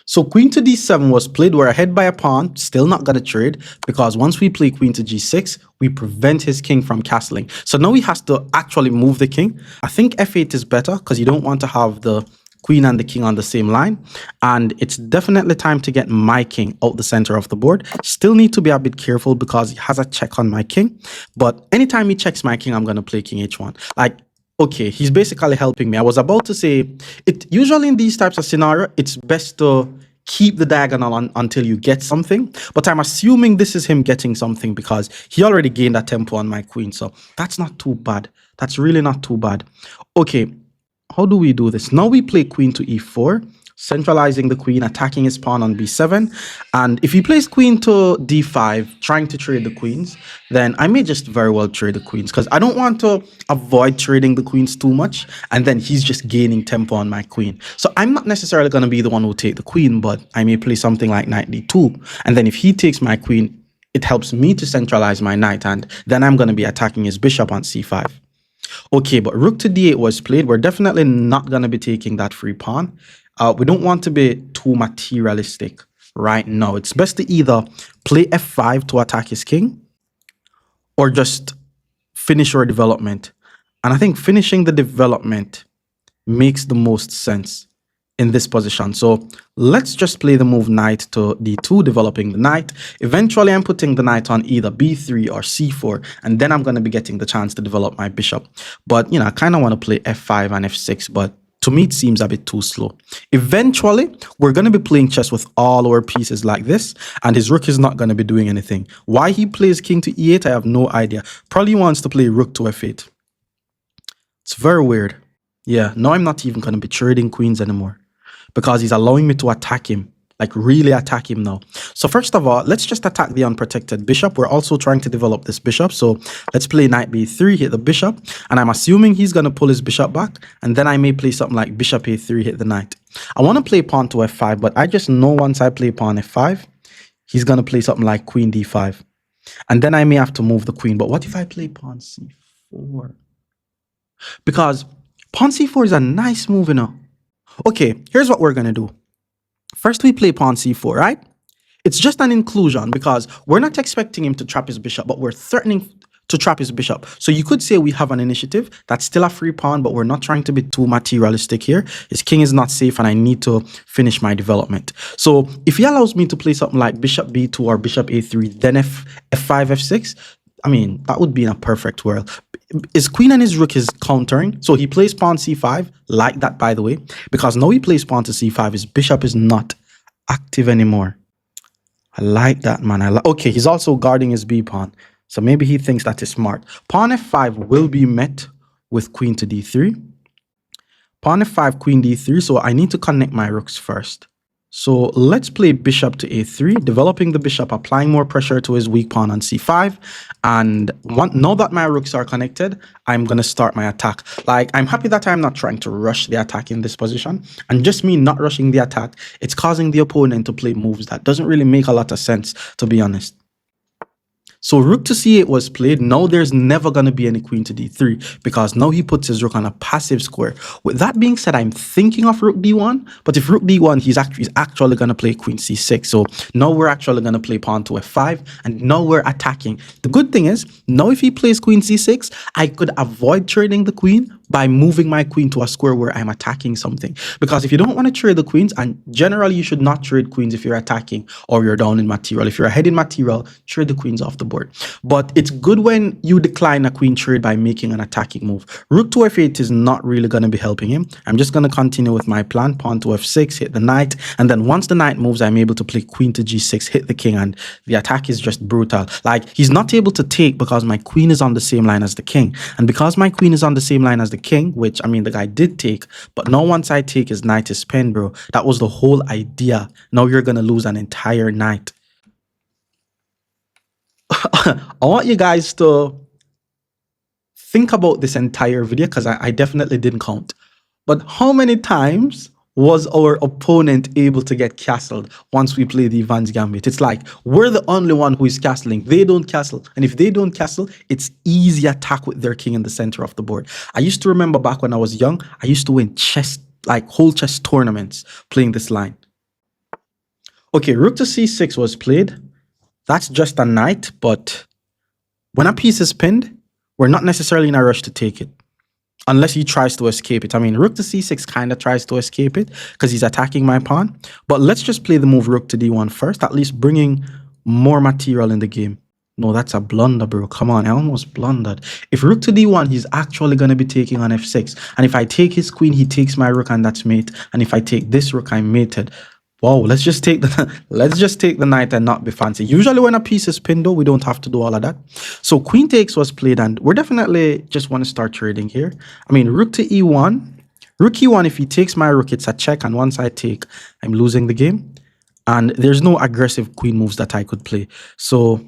So queen to d7 was played. We're ahead by a pawn, still not going to trade because once we play queen to g6, we prevent his king from castling. So now he has to actually move the king. I think f8 is better because you don't want to have the queen and the king on the same line. And it's definitely time to get my king out the center of the board. Still need to be a bit careful because he has a check on my king. But anytime he checks my king, I'm going to play king h1. Okay, he's basically helping me. I was about to say, usually in these types of scenario, it's best to keep the diagonal on until you get something. But I'm assuming this is him getting something because he already gained a tempo on my queen. So that's not too bad. That's really not too bad. Okay, how do we do this? Now we play queen to e4. Centralizing the queen, attacking his pawn on b7. And if he plays queen to d5, trying to trade the queens, then I may just very well trade the queens because I don't want to avoid trading the queens too much. And then he's just gaining tempo on my queen. So I'm not necessarily going to be the one who take the queen, but I may play something like knight d2. And then if he takes my queen, it helps me to centralize my knight. And then I'm going to be attacking his bishop on c5. Okay, but rook to d8 was played. We're definitely not going to be taking that free pawn. We don't want to be too materialistic right now. It's best to either play f5 to attack his king or just finish your development. And I think finishing the development makes the most sense in this position. So let's just play the move knight to d2, developing the knight. Eventually, I'm putting the knight on either b3 or c4, and then I'm going to be getting the chance to develop my bishop. But, you know, I kind of want to play f5 and f6, but to me, it seems a bit too slow. Eventually, we're going to be playing chess with all our pieces like this, and his rook is not going to be doing anything. Why he plays king to e8, I have no idea. Probably wants to play rook to f8. It's very weird. Yeah, now I'm not even going to be trading queens anymore. because he's allowing me to attack him, like really attack him now. So first of all, let's just attack the unprotected bishop. We're also trying to develop this bishop. So let's play knight b3, hit the bishop. And I'm assuming he's going to pull his bishop back. And then I may play something like bishop a3, hit the knight. I want to play pawn to f5, but I just know once I play pawn f5, he's going to play something like queen d5. And then I may have to move the queen. But what if I play pawn c4? Because pawn c4 is a nice move, you know. Okay, here's what we're going to do. First, we play pawn c4, right? It's just an inclusion because we're not expecting him to trap his bishop, but we're threatening to trap his bishop. So you could say we have an initiative that's still a free pawn, but we're not trying to be too materialistic here. His king is not safe and I need to finish my development. So if he allows me to play something like bishop b2 or bishop a3, then f5, f6, I mean, that would be in a perfect world. His queen and his rook is countering. So he plays pawn c5, like that, by the way, because now he plays pawn to c5. His bishop is not active anymore. I like that, man. Okay, he's also guarding his b pawn. So maybe he thinks that is smart. Pawn f5 will be met with queen to d3. Pawn f5, queen d3. So I need to connect my rooks first. So let's play bishop to a3, developing the bishop, applying more pressure to his weak pawn on c5. And now that my rooks are connected, I'm going to start my attack. Like, I'm happy that I'm not trying to rush the attack in this position. And just me not rushing the attack, it's causing the opponent to play moves that doesn't really make a lot of sense, to be honest. So rook to c8 was played. Now there's never going to be any queen to d3 because now he puts his rook on a passive square. With that being said, I'm thinking of rook d1, but if rook d1, he's actually going to play queen c6. So now we're actually going to play pawn to f5 and now we're attacking. The good thing is, now if he plays queen c6, I could avoid trading the queen by moving my queen to a square where I'm attacking something. Because if you don't want to trade the queens, and generally you should not trade queens if you're attacking or you're down in material. If you're ahead in material, trade the queens off the board. But it's good when you decline a queen trade by making an attacking move. Rook to f8 is not really going to be helping him. I'm just going to continue with my plan. Pawn to f6, hit the knight. And then once the knight moves, I'm able to play queen to g6, hit the king. And the attack is just brutal. Like, he's not able to take because my queen is on the same line as the king. And because my queen is on the same line as the king, which, I mean, the guy did take, but now once I take, his knight is pinned, bro. That was the whole idea. Now you're going to lose an entire knight. I want you guys to think about this entire video because I definitely didn't count. But how many times was our opponent able to get castled once we play the EVANS Gambit? It's like we're the only one who is castling. They don't castle. And if they don't castle, it's easy attack with their king in the center of the board. I used to remember back when I was young, I used to win chess, like whole chess tournaments playing this line. Okay, rook to c6 was played. That's just a knight, but when a piece is pinned, we're not necessarily in a rush to take it. Unless he tries to escape it. I mean, rook to c6 kind of tries to escape it because he's attacking my pawn. But let's just play the move rook to d1 first, at least bringing more material in the game. No, that's a blunder, bro. Come on, I almost blundered. If rook to d1, he's actually going to be taking on f6. And if I take his queen, he takes my rook and that's mate. And if I take this rook, I'm mated. Wow, let's just take the knight and not be fancy. Usually when a piece is pinned though, we don't have to do all of that. So queen takes was played and we're definitely just want to start trading here. I mean, rook to e1. Rook e1, if he takes my rook, it's a check. And once I take, I'm losing the game. And there's no aggressive queen moves that I could play. So,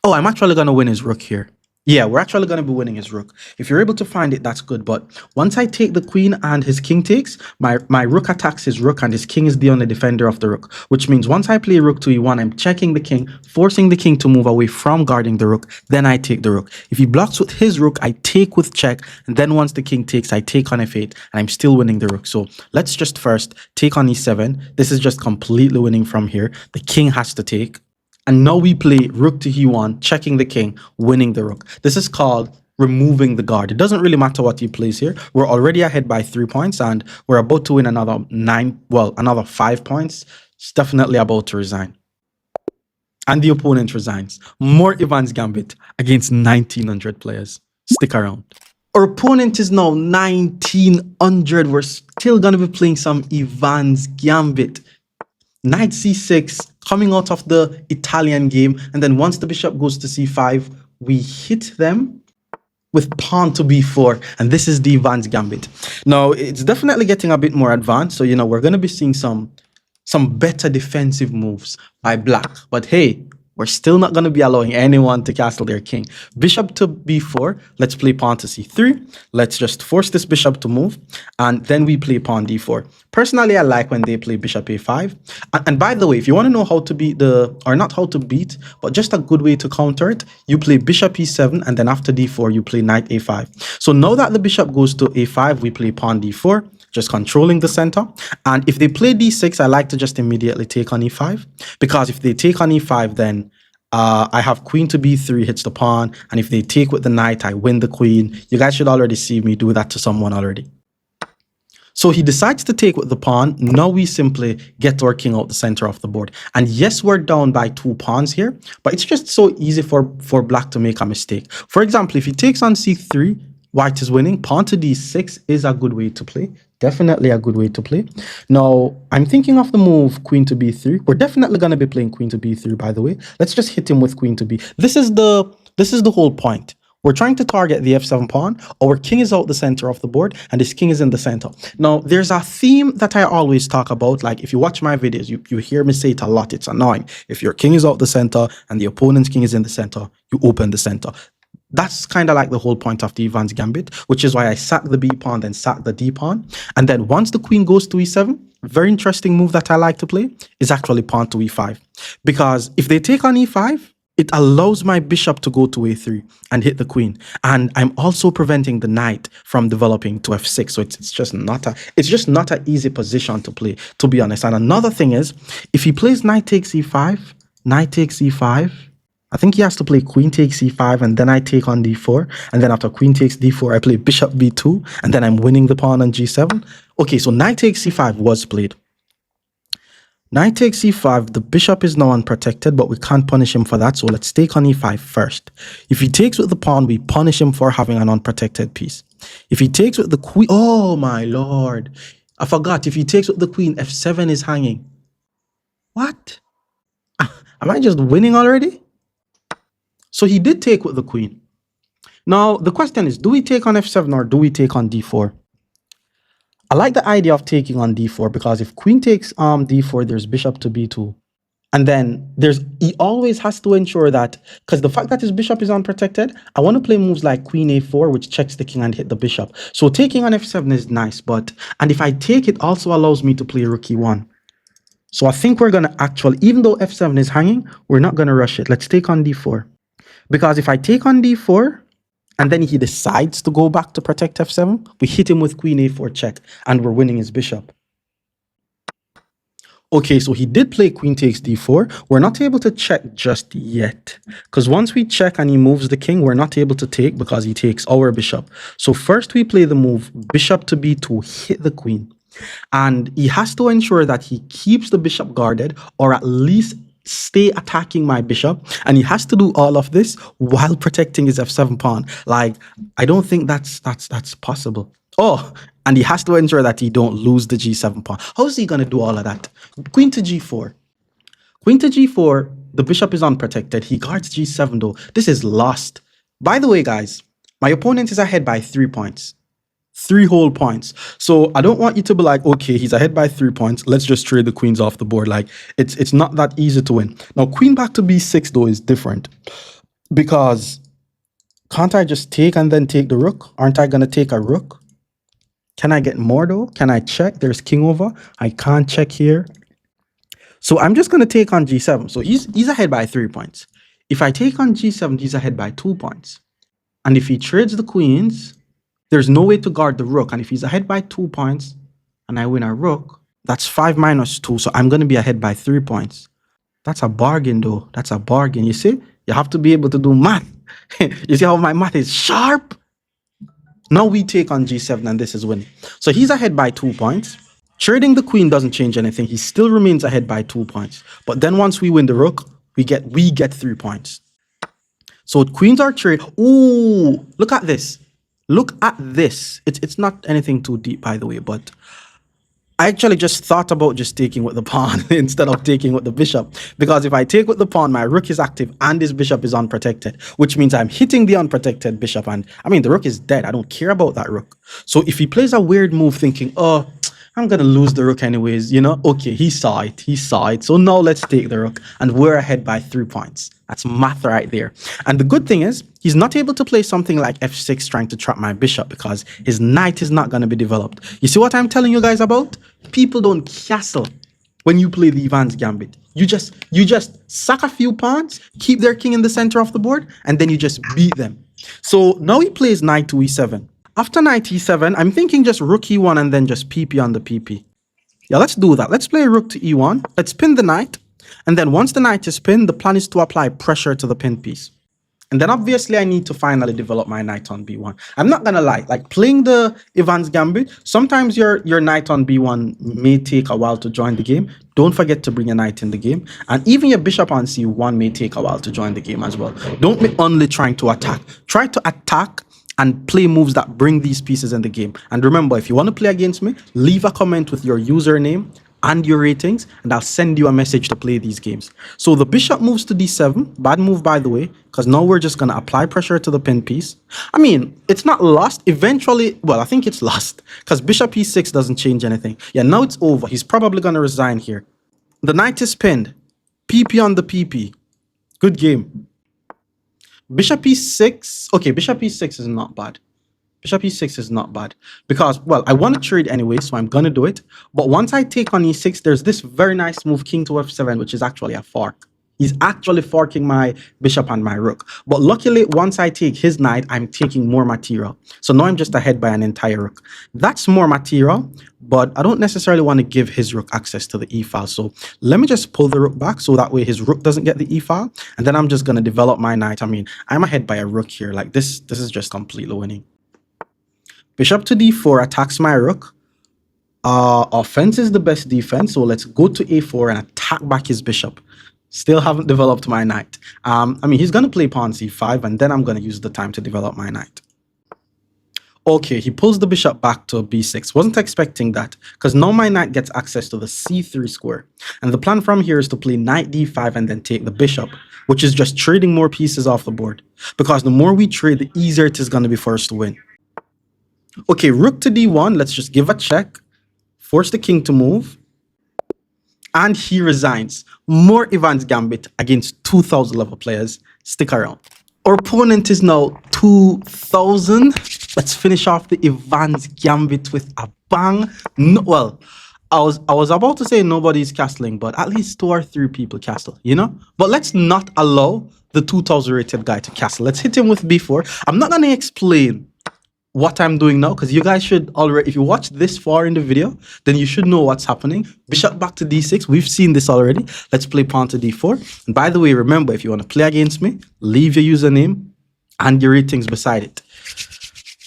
oh, I'm actually going to win his rook here. Yeah, we're actually going to be winning his rook. If you're able to find it, that's good. But once I take the queen and his king takes, my rook attacks his rook and his king is the only defender of the rook. Which means once I play rook to e1, I'm checking the king, forcing the king to move away from guarding the rook. Then I take the rook. If he blocks with his rook, I take with check. And then once the king takes, I take on f8. And I'm still winning the rook. So let's just first take on e7. This is just completely winning from here. The king has to take. And now we play rook to e1, checking the king, winning the rook. This is called removing the guard. It doesn't really matter what he plays here. We're already ahead by 3 points and we're about to win another 5 points. It's definitely about to resign. And the opponent resigns. More EVANS Gambit against 1900 players. Stick around. Our opponent is now 1900. We're still going to be playing some EVANS Gambit. Knight c6 coming out of the Italian game, and then once the bishop goes to c5, we hit them with pawn to b4, and this is the advanced gambit. Now, it's definitely getting a bit more advanced, so, you know, we're going to be seeing some better defensive moves by black. But hey, we're still not going to be allowing anyone to castle their king. Bishop to b4. Let's play pawn to c3. Let's just force this bishop to move, and then we play pawn d4. Personally, I like when they play bishop a5. And by the way, if you want to know how to beat or not how to beat, but just a good way to counter it, you play bishop e7, and then after d4, you play knight a5. So now that the bishop goes to a5, we play pawn d4, just controlling the center. And if they play d6, I like to just immediately take on e5, because if they take on e5, then I have queen to b3 hits the pawn, and if they take with the knight, I win the queen. You guys should already see me do that to someone already. So he decides to take with the pawn. Now we simply get our king out the center of the board. And yes, we're down by 2 pawns here, but it's just so easy for black to make a mistake. For example, if he takes on c3, white is winning. Pawn to d6 is a good way to play. Definitely a good way to play. Now, I'm thinking of the move queen to b3. We're definitely going to be playing queen to b3, by the way. Let's just hit him with queen to b. This is the whole point. We're trying to target the f7 pawn. Our king is out the center of the board, and this king is in the center. Now, there's a theme that I always talk about. Like, if you watch my videos, you hear me say it a lot. It's annoying. If your king is out the center and the opponent's king is in the center, you open the center. That's kind of like the whole point of the Evans gambit, which is why I sack the b pawn, then sack the d pawn. And then once the queen goes to e7, very interesting move that I like to play is actually pawn to e5. Because if they take on e5, it allows my bishop to go to a3 and hit the queen. And I'm also preventing the knight from developing to f6. So it's just not an easy position to play, to be honest. And another thing is, if he plays knight takes e5, knight takes e5, I think he has to play queen takes e5, and then I take on d4. And then after queen takes d4, I play bishop b2, and then I'm winning the pawn on g7. Okay, so knight takes c5 was played. Knight takes e5, the bishop is now unprotected, but we can't punish him for that, so let's take on e5 first. If he takes with the pawn, we punish him for having an unprotected piece. If he takes with the queen, oh my lord, I forgot, if he takes with the queen, f7 is hanging. What? Am I just winning already? So he did take with the queen. Now, the question is, do we take on f7 or do we take on d4? I like the idea of taking on d4, because if queen takes d4, there's bishop to b2. And then he always has to ensure that, because the fact that his bishop is unprotected, I want to play moves like queen a4, which checks the king and hit the bishop. So taking on f7 is nice, and if I take, it also allows me to play rook e1. So I think we're going to actually, even though f7 is hanging, we're not going to rush it. Let's take on d4. Because if I take on d4, and then he decides to go back to protect f7, we hit him with queen a4 check, and we're winning his bishop. Okay, so he did play queen takes d4. We're not able to check just yet, because once we check and he moves the king, we're not able to take because he takes our bishop. So first we play the move bishop to b2, hit the queen. And he has to ensure that he keeps the bishop guarded, or at least stay attacking my bishop, and he has to do all of this while protecting his f7 pawn. Like, I don't think that's possible. Oh, and he has to ensure that he don't lose the g7 pawn. How is he going to do all of that? Queen to g4. Queen to g4, the bishop is unprotected. He guards g7 though. This is lost. By the way, guys, my opponent is ahead by 3 points. 3 whole points. So I don't want you to be like, okay, he's ahead by 3 points. Let's just trade the queens off the board. Like, it's not that easy to win. Now, queen back to b6 though is different, because can't I just take and then take the rook? Aren't I going to take a rook? Can I get more though? Can I check? There's king over. I can't check here. So I'm just going to take on g7. So he's ahead by 3 points. If I take on g7, he's ahead by 2 points. And if he trades the queens, there's no way to guard the rook. And if he's ahead by 2 points and I win a rook, that's 5 minus 2. So I'm going to be ahead by 3 points. That's a bargain though. That's a bargain. You see, you have to be able to do math. You see how my math is sharp? Now we take on g7 and this is winning. So he's ahead by 2 points. Trading the queen doesn't change anything. He still remains ahead by 2 points. But then once we win the rook, we get 3 points. So queens are traded. Ooh, look at this. Look at this. It's not anything too deep, by the way, but I actually just thought about just taking with the pawn instead of taking with the bishop. Because if I take with the pawn, my rook is active and his bishop is unprotected, which means I'm hitting the unprotected bishop. And I mean, the rook is dead. I don't care about that rook. So if he plays a weird move thinking, oh, I'm going to lose the rook anyways, you know, okay, he saw it. He saw it. So now let's take the rook. And we're ahead by 3 points. That's math right there. And the good thing is, he's not able to play something like f6 trying to trap my bishop because his knight is not going to be developed. You see what I'm telling you guys about? People don't castle when you play the EVANS gambit. You just sack a few pawns, keep their king in the center of the board, and then you just beat them. So now he plays knight to e7. After knight e7, I'm thinking just rook e1 and then just pp on the pp. Yeah, let's do that. Let's play rook to e1. Let's pin the knight. And then once the knight is pinned, the plan is to apply pressure to the pin piece. And then obviously I need to finally develop my knight on b1. I'm not gonna lie, like playing the EVANS gambit, sometimes your knight on b1 may take a while to join the game. Don't forget to bring a knight in the game. And even your bishop on c1 may take a while to join the game as well. Don't be only trying to attack. Try to attack and play moves that bring these pieces in the game. And remember, if you want to play against me, leave a comment with your username and your ratings, and I'll send you a message to play these games. So the bishop moves to d7. Bad move, by the way, because now we're just going to apply pressure to the pin piece. I mean, it's not lost. Eventually, well, I think it's lost because bishop e6 doesn't change anything. Yeah, now it's over. He's probably going to resign here. The knight is pinned. PP on the PP. Good game. Bishop e6. Okay, bishop e6 is not bad. Bishop e6 is not bad because, well, I want to trade anyway, so I'm going to do it. But once I take on e6, there's this very nice move, king to f7, which is actually a fork. He's actually forking my bishop and my rook. But luckily, once I take his knight, I'm taking more material. So now I'm just ahead by an entire rook. That's more material, but I don't necessarily want to give his rook access to the e-file. So let me just pull the rook back so that way his rook doesn't get the e-file. And then I'm just going to develop my knight. I mean, I'm ahead by a rook here. Like this is just completely winning. Bishop to d4 attacks my rook. Offense is the best defense, so let's go to a4 and attack back his bishop. Still haven't developed my knight. I mean, he's going to play pawn c5, and then I'm going to use the time to develop my knight. Okay, he pulls the bishop back to b6. Wasn't expecting that, because now my knight gets access to the c3 square. And the plan from here is to play knight d5 and then take the bishop, which is just trading more pieces off the board. Because the more we trade, the easier it is going to be for us to win. Okay, rook to d1. Let's just give a check. Force the king to move. And he resigns. More EVANS gambit against 2,000 level players. Stick around. Our opponent is now 2,000. Let's finish off the EVANS gambit with a bang. No, well, I was about to say nobody's castling, but at least 2 or 3 people castle, you know? But let's not allow the 2,000 rated guy to castle. Let's hit him with b4. I'm not going to explain what I'm doing now, because you guys should already, if you watch this far in the video, then you should know what's happening. Bishop back to d6. We've seen this already. Let's play pawn to d4. And by the way, remember, if you want to play against me, leave your username and your ratings beside it.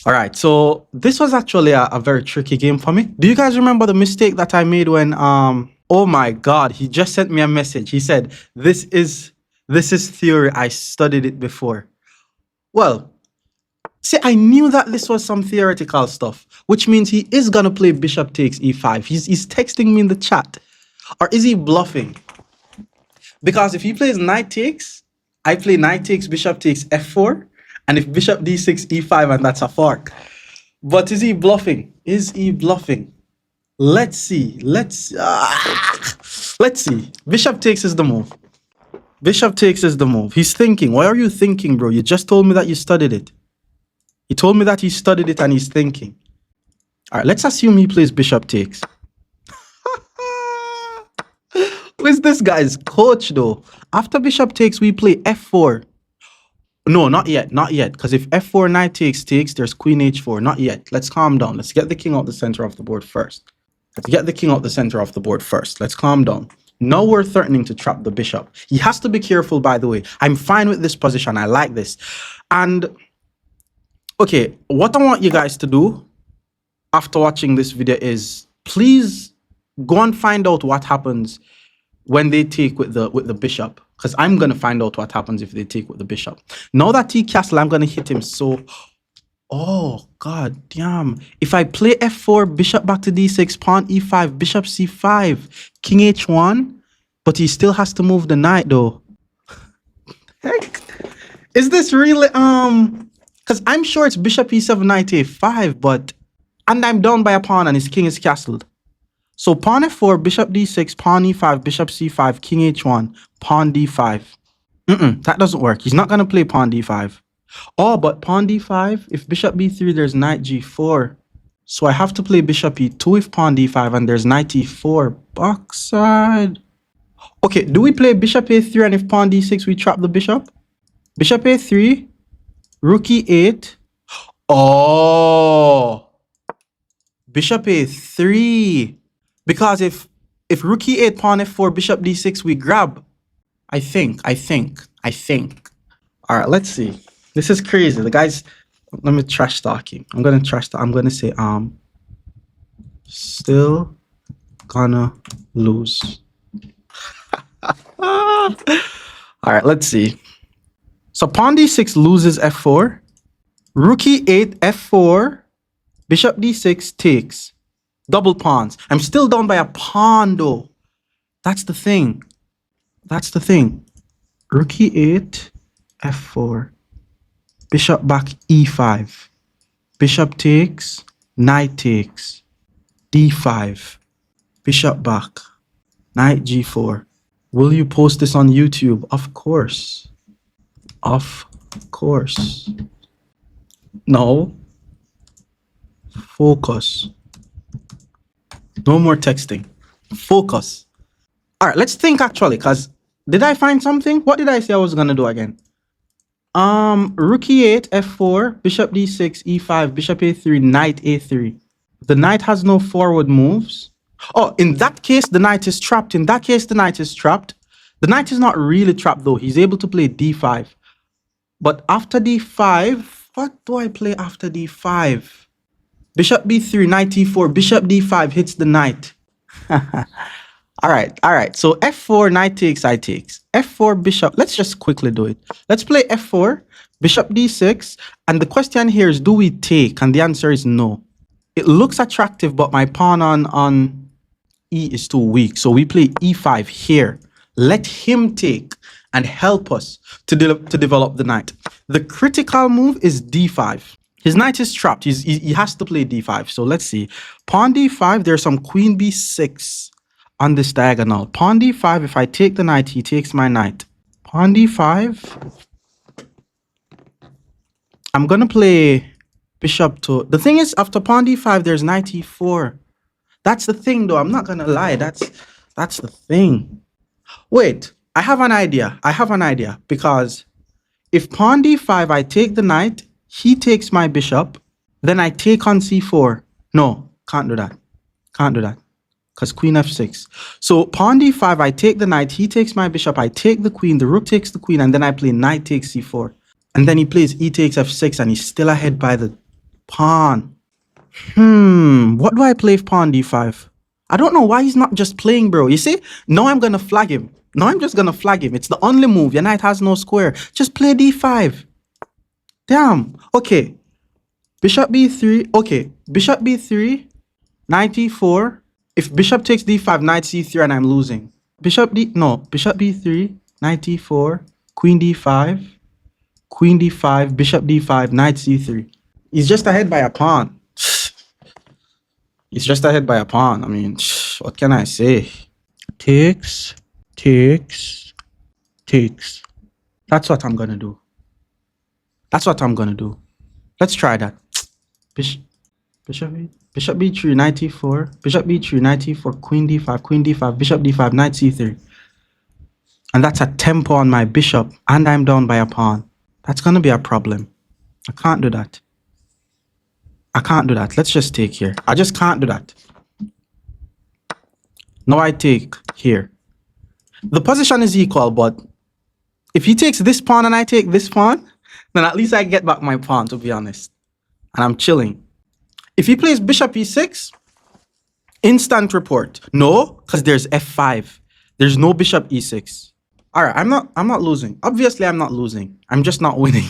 All right, so this was actually a very tricky game for me. Do you guys remember the mistake that I made when, oh my God, he just sent me a message. He said, this is theory. I studied it before. Well, see, I knew that this was some theoretical stuff, which means he is going to play bishop takes e5. He's texting me in the chat. Or is he bluffing? Because if he plays knight takes, I play knight takes, bishop takes f4. And if bishop d6, e5, and that's a fork. But is he bluffing? Is he bluffing? Let's see. Let's see. Bishop takes is the move. Bishop takes is the move. He's thinking. Why are you thinking, bro? You just told me that you studied it. He told me that he studied it and he's thinking. All right, let's assume he plays bishop takes. Who is this guy's coach, though? After bishop takes, we play f4. No, not yet. Not yet. Because if f4 knight takes, there's queen h4. Not yet. Let's calm down. Let's get the king out the center of the board first. Let's calm down. Now we're threatening to trap the bishop. He has to be careful, by the way. I'm fine with this position. I like this. And okay, what I want you guys to do after watching this video is please go and find out what happens when they take with the bishop, because I'm going to find out what happens if they take with the bishop. Now that he castle, I'm going to hit him so Oh, god damn. If I play f4, bishop back to d6, pawn e5, bishop c5, king h1, but he still has to move the knight though. Heck, is this really because I'm sure it's bishop e7, knight a5, but and I'm down by a pawn and his king is castled. So pawn f4, bishop d6, pawn e5, bishop c5, king h1, pawn d5. That doesn't work. He's not gonna play pawn d5. Oh, but pawn d5, if bishop b3, there's knight g4. So I have to play bishop e2 if pawn d5 and there's knight e4 backside. Okay, do we play bishop a3 and if pawn d6 we trap the bishop? Bishop a3, rook e8. Oh, bishop a3. Because if rook e8, pawn f4, bishop d6 we grab. I think. All right, let's see. This is crazy. The guys, let me trash talk him. I'm gonna trash talk. I'm gonna say still gonna lose. All right, let's see. So pawn d6 loses f4. Rook e8, f4, bishop d6 takes. Double pawns. I'm still down by a pawn though. That's the thing. Rook e8, f4, bishop back e5, bishop takes, knight takes, d5, bishop back, knight g4. Will you post this on YouTube? Of course. No. Focus. No more texting. Focus. All right, let's think actually, because did I find something? What did I say I was going to do again? Rook e8, f4, bishop d6, e5, bishop a3, knight a3. The knight has no forward moves. Oh, in that case, the knight is trapped. The knight is not really trapped though. He's able to play d5. But after d5, what do I play after d5? Bishop b3, knight e4, bishop d5 hits the knight. All right. So f4, knight takes, I takes. f4, bishop. Let's just quickly do it. Let's play f4, bishop d6. And the question here is, do we take? And the answer is no. It looks attractive, but my pawn on e is too weak. So we play e5 here. Let him take and help us to develop the knight. The critical move is d5. His knight is trapped. He has to play d5. So let's see. Pawn d5, there's some queen b6 on this diagonal. Pawn d5, if I take the knight, he takes my knight. Pawn d5. I'm going to play bishop to... The thing is, after pawn d5, there's knight e4. That's the thing, though. I'm not going to lie. That's the thing. Wait, I have an idea. Because if pawn d5, I take the knight, he takes my bishop, then I take on c4. No, can't do that. Because queen f6. So pawn d5, I take the knight, he takes my bishop, I take the queen, the rook takes the queen, and then I play knight takes c4. And then he plays e takes f6, and he's still ahead by the pawn. What do I play if pawn d5? I don't know why he's not just playing, bro. You see? Now I'm going to flag him. It's the only move. Your knight has no square. Just play d5. Damn. Okay. Bishop b3. Okay. Bishop b3. Knight e4. If bishop takes d5, knight c3, and I'm losing. Bishop b3. Knight e4. Queen d5. Queen d5. Bishop d5. Knight c3. He's just ahead by a pawn. I mean, what can I say? Takes. That's what I'm going to do. Let's try that. Bishop b3, knight e4. Bishop b3, knight e4. Queen d5. Bishop d5, knight c3. And that's a tempo on my bishop. And I'm down by a pawn. That's going to be a problem. I can't do that. Let's just take here. I just can't do that. Now I take here. The position is equal, but if he takes this pawn and I take this pawn, then at least I get back my pawn, to be honest. And I'm chilling. If he plays bishop e6, instant report. No, because there's f5. There's no bishop e6. All right, I'm not losing. Obviously, I'm not losing. I'm just not winning.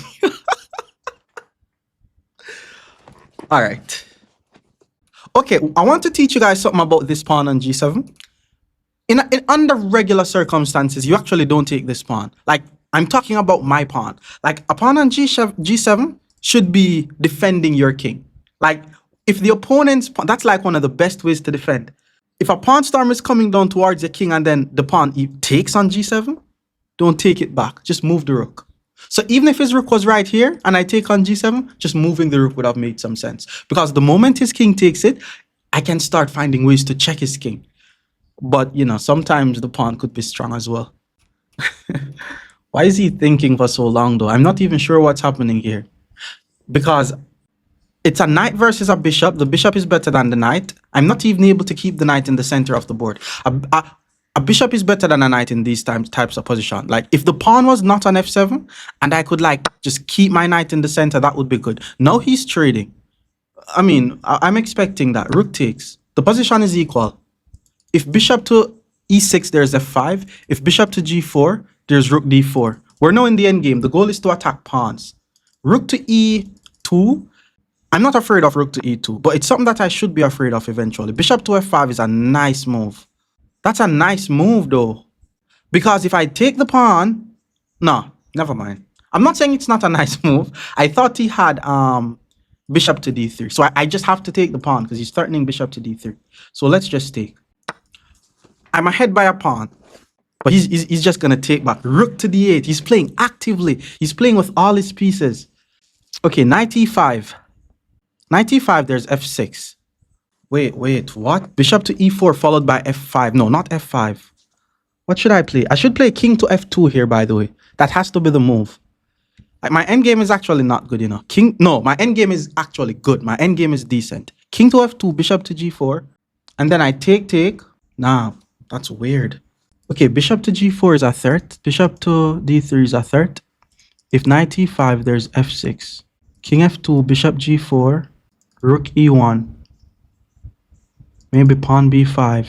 All right. Okay, I want to teach you guys something about this pawn on g7. In under regular circumstances, you actually don't take this pawn. Like, I'm talking about my pawn. Like, a pawn on g7 should be defending your king. Like, if the opponent's pawn, that's like one of the best ways to defend. If a pawn storm is coming down towards the king and then the pawn takes on g7, don't take it back. Just move the rook. So even if his rook was right here and I take on g7, just moving the rook would have made some sense. Because the moment his king takes it, I can start finding ways to check his king. But, you know, sometimes the pawn could be strong as well. Why is he thinking for so long, though? I'm not even sure what's happening here. Because it's a knight versus a bishop. The bishop is better than the knight. I'm not even able to keep the knight in the center of the board. A bishop is better than a knight in these types of position. Like, if the pawn was not on f7 and I could, like, just keep my knight in the center, that would be good. Now he's trading. I mean, I'm expecting that. Rook takes. The position is equal. If bishop to e6, there's f5. If bishop to g4, there's rook d4. We're now in the end game. The goal is to attack pawns. Rook to e2. I'm not afraid of rook to e2, but it's something that I should be afraid of eventually. Bishop to f5 is a nice move. That's a nice move, though. Because if I take the pawn... No, never mind. I'm not saying it's not a nice move. I thought he had bishop to d3. So I just have to take the pawn because he's threatening bishop to d3. So let's just take. I'm ahead by a pawn. But he's just going to take back. Rook to d8. He's playing actively. He's playing with all his pieces. Okay, knight e5. Knight e5, there's f6. Wait, what? Bishop to e4 followed by f5. No, not f5. What should I play? I should play king to f2 here, by the way. That has to be the move. Like, my endgame is actually not good, you know. My endgame is actually good. My endgame is decent. King to f2, bishop to g4. And then I take. Nah, that's weird. Okay, bishop to g4 is a threat. Bishop to d3 is a threat. If knight e5, there's f6. King f2, bishop g4, rook e1. Maybe pawn b5.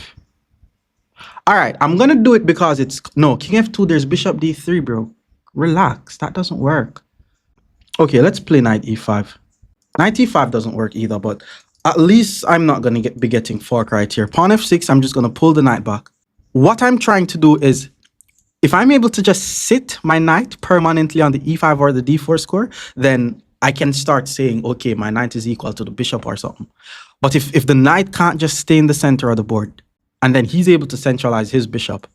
All right, I'm going to do it because it's... No, king f2, there's bishop d3, bro. Relax, that doesn't work. Okay, let's play knight e5. Knight e5 doesn't work either, but at least I'm not going to be getting fork right here. Pawn f6, I'm just going to pull the knight back. What I'm trying to do is, if I'm able to just sit my knight permanently on the e5 or the d4 square, then I can start saying, okay, my knight is equal to the bishop or something. But if the knight can't just stay in the center of the board, and then he's able to centralize his bishop,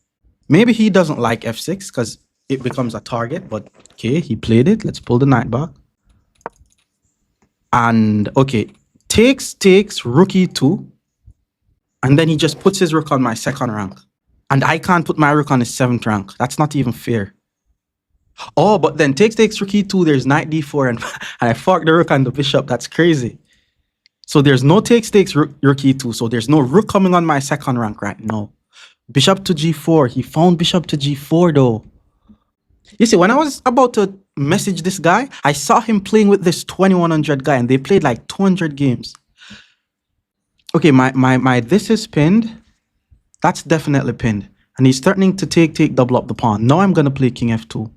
maybe he doesn't like f6 because it becomes a target, but okay, he played it. Let's pull the knight back. And okay, takes, rook e2, and then he just puts his rook on my second rank. And I can't put my rook on his 7th rank. That's not even fair. Oh, but then takes, rook e2, there's knight d4, and I fork the rook and the bishop. That's crazy. So there's no takes, rook e2. So there's no rook coming on my second rank right now. Bishop to g4. He found bishop to g4 though. You see, when I was about to message this guy, I saw him playing with this 2100 guy, and they played like 200 games. Okay, my this is pinned. That's definitely pinned. And he's threatening to take, double up the pawn. Now I'm going to play king f2.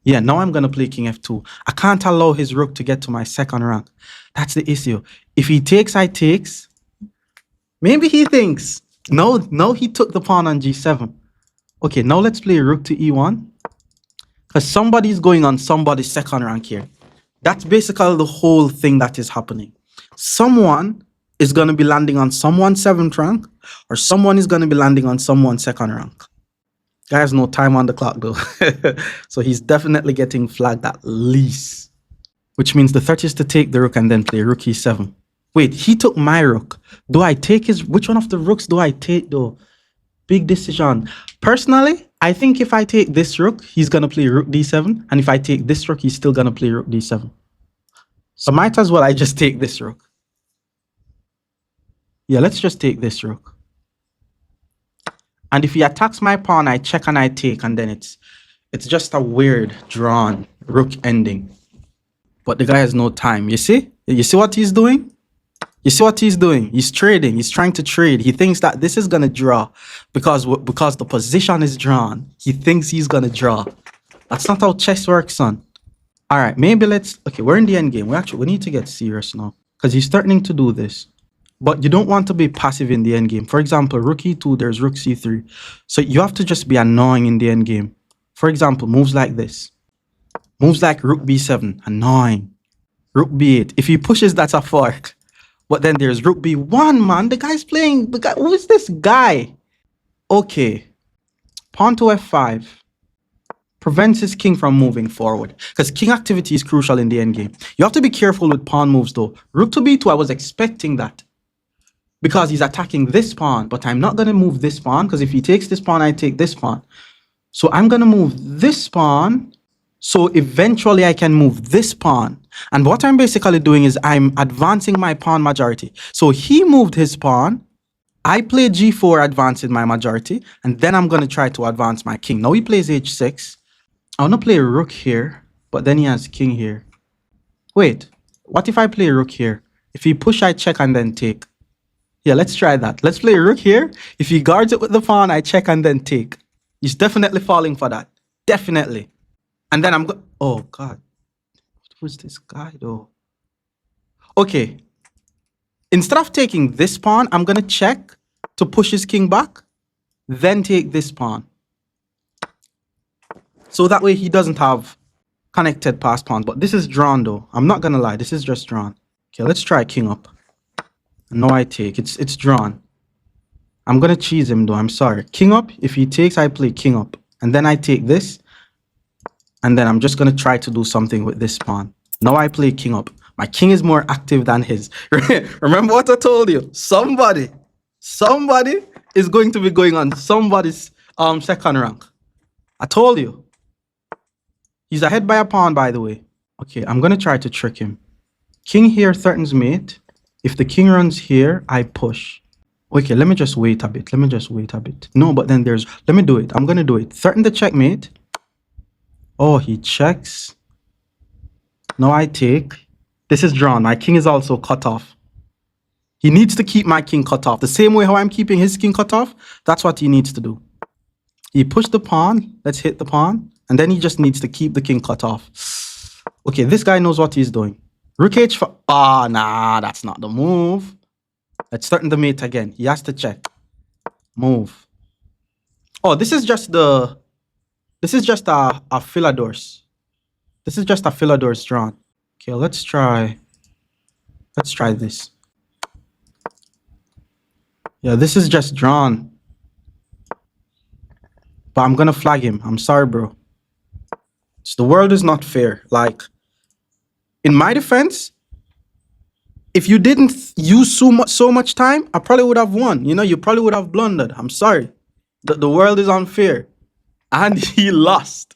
Yeah, now I'm going to play king f2. I can't allow his rook to get to my second rank. That's the issue. If he takes, I takes. Maybe he thinks. No, he took the pawn on g7. Okay, now let's play rook to e1. Because somebody's going on somebody's second rank here. That's basically the whole thing that is happening. Someone is going to be landing on someone's 7th rank, or someone is going to be landing on someone's second rank. Guy has no time on the clock though. So he's definitely getting flagged at least. Which means the threat is to take the rook and then play rook e7. Wait, he took my rook. Do I take his... Which one of the rooks do I take though? Big decision. Personally, I think if I take this rook, he's going to play rook d7. And if I take this rook, he's still going to play rook d7. So might as well I just take this rook. Yeah, let's just take this rook. And if he attacks my pawn, I check and I take, and then it's just a weird drawn rook ending. But the guy has no time. You see? You see what he's doing? You see what he's doing? He's trading. He's trying to trade. He thinks that this is gonna draw because the position is drawn. He thinks he's gonna draw. That's not how chess works, son. All right, maybe let's... Okay, we're in the end game. We need to get serious now. because he's threatening to do this. But you don't want to be passive in the endgame. For example, rook e2, there's rook c3. So you have to just be annoying in the endgame. For example, moves like this. Moves like rook b7, annoying. Rook b8. If he pushes, that's a fork. But then there's rook b1, man. The guy's playing. Who is this guy? Okay. Pawn to f5. Prevents his king from moving forward. Because king activity is crucial in the endgame. You have to be careful with pawn moves, though. Rook to b2, I was expecting that. Because he's attacking this pawn. But I'm not going to move this pawn. Because if he takes this pawn, I take this pawn. So I'm going to move this pawn. So eventually I can move this pawn. And what I'm basically doing is I'm advancing my pawn majority. So he moved his pawn. I played g4, advancing my majority. And then I'm going to try to advance my king. Now he plays h6. I want to play rook here. But then he has king here. Wait. What if I play rook here? If he push, I check and then take. Yeah, let's try that. Let's play rook here. If he guards it with the pawn, I check and then take. He's definitely falling for that. Definitely. And then I'm going... Oh, God. What was this guy, though? Okay. Instead of taking this pawn, I'm going to check to push his king back. Then take this pawn. So that way he doesn't have connected pass pawns. But this is drawn, though. I'm not going to lie. This is just drawn. Okay, let's try king up. No, I take. It's drawn. I'm going to cheese him, though. I'm sorry. King up. If he takes, I play king up. And then I take this. And then I'm just going to try to do something with this pawn. Now I play king up. My king is more active than his. Remember what I told you? Somebody is going to be going on somebody's second rank. I told you. He's ahead by a pawn, by the way. Okay, I'm going to try to trick him. King here threatens mate. If the king runs here, I push. Okay, let me just wait a bit. No, but then there's... Let me do it. I'm going to do it. Threaten the checkmate. Oh, he checks. Now I take. This is drawn. My king is also cut off. He needs to keep my king cut off. The same way how I'm keeping his king cut off, that's what he needs to do. He pushed the pawn. Let's hit the pawn. And then he just needs to keep the king cut off. Okay, this guy knows what he's doing. Rook h5. Ah, nah, that's not the move. Let's threaten the mate again. He has to check. Move. Oh, this is just the... This is just a Philadors. This is just a Philadors drawn. Okay, let's try this. Yeah, this is just drawn. But I'm gonna flag him. I'm sorry, bro. The world is not fair. Like, in my defense, if you didn't use so much time, I probably would have won. You know, you probably would have blundered. I'm sorry. The world is unfair. And he lost.